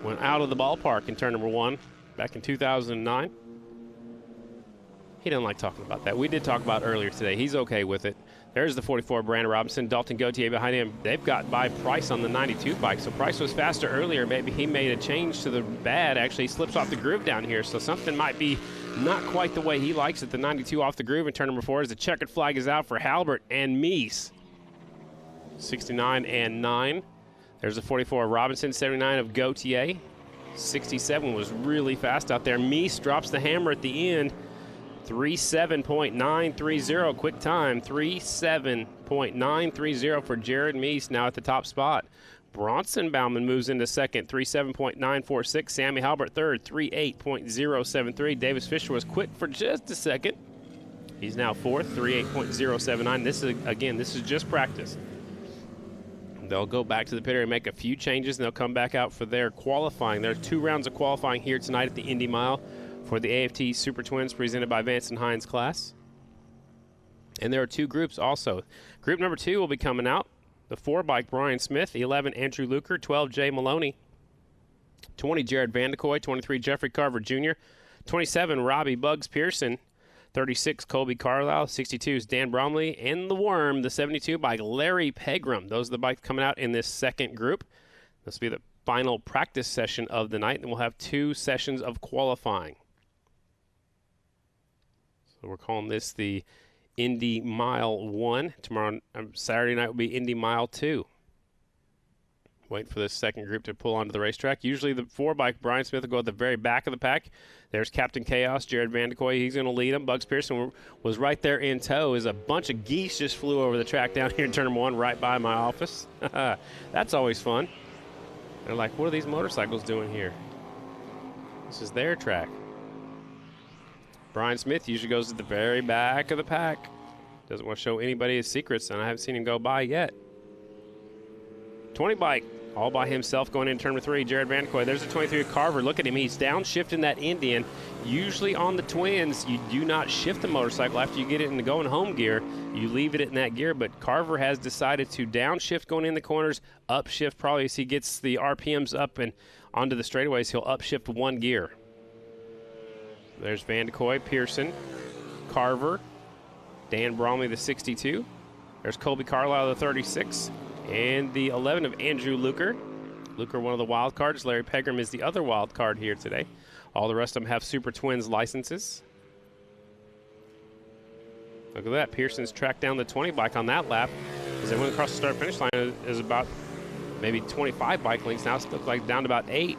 Went out of the ballpark in turn number 1 back in 2009. He doesn't like talking about that. We did talk about it earlier today. He's okay with it. There's the 44, Brandon Robinson. Dalton Gauthier behind him. They've got by Price on the 92 bike. So Price was faster earlier. Maybe he made a change to the bad. Actually, he slips off the groove down here. So something might be not quite the way he likes it. The 92 off the groove in turn number 4 as the checkered flag is out for Halbert and Meese. 69 and 9. There's the 44 Robinson, 79 of Gauthier. 67 was really fast out there. Meese drops the hammer at the end. 3.7.930 quick time. 3.7.930 for Jered Meese now at the top spot. Bronson Bauman moves into second. 3.7.946. Sammy Halbert third. 3.8.073. Davis Fisher was quick for just a second. He's now fourth. 3.8.079. This is just practice. They'll go back to the pit area and make a few changes, and they'll come back out for their qualifying. There are 2 rounds of qualifying here tonight at the Indy Mile for the AFT Super Twins presented by Vance Hines class. And there are 2 groups also. Group number 2 will be coming out. The 4-bike, Brian Smith. 11, Andrew Luker. 12, Jay Maloney. 20, Jered VandeKooi. 23, Jeffrey Carver Jr. 27, Robbie Bugs Pearson. 36, Colby Carlisle. 62 is Dan Bromley. And the Worm, the 72 by Larry Pegram. Those are the bikes coming out in this second group. This will be the final practice session of the night, and we'll have 2 sessions of qualifying. So we're calling this the Indy Mile 1. Tomorrow, Saturday night will be Indy Mile 2. Waiting for this second group to pull onto the racetrack. Usually the 4-bike, Brian Smith will go at the very back of the pack. There's Captain Chaos, Jered VandeKooi. He's going to lead him. Bugs Pearson was right there in tow as a bunch of geese just flew over the track down here in turn number 1 right by my office. That's always fun. They're like, what are these motorcycles doing here? This is their track. Brian Smith usually goes at the very back of the pack. Doesn't want to show anybody his secrets, and I haven't seen him go by yet. 20 bike, all by himself going in turn number 3, Jered VandeKooi. There's a 23 Carver. Look at him. He's downshifting that Indian. Usually on the Twins, you do not shift the motorcycle after you get it in the going home gear. You leave it in that gear, but Carver has decided to downshift going in the corners, upshift probably as he gets the RPMs up and onto the straightaways. He'll upshift 1 gear. There's VandeKooi, Pearson, Carver, Dan Bromley, the 62. There's Colby Carlisle, the 36. And the 11 of Andrew Luker. Luker, one of the wild cards. Larry Pegram is the other wild card here today. All the rest of them have Super Twins licenses. Look at that. Pearson's tracked down the 20 bike on that lap. As they went across the start-finish line, is about maybe 25 bike lengths now. It looks like down to about 8.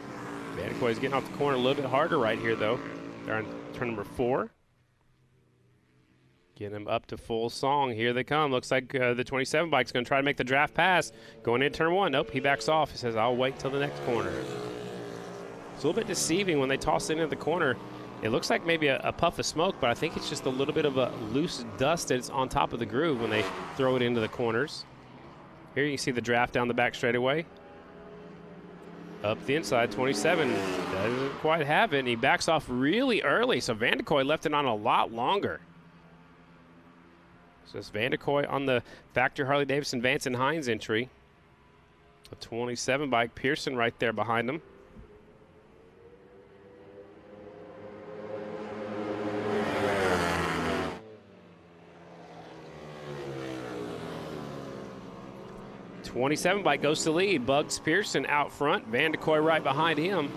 VandeKooi is getting off the corner a little bit harder right here, though. They're on turn number 4. Getting them up to full song. Here they come. Looks like the 27 bike's going to try to make the draft pass. Going in turn 1. Nope, he backs off. He says, I'll wait till the next corner. It's a little bit deceiving when they toss it into the corner. It looks like maybe a puff of smoke, but I think it's just a little bit of a loose dust that's on top of the groove when they throw it into the corners. Here you can see the draft down the back straightaway. Up the inside, 27 doesn't quite have it, and he backs off really early, so VandeKooi left it on a lot longer. So it's VandeKooi on the factory Harley-Davidson Vance Hines entry. A 27 bike, Pearson right there behind him. '27 bike goes to lead. Bugs Pearson out front. VandeKooi right behind him.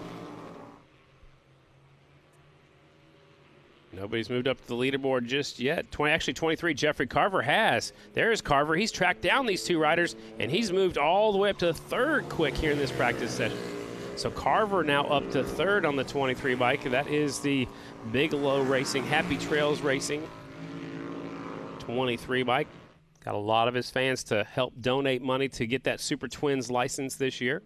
Nobody's moved up to the leaderboard just yet. Actually, 23, Jeffrey Carver has. There's Carver. He's tracked down these two riders, and he's moved all the way up to third quick here in this practice session. So Carver now up to third on the 23 bike. That is the Bigelow Racing, Happy Trails Racing 23 bike. Got a lot of his fans to help donate money to get that Super Twins license this year.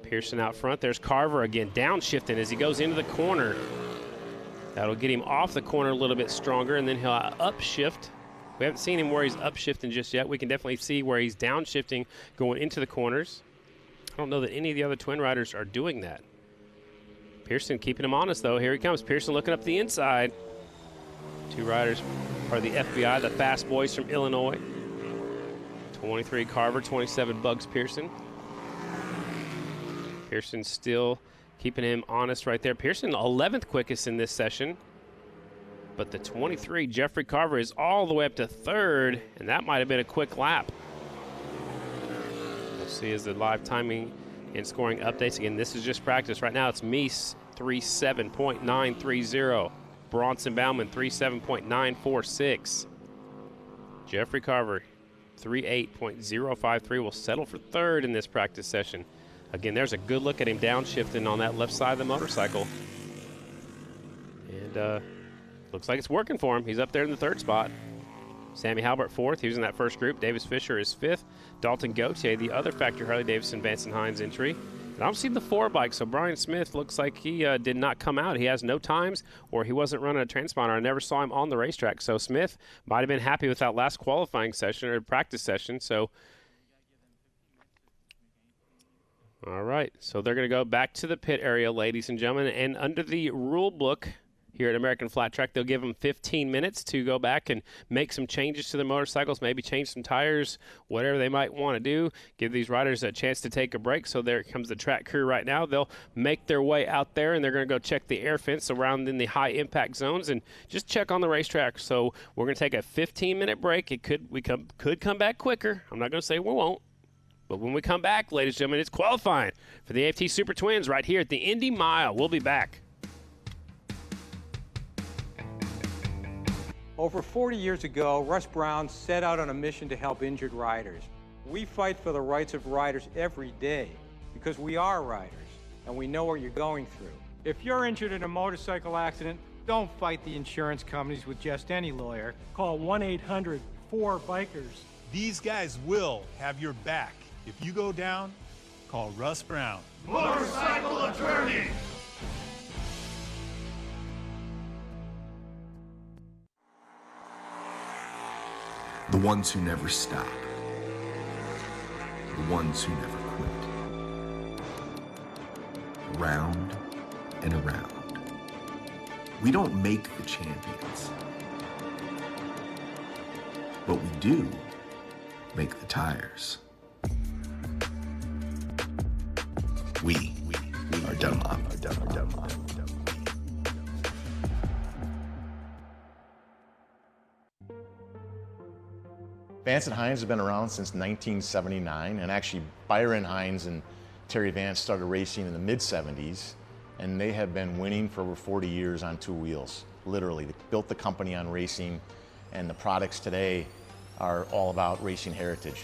Pearson out front. There's Carver again, downshifting as he goes into the corner. That'll get him off the corner a little bit stronger, and then he'll upshift. We haven't seen him where he's upshifting just yet. We can definitely see where he's downshifting going into the corners. I don't know that any of the other twin riders are doing that. Pearson keeping him honest, though. Here he comes. Pearson looking up the inside. Two riders are the FBI, the fast boys from Illinois. 23 Carver, 27 Bugs Pearson. Pearson still keeping him honest right there. Pearson 11th quickest in this session. But the 23 Jeffrey Carver is all the way up to third, and that might have been a quick lap. We'll see as the live timing and scoring updates. Again, this is just practice. Right now it's Meese 37.930. Bronson Bauman 37.946. Jeffrey Carver 38.053 will settle for third in this practice session. Again, there's a good look at him downshifting on that left side of the motorcycle. And looks like it's working for him. He's up there in the third spot. Sammy Halbert fourth. He was in that first group. Davis Fisher is fifth. Dalton Gauthier, the other factory Harley-Davidson Vance Hines entry. And I don't see the four bike, so Brian Smith looks like he did not come out. He has no times, or he wasn't running a transponder. I never saw him on the racetrack. So Smith might have been happy with that last qualifying session or practice session. So, all right. So they're going to go back to the pit area, ladies and gentlemen. And under the rule book here at American Flat Track, they'll give them 15 minutes to go back and make some changes to the motorcycles, maybe change some tires, whatever they might want to do, give these riders a chance to take a break. So there comes the track crew right now. They'll make their way out there, and they're going to go check the air fence around in the high impact zones and just check on the racetrack. So we're going to take a 15-minute break. We could come back quicker. I'm not going to say we won't. But when we come back, ladies and gentlemen, it's qualifying for the AFT Super Twins right here at the Indy Mile. We'll be back. Over 40 years ago, Russ Brown set out on a mission to help injured riders. We fight for the rights of riders every day because we are riders and we know what you're going through. If you're injured in a motorcycle accident, don't fight the insurance companies with just any lawyer. Call 1-800-4BIKERS. These guys will have your back. If you go down, call Russ Brown. Motorcycle attorney! The ones who never stop. The ones who never quit. Round and around. We don't make the champions, but we do make the tires. We are Dunlop. Vance and Hines have been around since 1979, and actually Byron Hines and Terry Vance started racing in the mid-70s, and they have been winning for over 40 years on two wheels, literally. They built the company on racing, and the products today are all about racing heritage.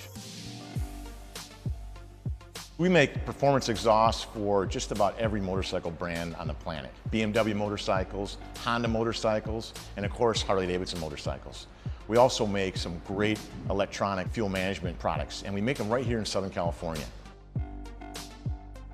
We make performance exhausts for just about every motorcycle brand on the planet. BMW motorcycles, Honda motorcycles, and of course Harley-Davidson motorcycles. We also make some great electronic fuel management products, and we make them right here in Southern California.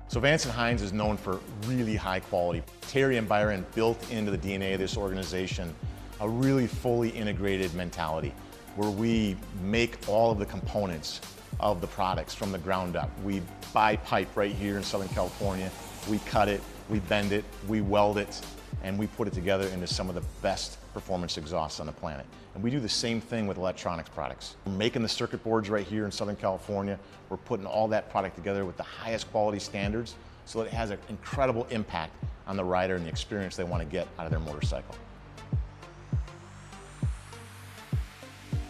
So Vance Hines is known for really high quality. Terry and Byron built into the DNA of this organization a really fully integrated mentality where we make all of the components of the products from the ground up. We buy pipe right here in Southern California, we cut it, we bend it, we weld it, and we put it together into some of the best performance exhausts on the planet. And we do the same thing with electronics products. We're making the circuit boards right here in Southern California. We're putting all that product together with the highest quality standards so that it has an incredible impact on the rider and the experience they want to get out of their motorcycle.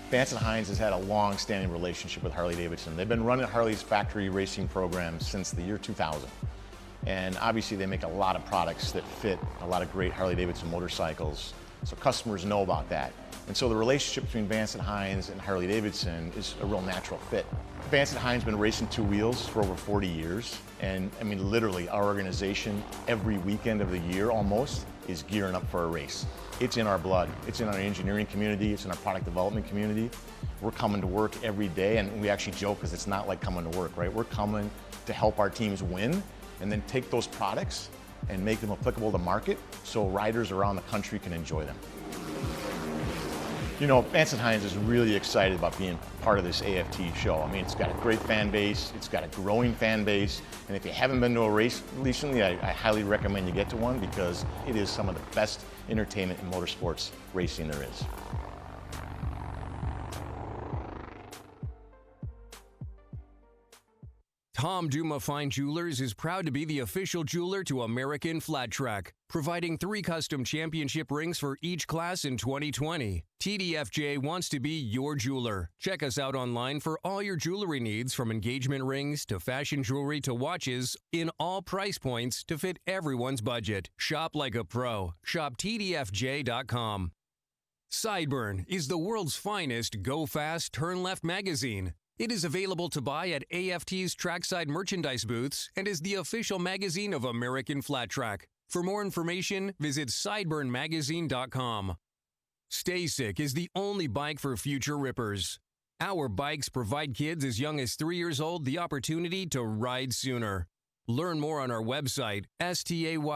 Vance Hines has had a long-standing relationship with Harley-Davidson. They've been running Harley's factory racing program since the year 2000. And obviously they make a lot of products that fit a lot of great Harley-Davidson motorcycles, so customers know about that. And so the relationship between Vance Hines and Harley-Davidson is a real natural fit. Vance Hines has been racing two wheels for over 40 years. And I mean, literally, our organization, every weekend of the year almost, is gearing up for a race. It's in our blood. It's in our engineering community. It's in our product development community. We're coming to work every day, and we actually joke because it's not like coming to work, right? We're coming to help our teams win and then take those products and make them applicable to market so riders around the country can enjoy them. You know, Vance Hines is really excited about being part of this AFT show. I mean, it's got a great fan base, it's got a growing fan base, and if you haven't been to a race recently, I highly recommend you get to one because it is some of the best entertainment in motorsports racing there is. Tom Duma Fine Jewelers is proud to be the official jeweler to American Flat Track, providing 3 custom championship rings for each class in 2020. TDFJ wants to be your jeweler. Check us out online for all your jewelry needs, from engagement rings to fashion jewelry to watches, in all price points to fit everyone's budget. Shop like a pro. Shop TDFJ.com. Sideburn is the world's finest Go Fast, Turn Left magazine. It is available to buy at AFT's trackside merchandise booths and is the official magazine of American Flat Track. For more information, visit sideburnmagazine.com. StaySick is the only bike for future rippers. Our bikes provide kids as young as 3 years old the opportunity to ride sooner. Learn more on our website, staysc.com.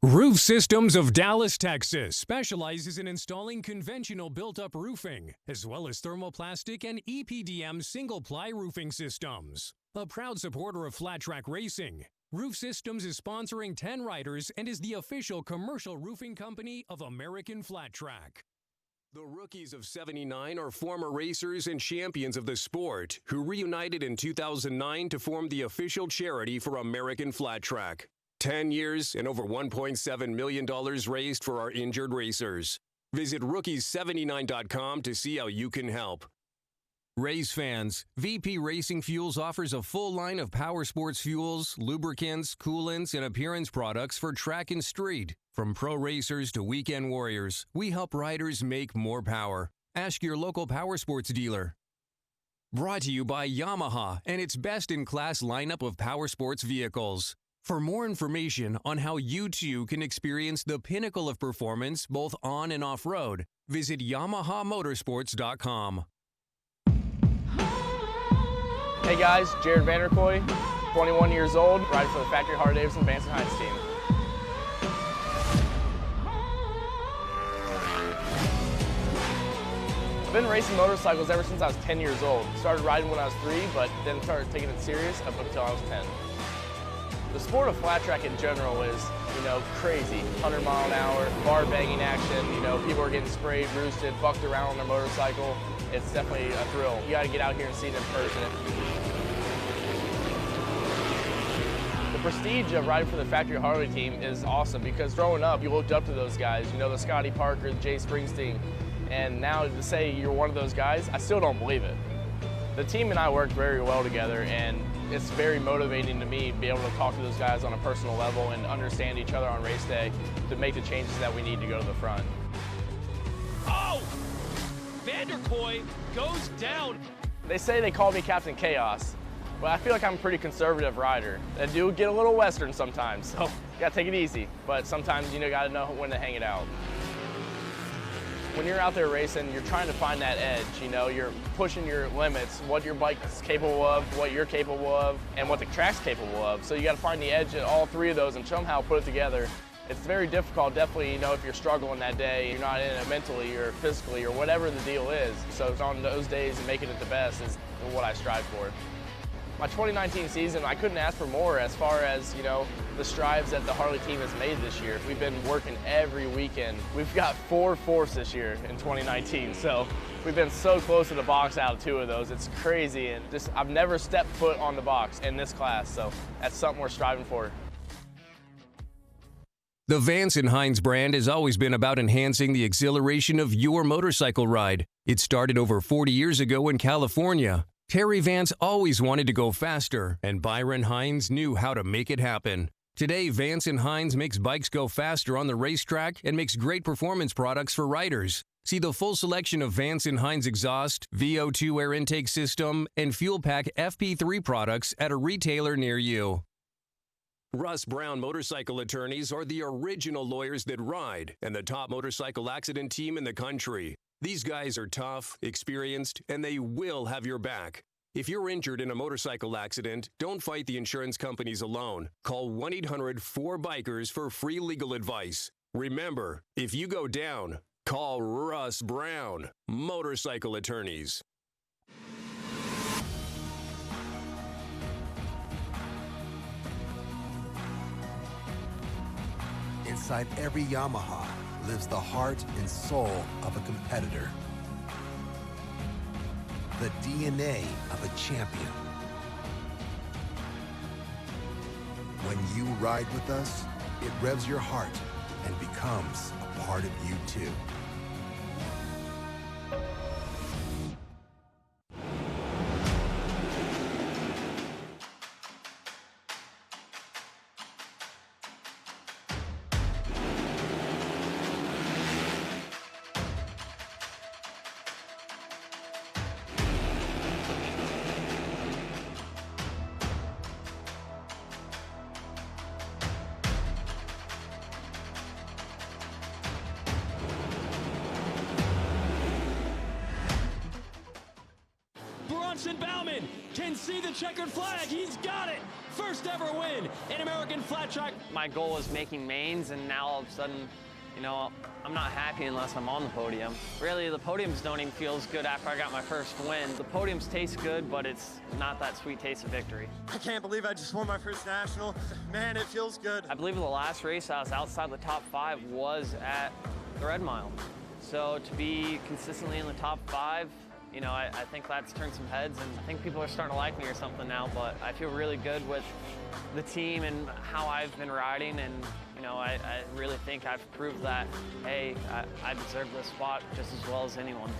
Roof Systems of Dallas, Texas specializes in installing conventional built-up roofing, as well as thermoplastic and EPDM single-ply roofing systems. A proud supporter of flat track racing, Roof Systems is sponsoring 10 riders and is the official commercial roofing company of American Flat Track. The rookies of '79 are former racers and champions of the sport who reunited in 2009 to form the official charity for American Flat Track. 10 years and over $1.7 million raised for our injured racers. Visit rookies79.com to see how you can help. Race fans, VP Racing Fuels offers a full line of power sports fuels, lubricants, coolants, and appearance products for track and street. From pro racers to weekend warriors, we help riders make more power. Ask your local power sports dealer. Brought to you by Yamaha and its best-in-class lineup of power sports vehicles. For more information on how you too can experience the pinnacle of performance both on and off-road, visit YamahaMotorsports.com. Hey guys, Jered VandeKooi, 21 years old, riding for the factory Harley-Davidson and Vance Hines team. I've been racing motorcycles ever since I was 10 years old. Started riding when I was 3, but then started taking it serious up until I was 10. The sport of flat track in general is, crazy. 100 mile an hour, bar banging action, people are getting sprayed, roosted, bucked around on their motorcycle. It's definitely a thrill. You gotta get out here and see it in person. The prestige of riding for the factory Harley team is awesome because growing up, you looked up to those guys, the Scotty Parker, the Jay Springsteen, and now to say you're one of those guys, I still don't believe it. The team and I work very well together, and it's very motivating to me to be able to talk to those guys on a personal level and understand each other on race day to make the changes that we need to go to the front. Oh! VandeKooi goes down. They say they call me Captain Chaos, but I feel like I'm a pretty conservative rider. I do get a little Western sometimes, so you gotta take it easy, but sometimes you gotta know when to hang it out. When you're out there racing, you're trying to find that edge, you know, you're pushing your limits, what your bike is capable of, what you're capable of, and what the track's capable of. So you got to find the edge at all three of those and somehow put it together. It's very difficult, definitely, you know, if you're struggling that day, you're not in it mentally or physically or whatever the deal is. So it's on those days and making it the best is what I strive for. My 2019 season, I couldn't ask for more as far as, you know, the strides that the Harley team has made this year. We've been working every weekend. We've got 4 fourths this year in 2019, so we've been so close to the box out of 2 of those. It's crazy, and just I've never stepped foot on the box in this class, so that's something we're striving for. The Vance Hines brand has always been about enhancing the exhilaration of your motorcycle ride. It started over 40 years ago in California. Terry Vance always wanted to go faster, and Byron Hines knew how to make it happen. Today, Vance & Hines makes bikes go faster on the racetrack and makes great performance products for riders. See the full selection of Vance & Hines exhaust, VO2 air intake system, and fuel pack FP3 products at a retailer near you. Russ Brown Motorcycle Attorneys are the original lawyers that ride and the top motorcycle accident team in the country. These guys are tough, experienced, and they will have your back. If you're injured in a motorcycle accident, don't fight the insurance companies alone. Call 1-800-4BIKERS for free legal advice. Remember, if you go down, call Russ Brown Motorcycle Attorneys. Inside every Yamaha lives the heart and soul of a competitor. The DNA of a champion. When you ride with us, it revs your heart and becomes a part of you too. Bronson Bauman can see the checkered flag. He's got it. First ever win in American Flat Track. My goal was making mains, and now all of a sudden, you know, I'm not happy unless I'm on the podium. Really, the podiums don't even feel as good after I got my first win. The podiums taste good, but it's not that sweet taste of victory. I can't believe I just won my first national. Man, it feels good. I believe the last race I was outside the top 5 was at the Red Mile. So to be consistently in the top 5, you know, I think that's turned some heads, and I think people are starting to like me or something now, but I feel really good with the team and how I've been riding, and, you know, I really think I've proved that, hey, I deserve this spot just as well as anyone.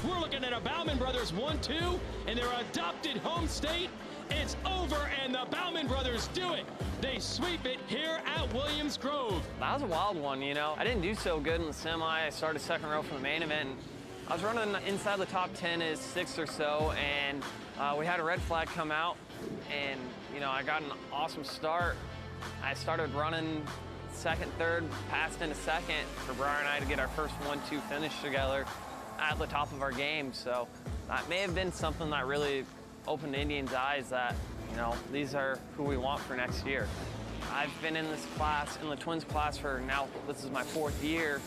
We're looking at a Bauman Brothers 1-2 in their adopted home state. It's over, and the Bauman Brothers do it. They sweep it here at Williams Grove. That was a wild one, you know. I didn't do so good in the semi. I started second row from the main event. I was running inside the top 10 as 6th or so, and we had a red flag come out, and, you know, I got an awesome start. I started running second, third, passed into second for Briar and I to get our first 1-2 finish together at the top of our game. So that may have been something that really opened Indian's eyes that, you know, these are who we want for next year. I've been in this class, in the twins class, for now, this is my 4th year,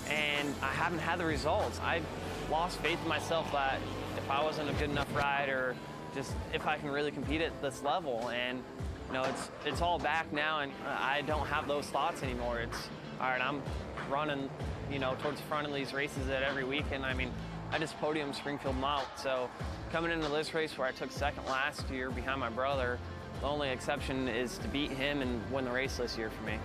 and I haven't had the results. I lost faith in myself that if I wasn't a good enough rider, just if I can really compete at this level. And, you know, it's all back now, and I don't have those thoughts anymore. It's, all right, I'm running, you know, towards the front of these races at every weekend. I mean, I just podiumed Springfield Mile. So coming into this race where I took second last year behind my brother, the only exception is to beat him and win the race this year for me.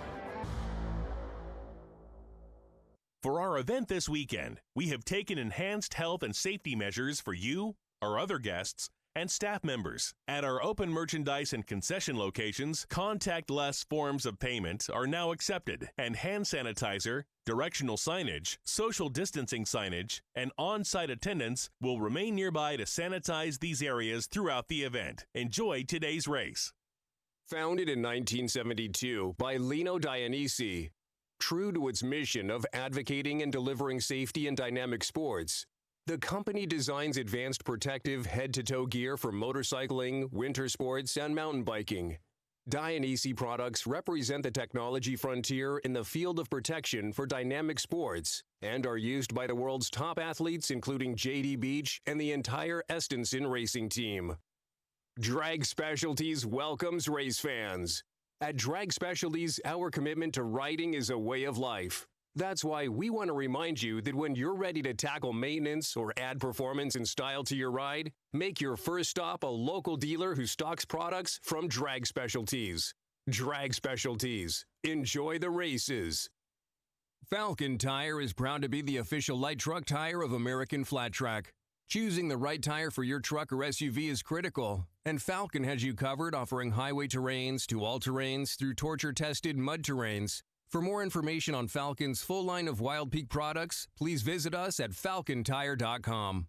For our event this weekend, we have taken enhanced health and safety measures for you, our other guests, and staff members. At our open merchandise and concession locations, contactless forms of payment are now accepted, and hand sanitizer, directional signage, social distancing signage, and on-site attendants will remain nearby to sanitize these areas throughout the event. Enjoy today's race. Founded in 1972 by Lino Dionisi, True to its mission of advocating and delivering safety in dynamic sports, the company designs advanced protective head-to-toe gear for motorcycling, winter sports, and mountain biking. Dainese products represent the technology frontier in the field of protection for dynamic sports and are used by the world's top athletes, including J.D. Beach and the entire Estenson racing team. Drag Specialties welcomes race fans. At Drag Specialties, our commitment to riding is a way of life. That's why we want to remind you that when you're ready to tackle maintenance or add performance and style to your ride, make your first stop a local dealer who stocks products from Drag Specialties. Drag Specialties. Enjoy the races. Falcon Tire is proud to be the official light truck tire of American Flat Track. Choosing the right tire for your truck or SUV is critical, and Falcon has you covered, offering highway terrains to all-terrains through torture-tested mud terrains. For more information on Falcon's full line of Wild Peak products, please visit us at falcontire.com.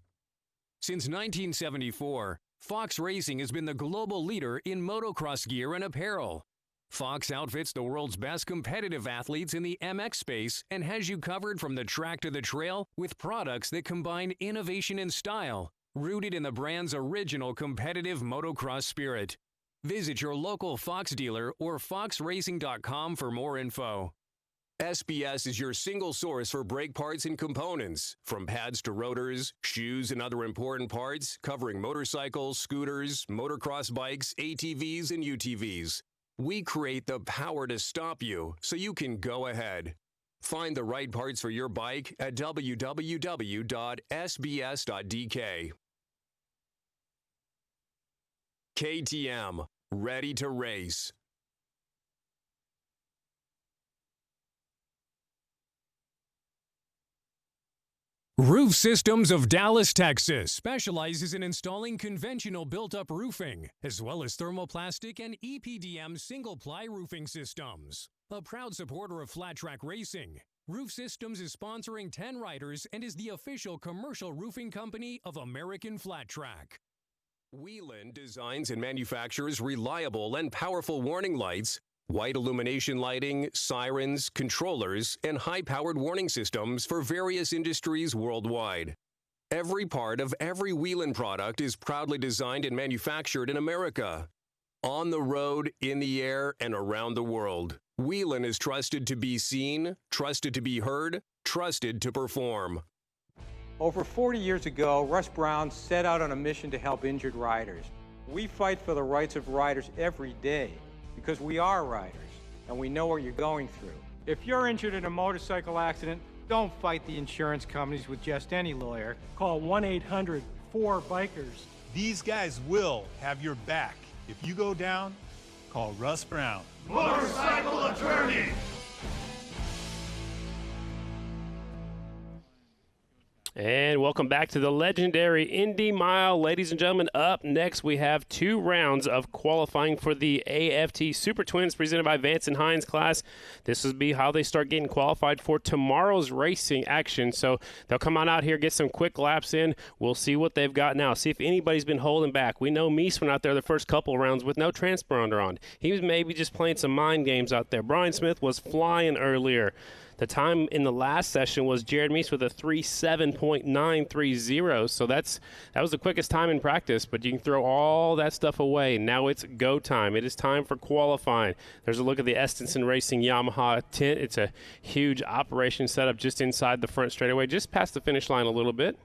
Since 1974, Fox Racing has been the global leader in motocross gear and apparel. Fox outfits the world's best competitive athletes in the MX space and has you covered from the track to the trail with products that combine innovation and style, rooted in the brand's original competitive motocross spirit. Visit your local Fox dealer or foxracing.com for more info. SBS is your single source for brake parts and components, from pads to rotors, shoes, and other important parts, covering motorcycles, scooters, motocross bikes, ATVs, and UTVs. We create the power to stop you so you can go ahead. Find the right parts for your bike at www.sbs.dk. KTM, ready to race. Roof Systems of Dallas, Texas specializes in installing conventional built-up roofing, as well as thermoplastic and EPDM single-ply roofing systems. A proud supporter of flat track racing, Roof Systems is sponsoring 10 riders and is the official commercial roofing company of American Flat Track. Whelen designs and manufactures reliable and powerful warning lights, white illumination lighting, sirens, controllers, and high-powered warning systems for various industries worldwide. Every part of every Whelen product is proudly designed and manufactured in America. On the road, in the air, and around the world, Whelen is trusted to be seen, trusted to be heard, trusted to perform. Over 40 years ago, Russ Brown set out on a mission to help injured riders. We fight for the rights of riders every day because we are riders and we know what you're going through. If you're injured in a motorcycle accident, don't fight the insurance companies with just any lawyer. Call 1-800-4BIKERS. These guys will have your back. If you go down, call Russ Brown. Motorcycle attorney! And welcome back to the legendary Indy Mile. Ladies and gentlemen, up next we have 2 rounds of qualifying for the AFT Super Twins presented by Vance Hines class. This will be how they start getting qualified for tomorrow's racing action. So they'll come on out here, get some quick laps in. We'll see what they've got now, see if anybody's been holding back. We know Meese went out there the first couple rounds with no transponder on. He was maybe just playing some mind games out there. Brian Smith was flying earlier. The time in the last session was Jered Meese with a 3:7.930. So that was the quickest time in practice, but you can throw all that stuff away. Now it's go time. It is time for qualifying. There's a look at the Estenson Racing Yamaha tent. It's a huge operation set up just inside the front straightaway, just past the finish line a little bit.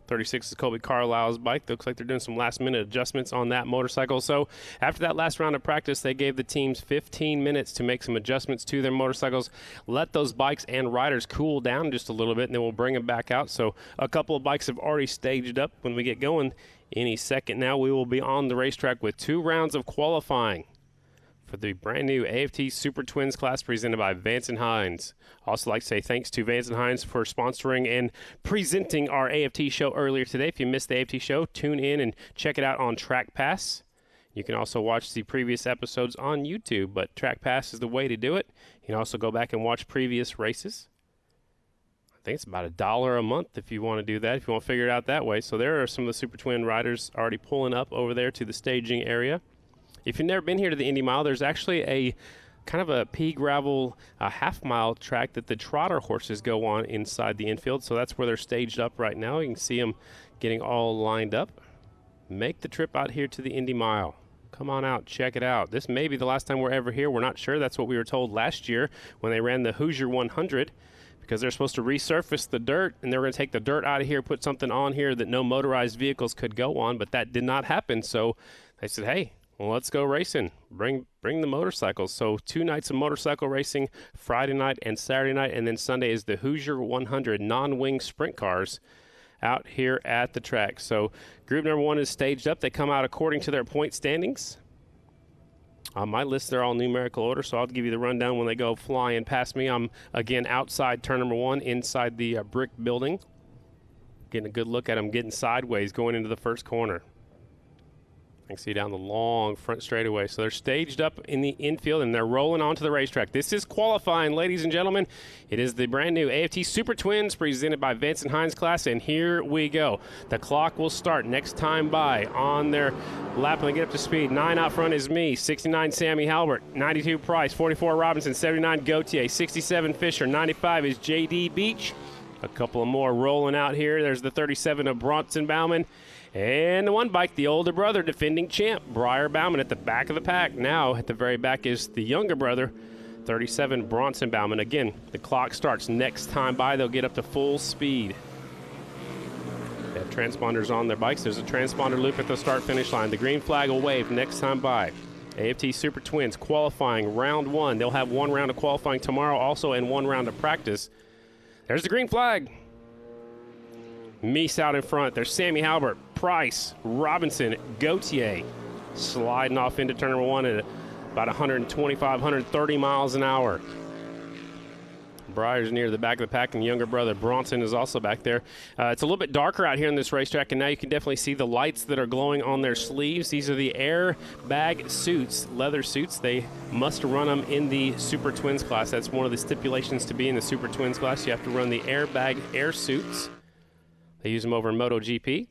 36 is Colby Carlisle's bike. Looks like they're doing some last-minute adjustments on that motorcycle. So after that last round of practice, they gave the teams 15 minutes to make some adjustments to their motorcycles, let those bikes and riders cool down just a little bit, and then we'll bring them back out. So a couple of bikes have already staged up. When we get going any second now, we will be on the racetrack with 2 rounds of qualifying for the brand new AFT Super Twins class presented by Vance Hines. Also like to say thanks to Vance Hines for sponsoring and presenting our AFT show earlier today. If you missed the AFT show, tune in and check it out on Track Pass. You can also watch the previous episodes on YouTube, but Track Pass is the way to do it. You can also go back and watch previous races. I think it's about $1 a month if you want to do that, if you want to figure it out that way. So there are some of the Super Twin riders already pulling up over there to the staging area. If you've never been here to the Indy Mile, there's actually a kind of a pea gravel half-mile track that the trotter horses go on inside the infield. So that's where they're staged up right now. You can see them getting all lined up. Make the trip out here to the Indy Mile. Come on out, check it out. This may be the last time we're ever here. We're not sure. That's what we were told last year when they ran the Hoosier 100, because they're supposed to resurface the dirt, and they're going to take the dirt out of here, put something on here that no motorized vehicles could go on, but that did not happen. So they said, hey, well, let's go racing. Bring the motorcycles. So 2 nights of motorcycle racing, Friday night and Saturday night, and then Sunday is the Hoosier 100 non-wing sprint cars out here at the track. So group number 1 is staged up. They come out according to their point standings. On my list, they're all numerical order, so I'll give you the rundown when they go flying past me. I'm, again, outside turn number 1, inside the brick building. Getting a good look at them getting sideways going into the first corner. I can see down the long front straightaway. So they're staged up in the infield, and they're rolling onto the racetrack. This is qualifying, ladies and gentlemen. It is the brand new AFT Super Twins presented by Vance Hines class, and here we go. The clock will start next time by on their lap when they get up to speed. 9 out front is me, 69 Sammy Halbert, 92 Price, 44 Robinson, 79 Gautier, 67 Fisher, 95 is JD Beach. A couple of more rolling out here. There's the 37 of Bronson Bauman. And the one bike, the older brother, defending champ, Jered Bauman at the back of the pack. Now at the very back is the younger brother, 37 Bronson Bauman. Again, the clock starts next time by. They'll get up to full speed. They have transponders on their bikes. There's a transponder loop at the start-finish line. The green flag will wave next time by. AFT Super Twins qualifying round 1. They'll have 1 round of qualifying tomorrow also and 1 round of practice. There's the green flag. Meese out in front. There's Sammy Halbert, Price, Robinson, Gautier sliding off into turn number 1 at about 125, 130 miles an hour. Breyer's near the back of the pack, and younger brother Bronson is also back there. It's a little bit darker out here in this racetrack, and now you can definitely see the lights that are glowing on their sleeves. These are the airbag suits, leather suits. They must run them in the Super Twins class. That's one of the stipulations to be in the Super Twins class. You have to run the airbag air suits. They use them over in MotoGP.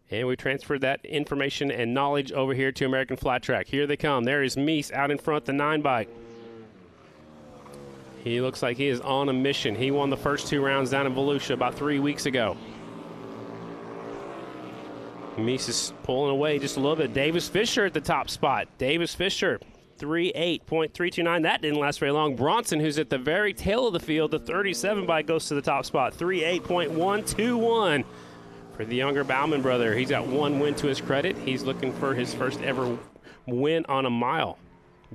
And we transferred that information and knowledge over here to American Flat Track. Here they come. There is Meese out in front, the 9 bike. He looks like he is on a mission. He won the first 2 rounds down in Volusia about 3 weeks ago. Meese is pulling away just a little bit. Davis Fisher at the top spot. Davis Fisher, 38.329. That didn't last very long. Bronson, who's at the very tail of the field, the 37 bike goes to the top spot. 38.121 for the younger Bauman brother. He's got 1 win to his credit. He's looking for his first ever win on a mile.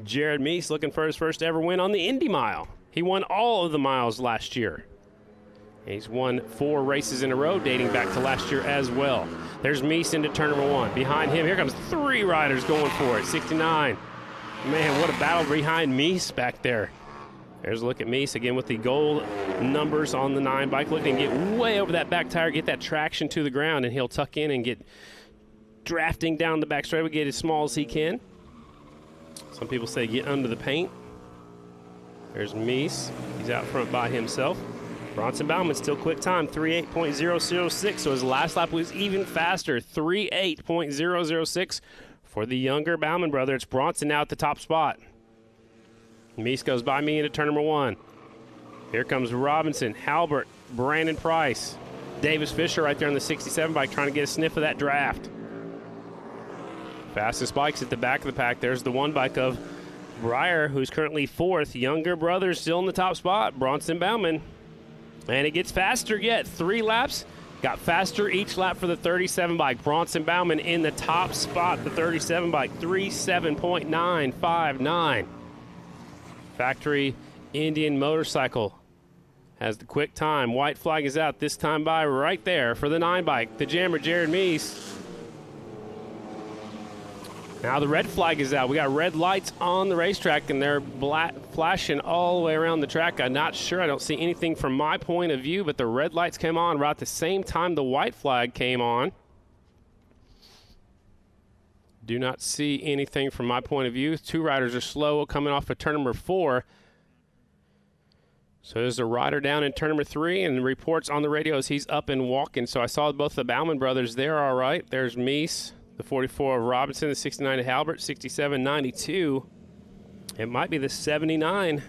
Jered Meese looking for his first ever win on the Indy Mile. He won all of the miles last year. He's won 4 races in a row dating back to last year as well. There's Meese into turn number 1. Behind him, here comes 3 riders going for it. 69. Man, what a battle behind Meese back there. There's a look at Meese again with the gold numbers on the 9 bike. Looking to get way over that back tire, get that traction to the ground, and he'll tuck in and get drafting down the back straightaway, get as small as he can. Some people say get under the paint. There's Meese. He's out front by himself. Bronson Bauman still quick time, 38.006. So his last lap was even faster, 38.006 for the younger Bauman brother. It's Bronson now at the top spot. Meese goes by me into turn number 1. Here comes Robinson, Halbert, Brandon Price, Davis Fisher right there on the 67 bike trying to get a sniff of that draft. Fastest bikes at the back of the pack. There's the 1 bike of Breyer, who's currently 4th. Younger brother still in the top spot, Bronson Bauman. And it gets faster yet. 3 laps. Got faster each lap for the 37 bike. Bronson Bauman in the top spot, the 37 bike, 37.959. Factory Indian motorcycle has the quick time. White flag is out this time by right there for the 9 bike. The jammer, Jered Meese. Now the red flag is out. We got red lights on the racetrack, and they're flashing all the way around the track. I'm not sure. I don't see anything from my point of view, but the red lights came on right at the same time the white flag came on. Do not see anything from my point of view. 2 riders are slow coming off of turn number 4. So there's a rider down in turn number 3, and the reports on the radio is he's up and walking. So I saw both the Bauman brothers there all right. There's Meese, the 44 of Robinson, the 69 of Halbert, 67, 92 It might be the 79.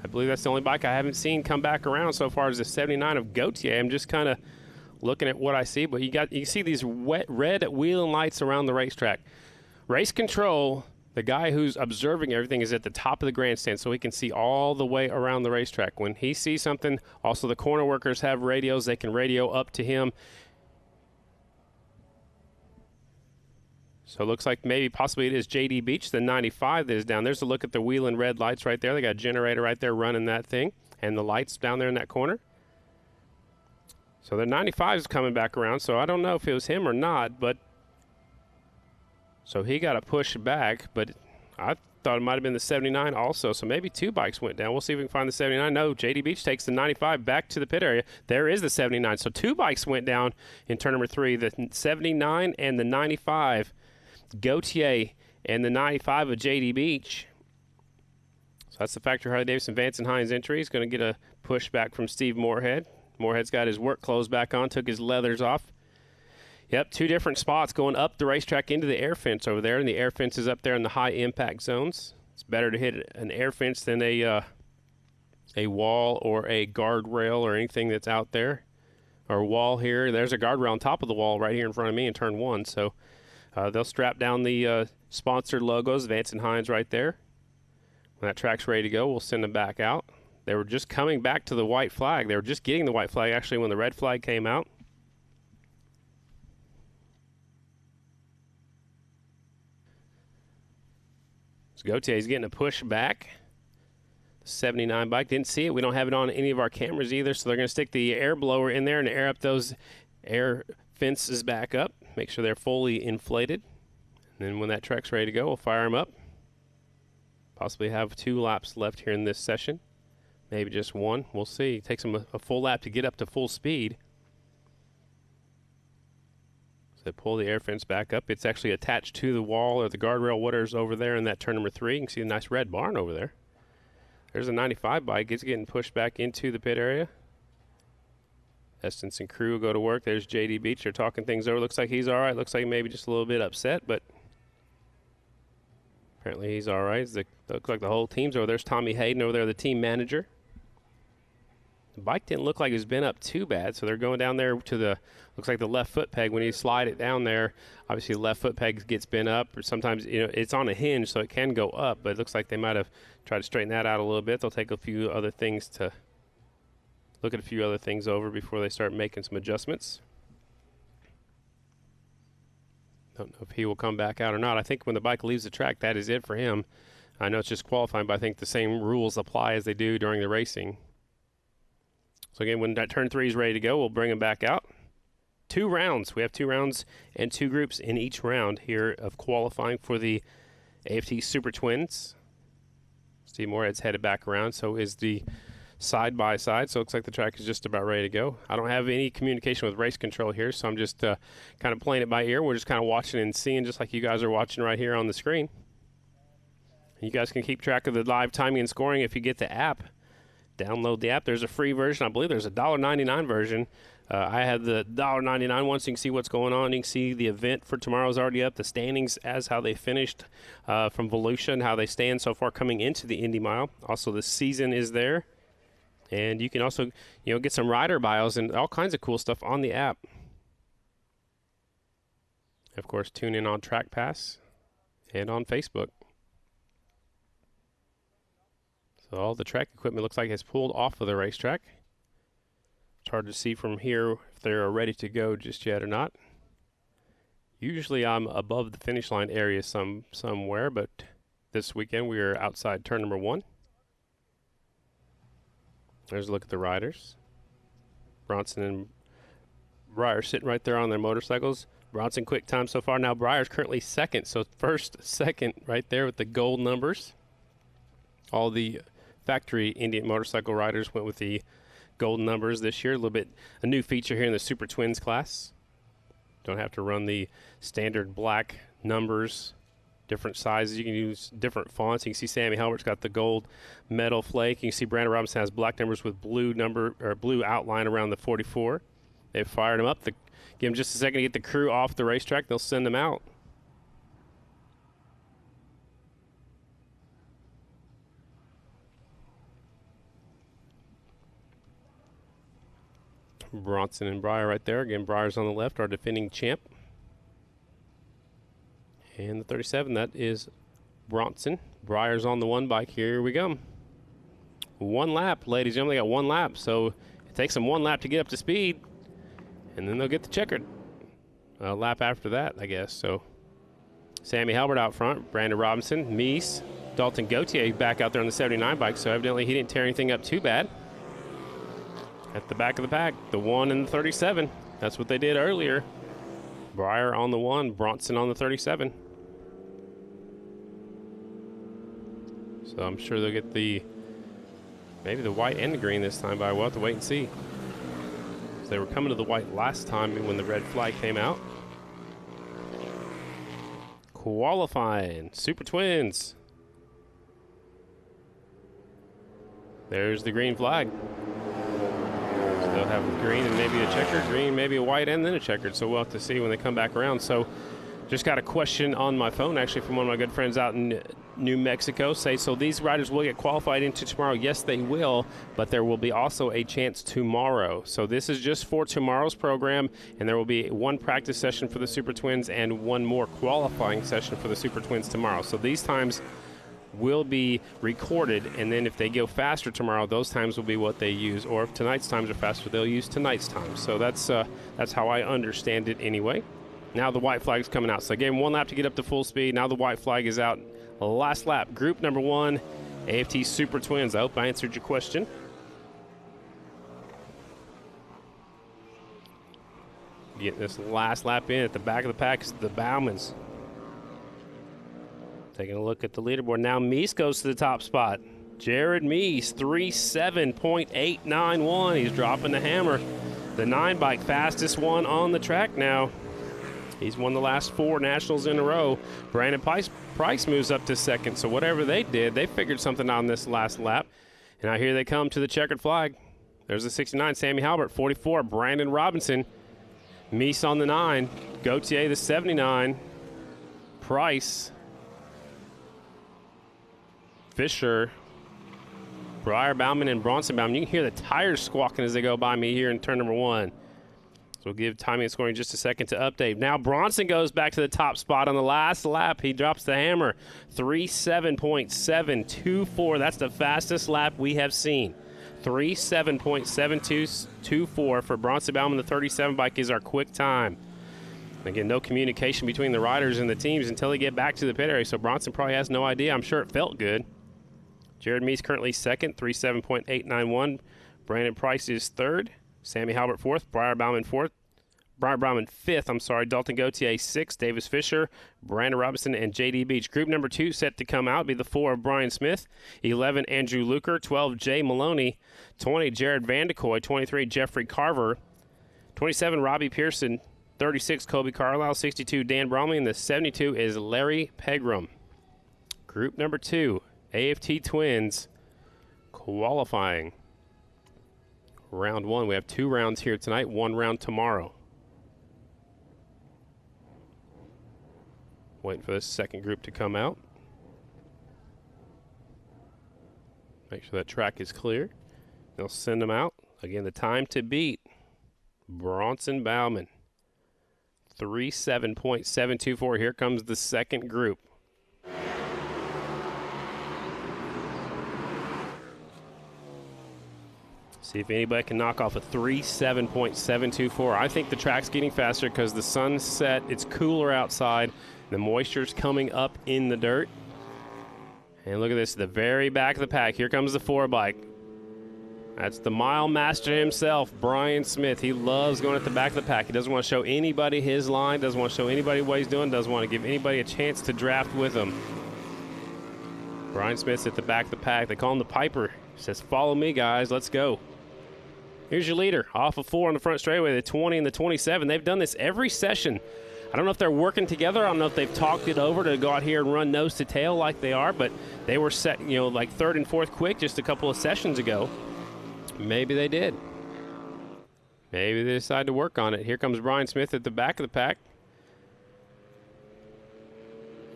I believe that's the only bike I haven't seen come back around so far as the 79 of Gautier. I'm just kind of looking at what I see, but you can see these red wheel and lights around the racetrack. Race control, the guy who's observing everything is at the top of the grandstand, so he can see all the way around the racetrack. When he sees something, also the corner workers have radios. They can radio up to him. So it looks like maybe possibly it is JD Beach, the 95 that is down. There's a look at the wheel and red lights right there. They got a generator right there running that thing, and the lights down there in that corner. So the 95 is coming back around, so I don't know if it was him or not, but so he got a push back, but I thought it might have been the 79 also, so maybe two bikes went down. We'll see if we can find the 79. No, JD Beach takes the 95 back to the pit area. There is the 79. So two bikes went down in turn number 3, the 79 and the 95. Gautier and the 95 of JD Beach. So that's the factory Harley-Davidson Vance Hines entry. He's going to get a push back from Steve Morehead. Morehead's got his work clothes back on, took his leathers off. Yep, two different spots going up the racetrack into the air fence over there, and the air fence is up there in the high impact zones. It's better to hit an air fence than a wall or a guardrail or anything that's out there. Or a wall here. There's a guardrail on top of the wall right here in front of me in turn 1, so they'll strap down the sponsored logos, Vance and Hines right there. When that track's ready to go, we'll send them back out. They were just coming back to the white flag. They were just getting the white flag, actually, when the red flag came out. So Gautier's getting a push back. The 79 bike, didn't see it. We don't have it on any of our cameras either, so they're going to stick the air blower in there and air up those air fences back up. Make sure they're fully inflated. And then when that track's ready to go, we'll fire them up. Possibly have 2 laps left here in this session. Maybe just 1. We'll see. It takes them a full lap to get up to full speed. So they pull the air fence back up. It's actually attached to the wall or the guardrail, whatever's over there in that turn number 3. You can see a nice red barn over there. There's a 95 bike. It's getting pushed back into the pit area. Estens and crew go to work. There's JD Beach. They're talking things over. Looks like he's all right. Looks like maybe just a little bit upset, but apparently he's all right. Looks like the whole team's over there. There's Tommy Hayden over there, the team manager. The bike didn't look like it's been up too bad, so they're going down there to the, looks like the left foot peg. When you slide it down there, obviously the left foot peg gets bent up, or sometimes, you know, it's on a hinge, so it can go up, but it looks like they might have tried to straighten that out a little bit. They'll take a few other things to look at a few other things over before they start making some adjustments. Don't know if he will come back out or not. I think when the bike leaves the track, that is it for him. I know it's just qualifying, but I think the same rules apply as they do during the racing. So again, when that turn 3 is ready to go, we'll bring him back out. 2 rounds. We have 2 rounds and 2 groups in each round here of qualifying for the AFT Super Twins. Steve Morehead's headed back around, so is the side-by-side, so it looks like the track is just about ready to go. I don't have any communication with race control here, so I'm just kind of playing it by ear. We're just kind of watching and seeing, just like you guys are watching right here on the screen. You guys can keep track of the live timing and scoring if you get the app. Download the app. There's a free version. I believe there's a $1.99 version. I have the $1.99 one, so you can see what's going on. You can see the event for tomorrow's already up, the standings as how they finished from Volusia and how they stand so far coming into the Indy Mile. Also, the season is there. And you can also, you know, get some rider bios and all kinds of cool stuff on the app. Of course, tune in on Track Pass and on Facebook. So all the track equipment looks like it's pulled off of the racetrack. It's hard to see from here if they're ready to go just yet or not. Usually I'm above the finish line area somewhere, but this weekend we are outside turn number 1. There's a look at the riders. Bronson and Breyer sitting right there on their motorcycles. Bronson quick time so far. Now Breyer's currently second, so first, second right there with the gold numbers. All the factory Indian motorcycle riders went with the gold numbers this year. A new feature here in the Super Twins class. Don't have to run the standard black numbers. Different sizes. You can use different fonts. You can see Sammy Halbert's got the gold metal flake. You can see Brandon Robinson has black numbers with blue number or blue outline around the 44. They've fired them up. Give them just a second to get the crew off the racetrack. They'll send them out. Bronson and Breyer right there. Again, Breyer's on the left, our defending champ. And the 37, that is Bronson. Breyer's on the one bike. Here we go. One lap, ladies and gentlemen. They got one lap, so it takes them one lap to get up to speed, and then they'll get the checkered. A lap after that, I guess. So Sammy Halbert out front, Brandon Robinson, Meese, Dalton Gauthier back out there on the 79 bike, so evidently he didn't tear anything up too bad. At the back of the pack, the 1 and the 37. That's what they did earlier. Breyer on the 1, Bronson on the 37. So I'm sure they'll get maybe the white and the green this time, but we'll have to wait and see. So they were coming to the white last time when the red flag came out. Qualifying, Super Twins. There's the green flag. So they'll have green and maybe a checkered, green, maybe a white, and then a checkered. So we'll have to see when they come back around. So just got a question on my phone, actually, from one of my good friends out in New Mexico. So these riders will get qualified into tomorrow. Yes, they will, but there will be also a chance tomorrow. So this is just for tomorrow's program, and there will be one practice session for the Super Twins and one more qualifying session for the Super Twins tomorrow. So these times will be recorded, and then if they go faster tomorrow, those times will be what they use. Or if tonight's times are faster, they'll use tonight's time. So that's how I understand it anyway. Now the white flag is coming out. So I gave him one lap to get up to full speed. Now the white flag is out. Last lap, group number 1, AFT Super Twins. I hope I answered your question. Get this last lap in. At the back of the pack is the Baumans. Taking a look at the leaderboard. Now Meese goes to the top spot. Jered Meese, 3:7.891. He's dropping the hammer. The 9 bike, fastest one on the track now. He's won the last 4 nationals in a row. Brandon Price moves up to second. So whatever they did, they figured something out on this last lap. And now here they come to the checkered flag. There's the 69, Sammy Halbert. 44, Brandon Robinson. Meese on the 9. Gauthier, the 79. Price. Fisher. Breyer, Bauman, and Bronson Bauman. You can hear the tires squawking as they go by me here in turn number 1. So we'll give timing and scoring just a second to update. Now Bronson goes back to the top spot on the last lap. He drops the hammer. 3:7.724. That's the fastest lap we have seen. 3:7.7224 for Bronson Bauman. The 37 bike is our quick time. Again, no communication between the riders and the teams until they get back to the pit area. So Bronson probably has no idea. I'm sure it felt good. Jered Meese currently second, 3:7.891. Brandon Price is third. Sammy Halbert fourth, Breyer Bauman fifth, Dalton Gauthier sixth, Davis Fisher, Brandon Robinson, and J.D. Beach. Group number 2 set to come out be the 4 of Brian Smith, 11 Andrew Luker, 12 Jay Maloney, 20 Jered VandeKooi, 23 Jeffrey Carver, 27 Robbie Pearson, 36 Kobe Carlisle, 62 Dan Bromley, and the 72 is Larry Pegram. Group number 2, AFT Twins qualifying. Round 1. We have 2 rounds here tonight, 1 round tomorrow. Waiting for this second group to come out. Make sure that track is clear. They'll send them out. Again, the time to beat Bronson Bauman. 3:7.724. Here comes the second group. See if anybody can knock off a 3:7.724. I think the track's getting faster because the sun's set. It's cooler outside. The moisture's coming up in the dirt. And look at this, the very back of the pack. Here comes the 4 bike. That's the mile master himself, Brian Smith. He loves going at the back of the pack. He doesn't want to show anybody his line, doesn't want to show anybody what he's doing, doesn't want to give anybody a chance to draft with him. Brian Smith's at the back of the pack. They call him the Piper. He says, follow me, guys. Let's go. Here's your leader, off of 4 on the front straightaway, the 20 and the 27. They've done this every session. I don't know if they're working together. I don't know if they've talked it over to go out here and run nose to tail like they are, but they were set, like 3rd and 4th quick just a couple of sessions ago. Maybe they did. Maybe they decided to work on it. Here comes Brian Smith at the back of the pack.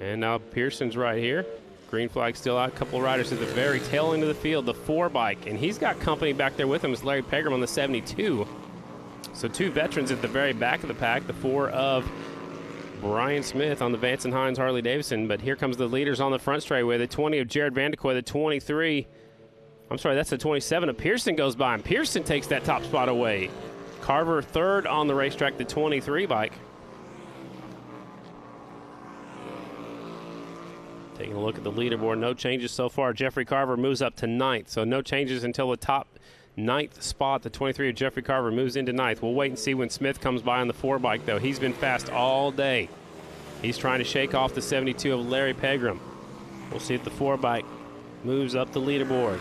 And now Pearson's right here. Green flag still out. A couple of riders at the very tail end of the field. The 4 bike. And he's got company back there with him. It's Larry Pegram on the 72. So 2 veterans at the very back of the pack, the 4 of Brian Smith on the Vance Hines Harley-Davidson. But here comes the leaders on the front straightaway. The 20 of Jered VandeKooi, the 23. I'm sorry, that's the 27 of Pearson goes by, and Pearson takes that top spot away. Carver third on the racetrack, the 23 bike. Taking a look at the leaderboard, no changes so far. Jeffrey Carver moves up to 9th, so no changes until the top 9th spot. The 23 of Jeffrey Carver moves into 9th. We'll wait and see when Smith comes by on the 4 bike, though. He's been fast all day. He's trying to shake off the 72 of Larry Pegram. We'll see if the 4 bike moves up the leaderboard.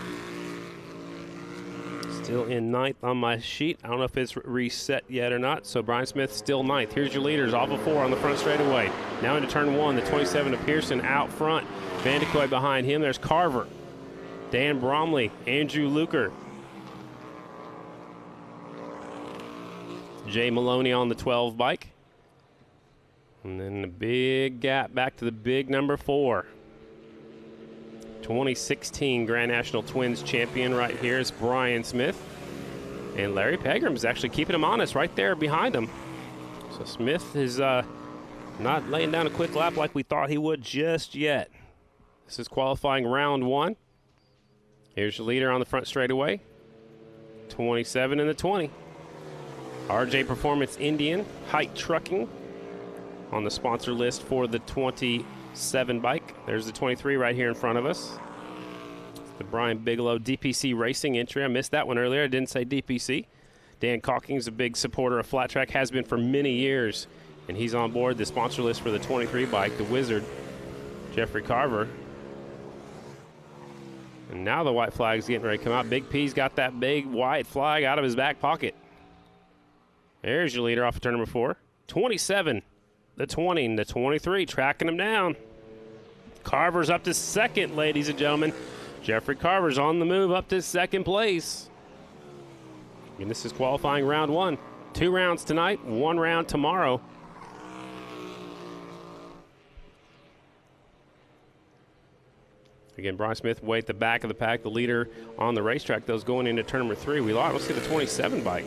Still in 9th on my sheet. I don't know if it's reset yet or not. So Brian Smith still 9th. Here's your leaders, off of 4 on the front straightaway. Now into turn 1, the 27 of Pearson out front. VandeKooi behind him. There's Carver, Dan Bromley, Andrew Luker. Jay Maloney on the 12 bike. And then the big gap back to the big number 4. 2016 Grand National Twins champion right here is Brian Smith. And Larry Pegram's actually keeping him honest right there behind him. So Smith is not laying down a quick lap like we thought he would just yet. This is qualifying round 1. Here's your leader on the front straightaway. 27 and the 20. RJ Performance Indian, Height Trucking on the sponsor list for the 27 bike. There's the 23 right here in front of us. It's the Brian Bigelow DPC Racing entry. I missed that one earlier. I didn't say DPC. Dan Calking's a big supporter of flat track, has been for many years, and he's on board the sponsor list for the 23 bike, the Wizard, Jeffrey Carver. And now the white flag's getting ready to come out. Big P's got that big white flag out of his back pocket. There's your leader off of turn number 4. 27, the 20, and the 23, tracking him down. Carver's up to 2nd, ladies and gentlemen. Jeffrey Carver's on the move up to 2nd place. And this is qualifying round 1. 2 rounds tonight, 1 round tomorrow. Again, Brian Smith way at the back of the pack, the leader on the racetrack. Those going into turn number 3. We lost. Let's see the 27 bike.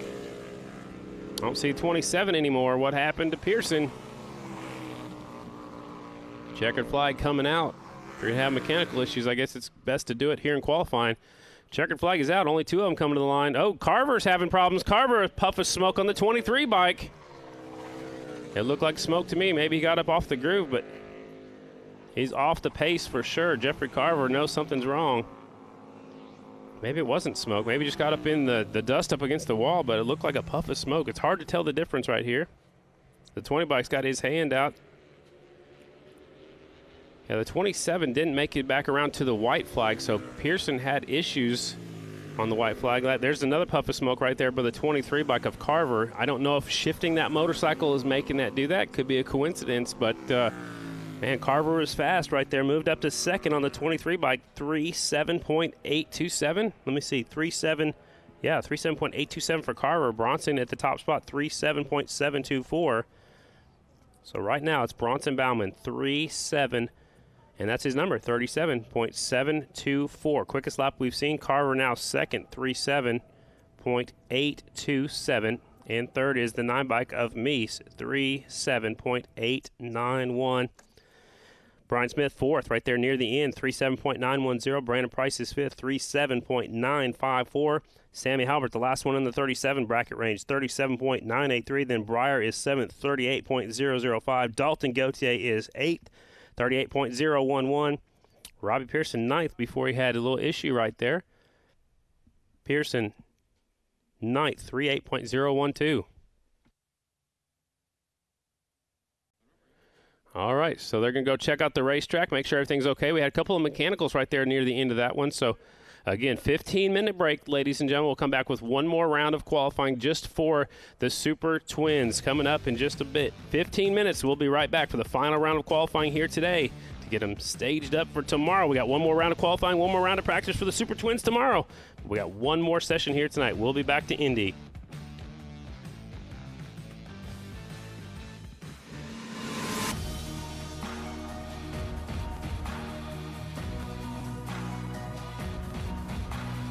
I don't see 27 anymore. What happened to Pearson? Checkered flag coming out. If you're going to have mechanical issues, I guess it's best to do it here in qualifying. Checkered flag is out. Only 2 of them coming to the line. Oh, Carver's having problems. Carver, a puff of smoke on the 23 bike. It looked like smoke to me. Maybe he got up off the groove, but he's off the pace for sure. Jeffrey Carver knows something's wrong. Maybe it wasn't smoke. Maybe just got up in the dust up against the wall, but it looked like a puff of smoke. It's hard to tell the difference right here. The 20 bike's got his hand out. Yeah, the 27 didn't make it back around to the white flag, so Pearson had issues on the white flag. There's another puff of smoke right there by the 23 bike of Carver. I don't know if shifting that motorcycle is making that do that. Could be a coincidence, but man, Carver was fast right there. Moved up to 2nd on the 23 bike, 3.7.827. Let me see, 3.7.827 for Carver. Bronson at the top spot, 3.7.724. So right now it's Bronson Bauman, 3.7, and that's his number, 37.724. Quickest lap we've seen. Carver now 2nd, 3.7.827. And 3rd is the 9 bike of Meese, 3.7.891. Brian Smith 4th right there near the end, 3.7.910. Brandon Price is 5th, 3.7.954. Sammy Halbert, the last one in the 37 bracket range, 37.983. Then Breyer is 7th, 38.005. Dalton Gauthier is 8th, 38.011. Robbie Pearson 9th before he had a little issue right there. Pearson 9th, 38.012. All right, so they're going to go check out the racetrack, make sure everything's okay. We had a couple of mechanicals right there near the end of that one. So, again, 15-minute break, ladies and gentlemen. We'll come back with one more round of qualifying just for the Super Twins coming up in just a bit. 15 minutes. We'll be right back for the final round of qualifying here today to get them staged up for tomorrow. We got one more round of qualifying, one more round of practice for the Super Twins tomorrow. We got one more session here tonight. We'll be back to Indy.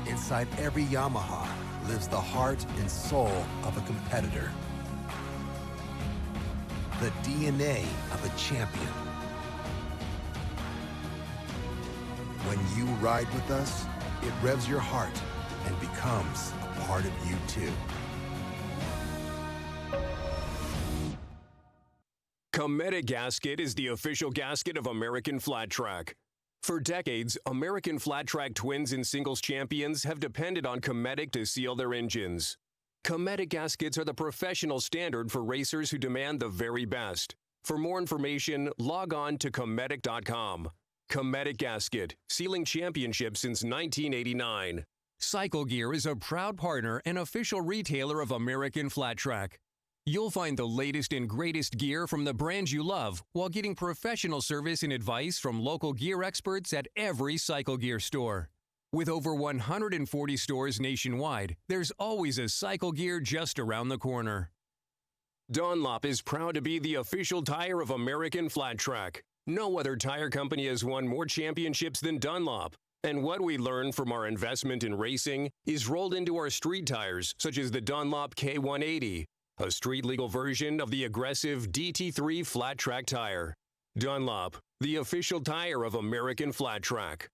Inside every Yamaha lives the heart and soul of a competitor. The DNA of a champion. When you ride with us, it revs your heart and becomes a part of you too. Comedic Gasket is the official gasket of American Flat Track. For decades, American Flat Track twins and singles champions have depended on Comedic to seal their engines. Comedic gaskets are the professional standard for racers who demand the very best. For more information, log on to Comedic.com. Comedic Gasket, sealing championships since 1989. Cycle Gear is a proud partner and official retailer of American Flat Track. You'll find the latest and greatest gear from the brands you love while getting professional service and advice from local gear experts at every Cycle Gear store. With over 140 stores nationwide, there's always a Cycle Gear just around the corner. Dunlop is proud to be the official tire of American Flat Track. No other tire company has won more championships than Dunlop. And what we learned from our investment in racing is rolled into our street tires, such as the Dunlop K180, a street-legal version of the aggressive DT3 flat track tire. Dunlop, the official tire of American Flat Track.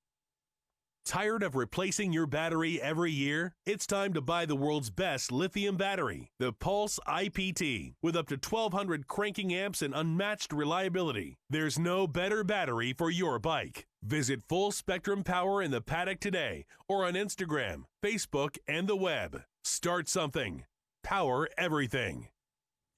Tired of replacing your battery every year? It's time to buy the world's best lithium battery, the Pulse IPT. With up to 1,200 cranking amps and unmatched reliability, there's no better battery for your bike. Visit Full Spectrum Power in the paddock today or on Instagram, Facebook, and the web. Start something. Power everything.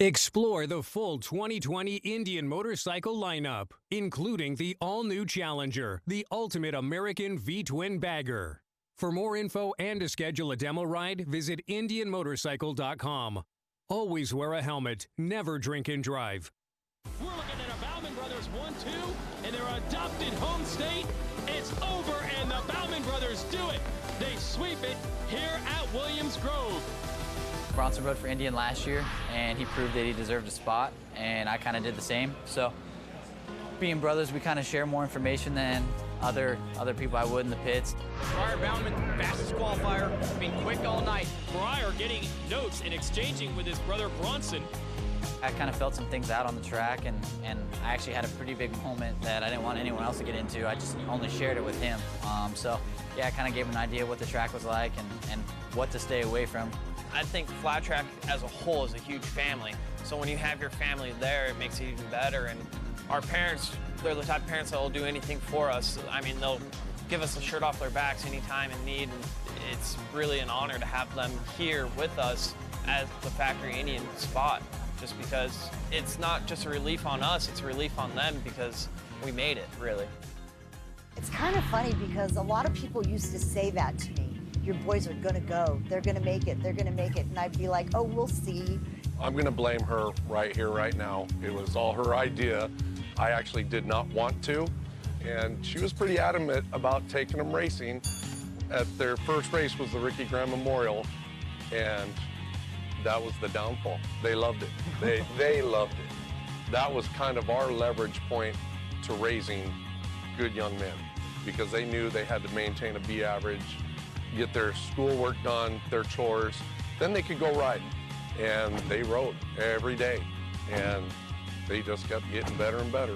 Explore the full 2020 Indian motorcycle lineup, including the all-new Challenger, the ultimate American V-twin bagger. For more info and to schedule a demo ride, visit IndianMotorcycle.com. Always wear a helmet. Never drink and drive. We're looking at a Bauman Brothers 1-2 in their adopted home state. It's over, and the Bauman Brothers do it. They sweep it here at Williams Grove. Bronson rode for Indian last year, and he proved that he deserved a spot, and I kind of did the same. So, being brothers, we kind of share more information than other people I would in the pits. Briar Bauman, fastest qualifier, being quick all night. Briar getting notes and exchanging with his brother Bronson. I kind of felt some things out on the track, and I actually had a pretty big moment that I didn't want anyone else to get into. I just only shared it with him. So, yeah, I kind of gave him an idea of what the track was like and what to stay away from. I think flat track as a whole is a huge family. So when you have your family there, it makes it even better. And our parents, they're the type of parents that will do anything for us. I mean, they'll give us a shirt off their backs anytime in need. And it's really an honor to have them here with us at the Factory Indian spot, just because it's not just a relief on us, it's a relief on them because we made it, really. It's kind of funny because a lot of people used to say that to me. Your boys are gonna go, they're gonna make it, they're gonna make it. And I'd be like, oh, we'll see. I'm gonna blame her right here, right now. It was all her idea. I actually did not want to. And she was pretty adamant about taking them racing. At their first race was the Ricky Graham Memorial, and that was the downfall. They loved it. They loved it. That was kind of our leverage point to raising good young men, because they knew they had to maintain a B average, get their schoolwork done, their chores, then they could go riding. And they rode every day, and they just kept getting better and better.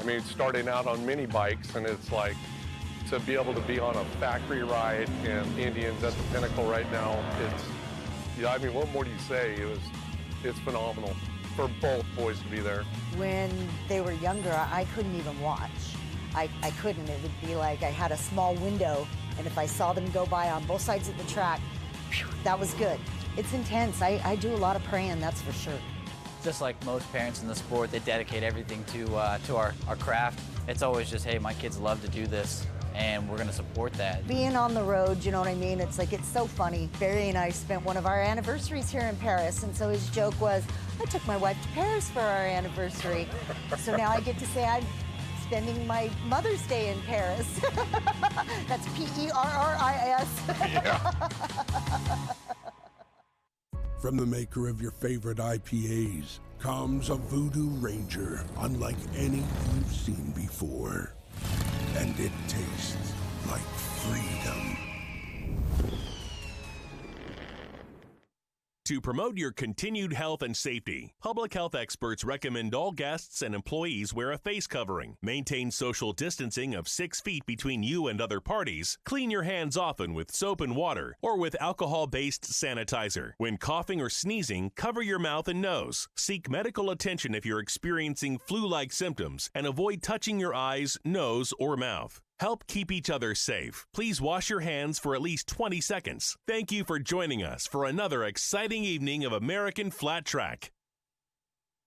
I mean, starting out on mini bikes, and it's like, to be able to be on a factory ride, and Indians at the pinnacle right now, I mean, what more do you say? It's phenomenal for both boys to be there. When they were younger, I couldn't even watch. I couldn't. It would be like I had a small window, and if I saw them go by on both sides of the track, whew, that was good. It's intense. I do a lot of praying, that's for sure. Just like most parents in the sport, they dedicate everything to our craft. It's always just, hey, my kids love to do this, and we're going to support that. Being on the road, you know what I mean? It's like, it's so funny. Barry and I spent one of our anniversaries here in Paris, and so his joke was, I took my wife to Paris for our anniversary. So now I get to say I'm spending my Mother's Day in Paris. That's P-E-R-R-I-S. Yeah. From the maker of your favorite IPAs comes a Voodoo Ranger unlike any you've seen before. And it tastes like freedom. To promote your continued health and safety, public health experts recommend all guests and employees wear a face covering, maintain social distancing of 6 feet between you and other parties, clean your hands often with soap and water or with alcohol-based sanitizer. When coughing or sneezing, cover your mouth and nose. Seek medical attention if you're experiencing flu-like symptoms and avoid touching your eyes, nose, or mouth. Help keep each other safe. Please wash your hands for at least 20 seconds. Thank you for joining us for another exciting evening of American Flat Track.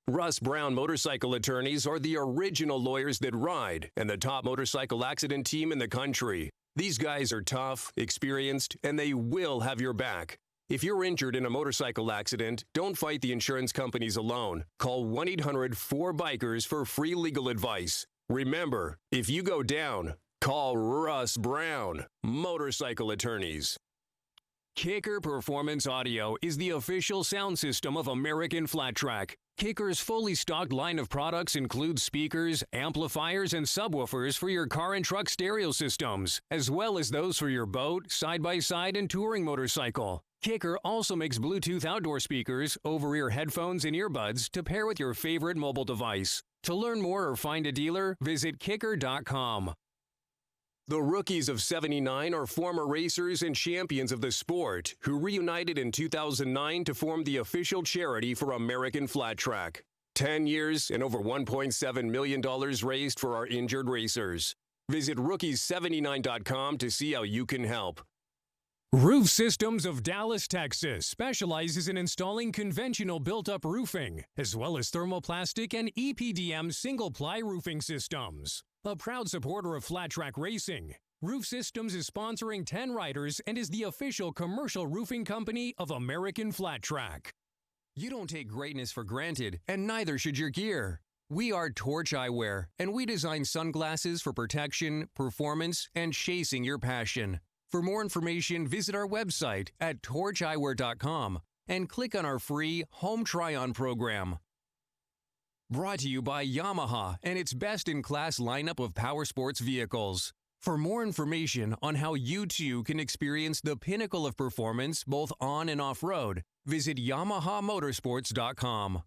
Russ Brown Motorcycle Attorneys are the original lawyers that ride and the top motorcycle accident team in the country. These guys are tough, experienced, and they will have your back. If you're injured in a motorcycle accident, don't fight the insurance companies alone. Call 1-800-4BIKERS for free legal advice. Remember, if you go down, call Russ Brown Motorcycle Attorneys. Kicker Performance Audio is the official sound system of American Flat Track. Kicker's fully stocked line of products includes speakers, amplifiers, and subwoofers for your car and truck stereo systems, as well as those for your boat, side-by-side, and touring motorcycle. Kicker also makes Bluetooth outdoor speakers, over-ear headphones, and earbuds to pair with your favorite mobile device. To learn more or find a dealer, visit kicker.com. The rookies of '79 are former racers and champions of the sport who reunited in 2009 to form the official charity for American Flat Track. 10 years and over $1.7 million raised for our injured racers. Visit rookies79.com to see how you can help. Roof Systems of Dallas, Texas specializes in installing conventional built-up roofing, as well as thermoplastic and EPDM single-ply roofing systems. A proud supporter of Flat Track Racing, Roof Systems is sponsoring 10 riders and is the official commercial roofing company of American Flat Track. You don't take greatness for granted, and neither should your gear. We are Torch Eyewear, and we design sunglasses for protection, performance, and chasing your passion. For more information, visit our website at torcheyewear.com and click on our free Home Try-On program. Brought to you by Yamaha and its best-in-class lineup of power sports vehicles. For more information on how you too can experience the pinnacle of performance both on and off-road, visit YamahaMotorsports.com.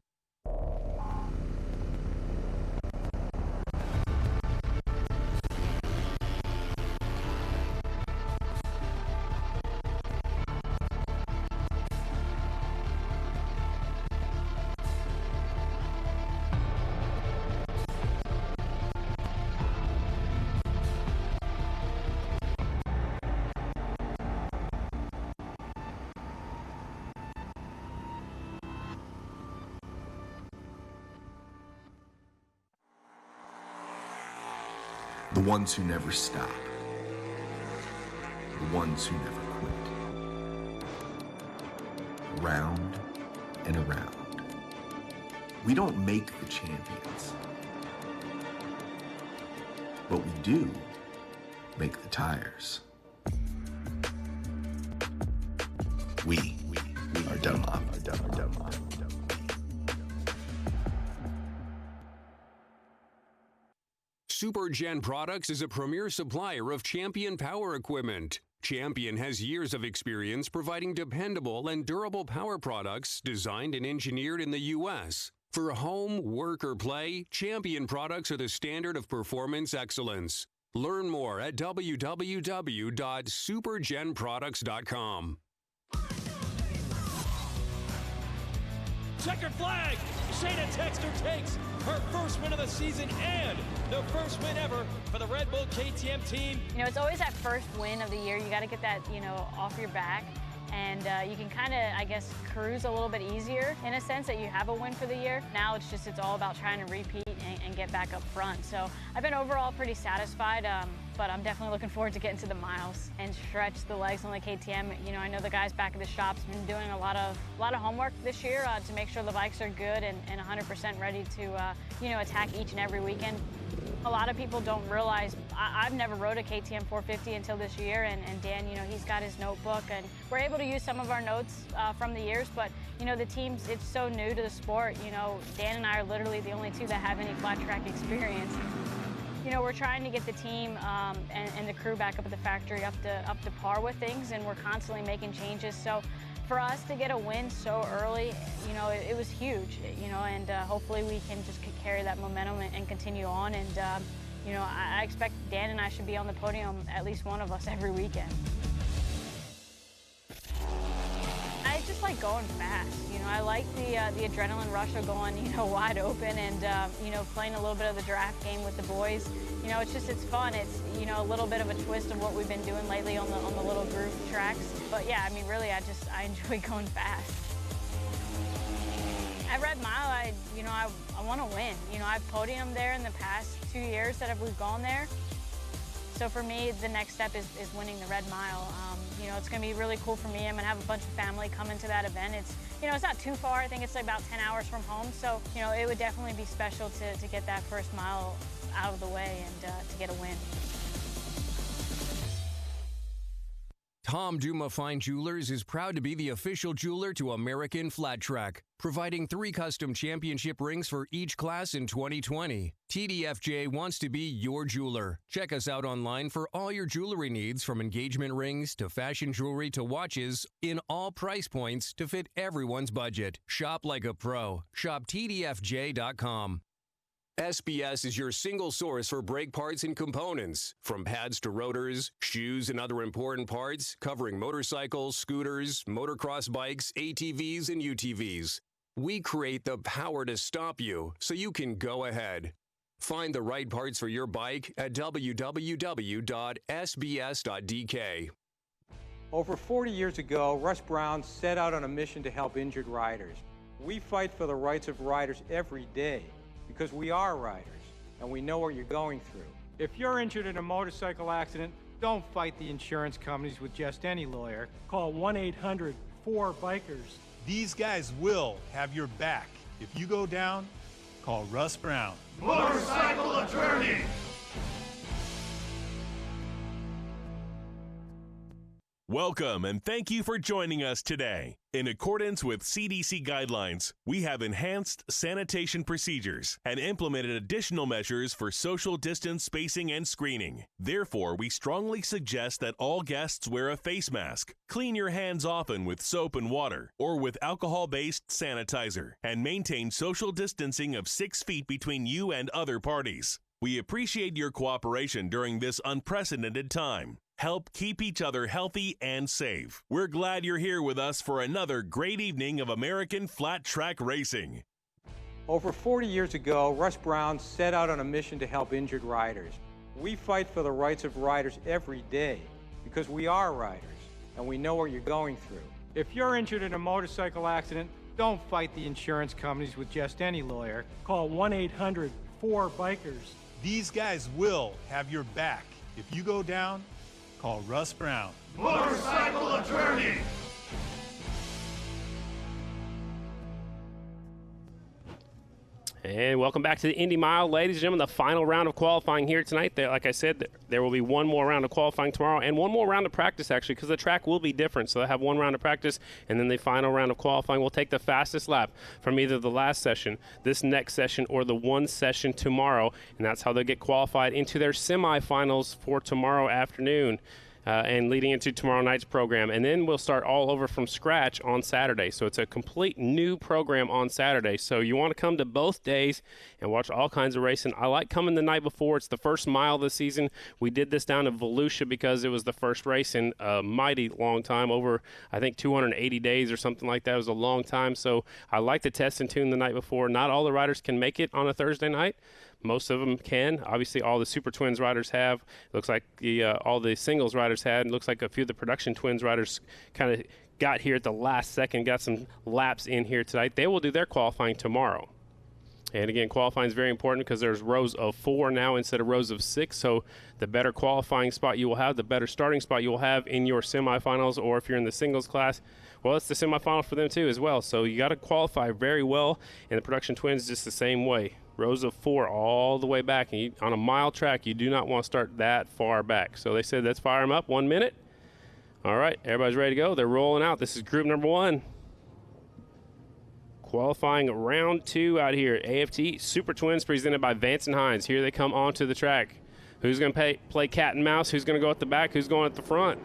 The ones who never stop. The ones who never quit. Round and around. We don't make the champions, but we do make the tires. We are Dunlop. SuperGen Products is a premier supplier of Champion power equipment. Champion has years of experience providing dependable and durable power products designed and engineered in the U.S. For home, work, or play, Champion products are the standard of performance excellence. Learn more at www.supergenproducts.com. Checkered flag! Shayna Texter takes her first win of the season and the first win ever for the Red Bull KTM team. You know, it's always that first win of the year. You got to get that, off your back. And you can kind of, I guess, cruise a little bit easier in a sense that you have a win for the year. Now it's all about trying to repeat and get back up front. So I've been overall pretty satisfied, but I'm definitely looking forward to getting to the miles and stretch the legs on the KTM. I know the guys back at the shop's been doing a lot of homework this year to make sure the bikes are good and 100% ready to, attack each and every weekend. A lot of people don't realize I've never rode a KTM 450 until this year, and Dan, he's got his notebook, and we're able to use some of our notes from the years, but, the teams, it's so new to the sport. Dan and I are literally the only two that have any flat track experience. We're trying to get the team and the crew back up at the factory up to par with things, and we're constantly making changes. So for us to get a win so early, you know, it was huge, you know, and hopefully we can just carry that momentum and continue on. And, you know, I expect Dan and I should be on the podium, at least one of us, every weekend. I just like going fast. You know, I like the adrenaline rush of going, you know, wide open and, you know, playing a little bit of the draft game with the boys. You know, it's fun. It's, you know, a little bit of a twist of what we've been doing lately on the little groove tracks. But yeah, I mean, really, I enjoy going fast. At Red Mile, I want to win. You know, I've podiumed there in the past 2 years that we've gone there. So for me, the next step is winning the Red Mile. You know, it's going to be really cool for me. I'm going to have a bunch of family come into that event. It's, you know, it's not too far. I think it's like about 10 hours from home. So, you know, it would definitely be special to get that first mile out of the way and to get a win. Tom Duma Fine Jewelers is proud to be the official jeweler to American Flat Track, providing 3 custom championship rings for each class in 2020. TDFJ wants to be your jeweler. Check us out online for all your jewelry needs, from engagement rings to fashion jewelry to watches, in all price points to fit everyone's budget. Shop like a pro. Shop TDFJ.com. SBS is your single source for brake parts and components, from pads to rotors, shoes, and other important parts, covering motorcycles, scooters, motocross bikes, ATVs, and UTVs. We create the power to stop you so you can go ahead. Find the right parts for your bike at www.sbs.dk. Over 40 years ago, Russ Brown set out on a mission to help injured riders. We fight for the rights of riders every day, because we are riders, and we know what you're going through. If you're injured in a motorcycle accident, don't fight the insurance companies with just any lawyer. Call 1-800-4BIKERS. These guys will have your back. If you go down, call Russ Brown. Motorcycle attorney! Welcome and thank you for joining us today. In accordance with CDC guidelines, we have enhanced sanitation procedures and implemented additional measures for social distance spacing and screening. Therefore, we strongly suggest that all guests wear a face mask, clean your hands often with soap and water or with alcohol-based sanitizer, and maintain social distancing of 6 feet between you and other parties. We appreciate your cooperation during this unprecedented time. Help keep each other healthy and safe. We're glad you're here with us for another great evening of American Flat Track Racing. Over 40 years ago, Russ Brown set out on a mission to help injured riders. We fight for the rights of riders every day, because we are riders, and we know what you're going through. If you're injured in a motorcycle accident, don't fight the insurance companies with just any lawyer. Call 1-800-4BIKERS. These guys will have your back. If you go down, call Russ Brown. Motorcycle attorney! And welcome back to the Indy Mile, ladies and gentlemen, the final round of qualifying here tonight. Like I said, there will be one more round of qualifying tomorrow and one more round of practice, actually, because the track will be different. So they'll have one round of practice, and then the final round of qualifying will take the fastest lap from either the last session, this next session, or the one session tomorrow, and that's how they'll get qualified into their semifinals for tomorrow afternoon. And leading into tomorrow night's program. And then we'll start all over from scratch on Saturday. So it's a complete new program on Saturday. So you want to come to both days and watch all kinds of racing. I like coming the night before. It's the first mile of the season. We did this down in Volusia because it was the first race in a mighty long time, over, I think, 280 days or something like that. It was a long time. So I like to test and tune the night before. Not all the riders can make it on a Thursday night. Most of them can. Obviously, all the Super Twins riders have. It looks like all the singles riders had. It looks like a few of the Production Twins riders kind of got here at the last second, got some laps in here tonight. They will do their qualifying tomorrow. And again, qualifying is very important because there's rows of 4 now instead of rows of 6. So the better qualifying spot you will have, the better starting spot you will have in your semifinals, or if you're in the singles class, well, it's the semifinal for them too as well. So you got to qualify very well, and the Production Twins just the same way. Rows of 4 all the way back. And on a mile track, you do not want to start that far back. So they said, let's fire them up 1 minute. All right, everybody's ready to go. They're rolling out. This is group number 1. Qualifying round 2 out here. AFT Super Twins presented by Vance Hines. Here they come onto the track. Who's going to play cat and mouse? Who's going to go at the back? Who's going at the front?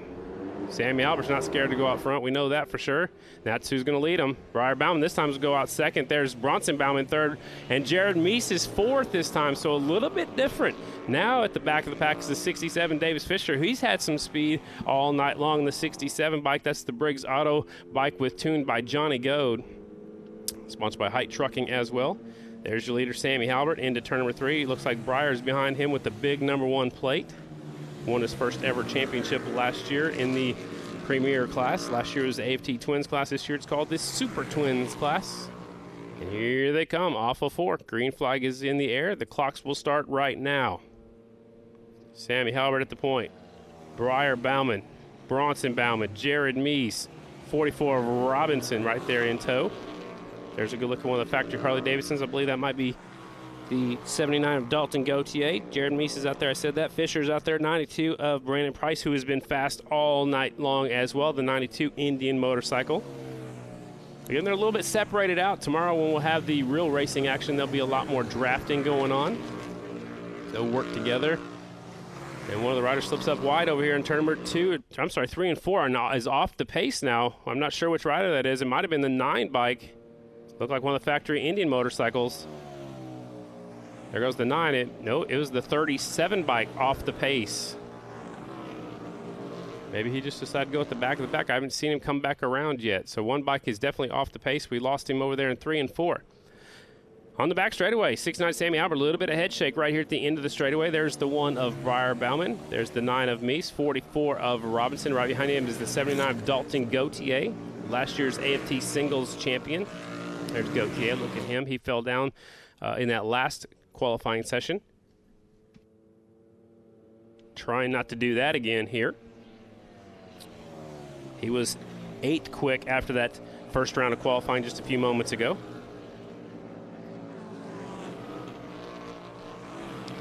Sammy Albert's not scared to go out front. We know that for sure. That's who's going to lead him. Briar Bauman this time will go out second. There's Bronson Bauman third. And Jered Meese is fourth this time, so a little bit different. Now at the back of the pack is the 67 Davis Fisher. He's had some speed all night long. The 67 bike, that's the Briggs Auto bike tuned by Johnny Goad. Sponsored by Height Trucking as well. There's your leader, Sammy Halbert, into turn number 3. Looks like Briar's behind him with the big number 1 plate. Won his first ever championship last year in the Premier class. Last year was the AFT Twins class. This year it's called the Super Twins class. And here they come off of 4. Green flag is in the air. The clocks will start right now. Sammy Halbert at the point. Briar Bauman, Bronson Bauman, Jered Meese, 44 of Robinson right there in tow. There's a good look at one of the factory Harley-Davidsons. I believe that might be the 79 of Dalton Gauthier. Jered Meese is out there. I said that. Fisher's out there. 92 of Brandon Price, who has been fast all night long as well. The 92 Indian motorcycle. Again, they're a little bit separated out. Tomorrow when we'll have the real racing action, there'll be a lot more drafting going on. They'll work together. And one of the riders slips up wide over here in turn number 3 and 4 is off the pace now. I'm not sure which rider that is. It might have been the 9 bike. Looked like one of the factory Indian motorcycles. There goes the 9. It was the 37 bike off the pace. Maybe he just decided to go at the back of the pack. I haven't seen him come back around yet. So one bike is definitely off the pace. We lost him over there in 3 and 4. On the back straightaway, 69 Sammy Albert, a little bit of head shake right here at the end of the straightaway. There's the 1 of Briar Bauman. There's the 9 of Meese, 44 of Robinson. Right behind him is the 79 of Dalton Gauthier, last year's AFT singles champion. There's Gauthier. Look at him. He fell down in that last qualifying session. Trying not to do that again here. He was 8th quick after that first round of qualifying just a few moments ago.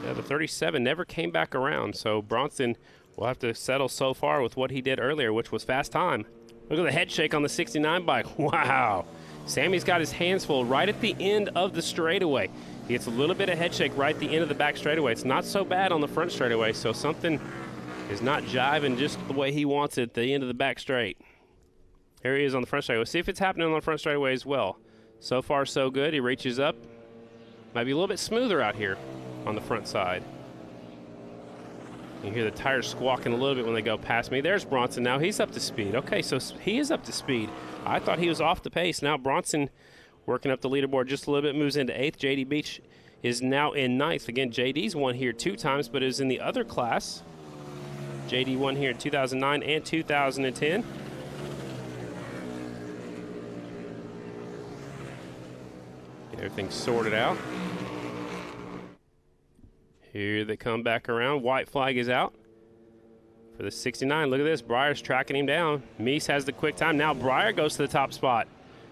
Yeah, the 37 never came back around, so Bronson will have to settle so far with what he did earlier, which was fast time. Look at the head shake on the 69 bike. Wow. Sammy's got his hands full right at the end of the straightaway. He gets a little bit of head shake right at the end of the back straightaway. It's not so bad on the front straightaway, so something is not jiving just the way he wants it at the end of the back straight. Here he is on the front straightaway. We'll see if it's happening on the front straightaway as well. So far, so good. He reaches up. Might be a little bit smoother out here on the front side. You hear the tires squawking a little bit when they go past me. There's Bronson now. He's up to speed. Okay, so he is up to speed. I thought he was off the pace. Now Bronson working up the leaderboard just a little bit, moves into 8th. JD Beach is now in 9th. Again, JD's won here 2 times, but is in the other class. JD won here in 2009 and 2010. Get everything sorted out. Here they come back around. White flag is out for the 69. Look at this. Briar's tracking him down. Meese has the quick time. Now Briar goes to the top spot.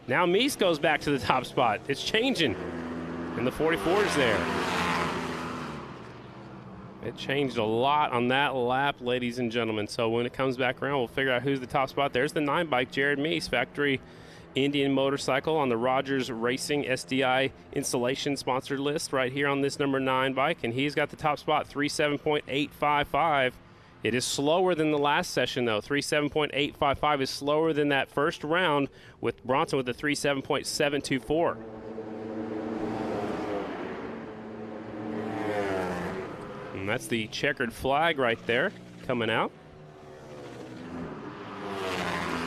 Now Meese goes back to the top spot. It's changing. And the 44 is there. It changed a lot on that lap, ladies and gentlemen. So when it comes back around, we'll figure out who's the top spot. There's the 9 bike, Jered Meese, factory Indian motorcycle on the Rogers Racing SDI installation sponsored list right here on this number 9 bike, and he's got the top spot, 37.855. It is slower than the last session though. 37.855 is slower than that first round with Bronson with the 37.724. And that's the checkered flag right there coming out.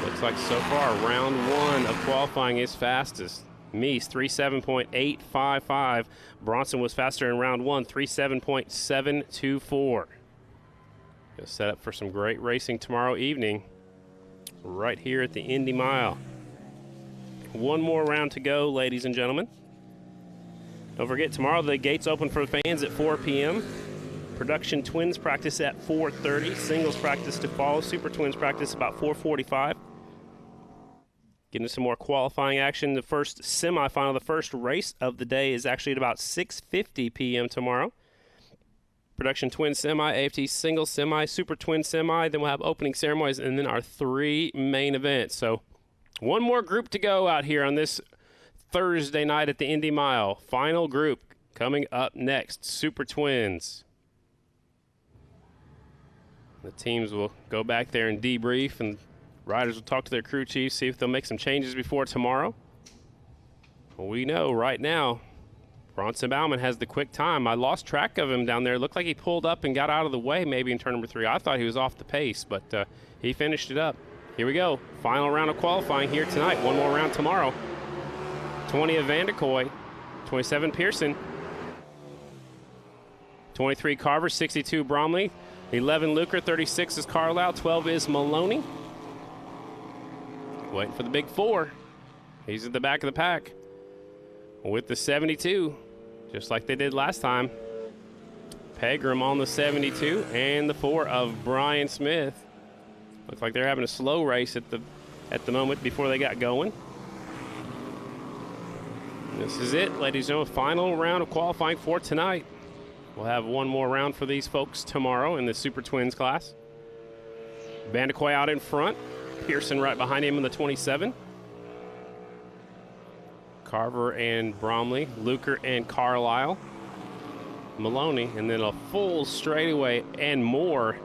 Looks like so far round 1 of qualifying is fastest. Meese 37.855. Bronson was faster in round 1, 37.724. Gonna set up for some great racing tomorrow evening right here at the Indy Mile. One more round to go, ladies and gentlemen. Don't forget, tomorrow the gates open for fans at 4 p.m. Production Twins practice at 4:30. Singles practice to follow. Super Twins practice about 4:45. Getting some more qualifying action. The first semifinal, the first race of the day is actually at about 6:50 p.m. tomorrow. Production Twin Semi, AFT Single Semi, Super Twin Semi. Then we'll have opening ceremonies and then our 3 main events. So one more group to go out here on this Thursday night at the Indy Mile. Final group coming up next, Super Twins. The teams will go back there and debrief, and riders will talk to their crew chiefs, see if they'll make some changes before tomorrow. Well, we know right now Bronson Bauman has the quick time. I lost track of him down there. It looked like he pulled up and got out of the way maybe in turn number 3. I thought he was off the pace, but he finished it up. Here we go. Final round of qualifying here tonight. One more round tomorrow. 20 of VandeKooi, 27 Pearson, 23 Carver, 62 Bromley, 11 Luker, 36 is Carlisle, 12 is Maloney. Waiting for the big 4. He's at the back of the pack with the 72, just like they did last time. Pegram on the 72 and the 4 of Brian Smith. Looks like they're having a slow race at the moment before they got going. This is it, ladies and gentlemen, final round of qualifying for tonight. We'll have one more round for these folks tomorrow in the Super Twins class. VandeKooi out in front. Pearson right behind him in the 27. Carver and Bromley. Luker and Carlisle. Maloney, and then a full straightaway and more.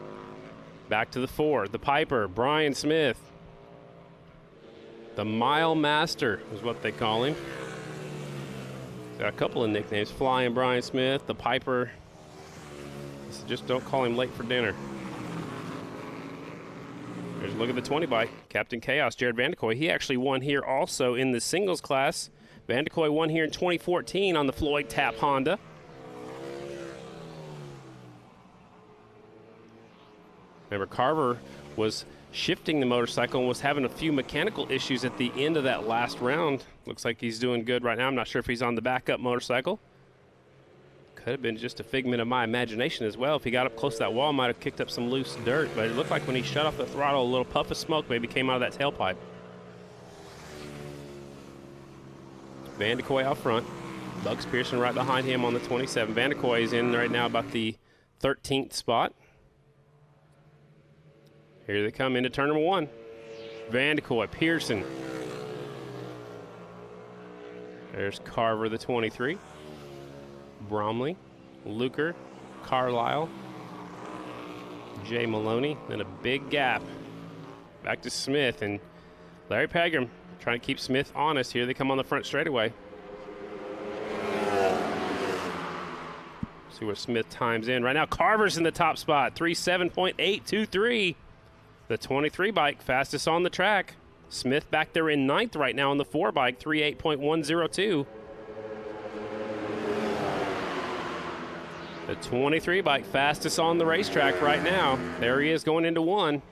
Back to the 4. The Piper, Brian Smith. The Mile Master is what they call him. Got a couple of nicknames. Flying Brian Smith, the Piper. Just don't call him late for dinner. There's a look at the 20 bike. Captain Chaos, Jered VandeKooi. He actually won here also in the singles class. VandeKooi won here in 2014 on the Floyd Tap Honda. Remember, Carver was shifting the motorcycle and was having a few mechanical issues at the end of that last round. Looks like he's doing good right now. I'm not sure if he's on the backup motorcycle. Could have been just a figment of my imagination as well. If he got up close to that wall, might have kicked up some loose dirt. But it looked like when he shut off the throttle, a little puff of smoke maybe came out of that tailpipe. VandeKooi out front. Bugs Pearson right behind him on the 27. VandeKooi is in right now about the 13th spot. Here they come into turn number 1. VandeKooi, Pearson. There's Carver, the 23. Bromley, Luker, Carlisle, Jay Maloney, then a big gap. Back to Smith and Larry Pegram trying to keep Smith honest. Here they come on the front straightaway. See where Smith times in. Right now, Carver's in the top spot, 3:7.823. The 23 bike, fastest on the track. Smith back there in 9th right now on the 4 bike, 3:8.102. The 23 bike, fastest on the racetrack right now. There he is going into 1.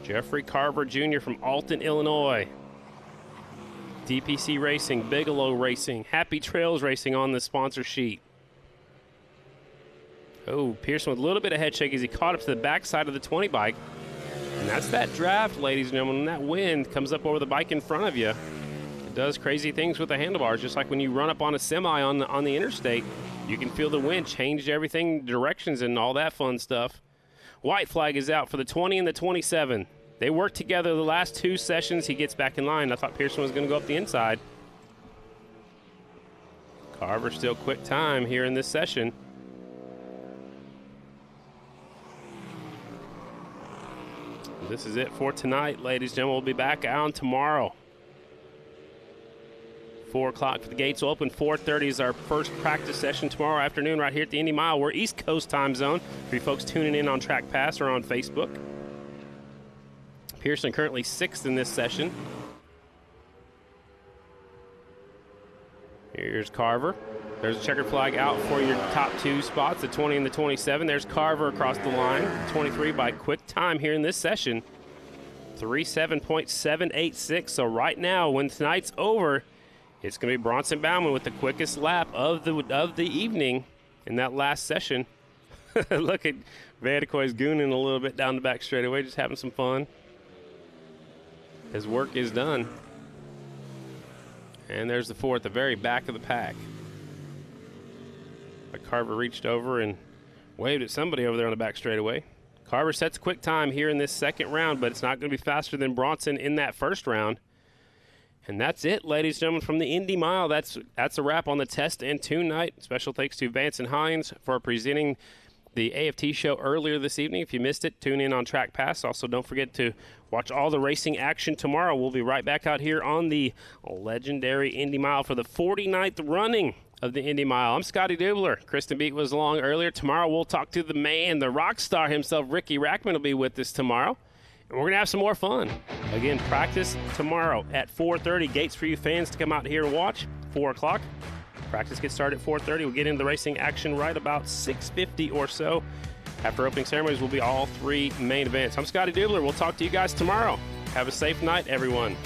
Jeffrey Carver Jr. from Alton, Illinois. DPC Racing, Bigelow Racing, Happy Trails Racing on the sponsor sheet. Oh, Pearson with a little bit of head shake as he caught up to the backside of the 20 bike. And that's that draft, ladies and gentlemen. When that wind comes up over the bike in front of you, it does crazy things with the handlebars, just like when you run up on a semi on the interstate. You can feel the wind change everything, directions and all that fun stuff. White flag is out for the 20 and the 27. They worked together the last 2 sessions. He gets back in line. I thought Pearson was going to go up the inside. Carver still quick time here in this session. This is it for tonight, ladies and gentlemen. We'll be back on tomorrow. 4 o'clock for the gates will open. 4:30 is our first practice session tomorrow afternoon right here at the Indy Mile. We're East Coast time zone for you folks tuning in on Track Pass or on Facebook. Pearson currently 6th in this session. Here's Carver. There's a checkered flag out for your top 2 spots, the 20 and the 27. There's Carver across the line. 23 by quick time here in this session. 3:7.786. So right now, when tonight's over, it's going to be Bronson Bauman with the quickest lap of the evening in that last session. Look at VandeKooi's gooning a little bit down the back straightaway, just having some fun. His work is done. And there's the 4 at the very back of the pack. But Carver reached over and waved at somebody over there on the back straightaway. Carver sets a quick time here in this second round, but it's not going to be faster than Bronson in that first round. And that's it, ladies and gentlemen, from the Indy Mile. That's a wrap on the test and tune night. Special thanks to Vance Hines for presenting the AFT show earlier this evening. If you missed it, tune in on Track Pass. Also, don't forget to watch all the racing action tomorrow. We'll be right back out here on the legendary Indy Mile for the 49th running of the Indy Mile. I'm Scotty Dubler. Kristen Beat was along earlier. Tomorrow we'll talk to the man, the rock star himself, Ricky Rackman will be with us tomorrow. And we're going to have some more fun. Again, practice tomorrow at 4:30. Gates for you fans to come out here and watch. 4 o'clock. Practice gets started at 4:30. We'll get into the racing action right about 6:50 or so. After opening ceremonies will be all 3 main events. I'm Scotty Dubler. We'll talk to you guys tomorrow. Have a safe night, everyone.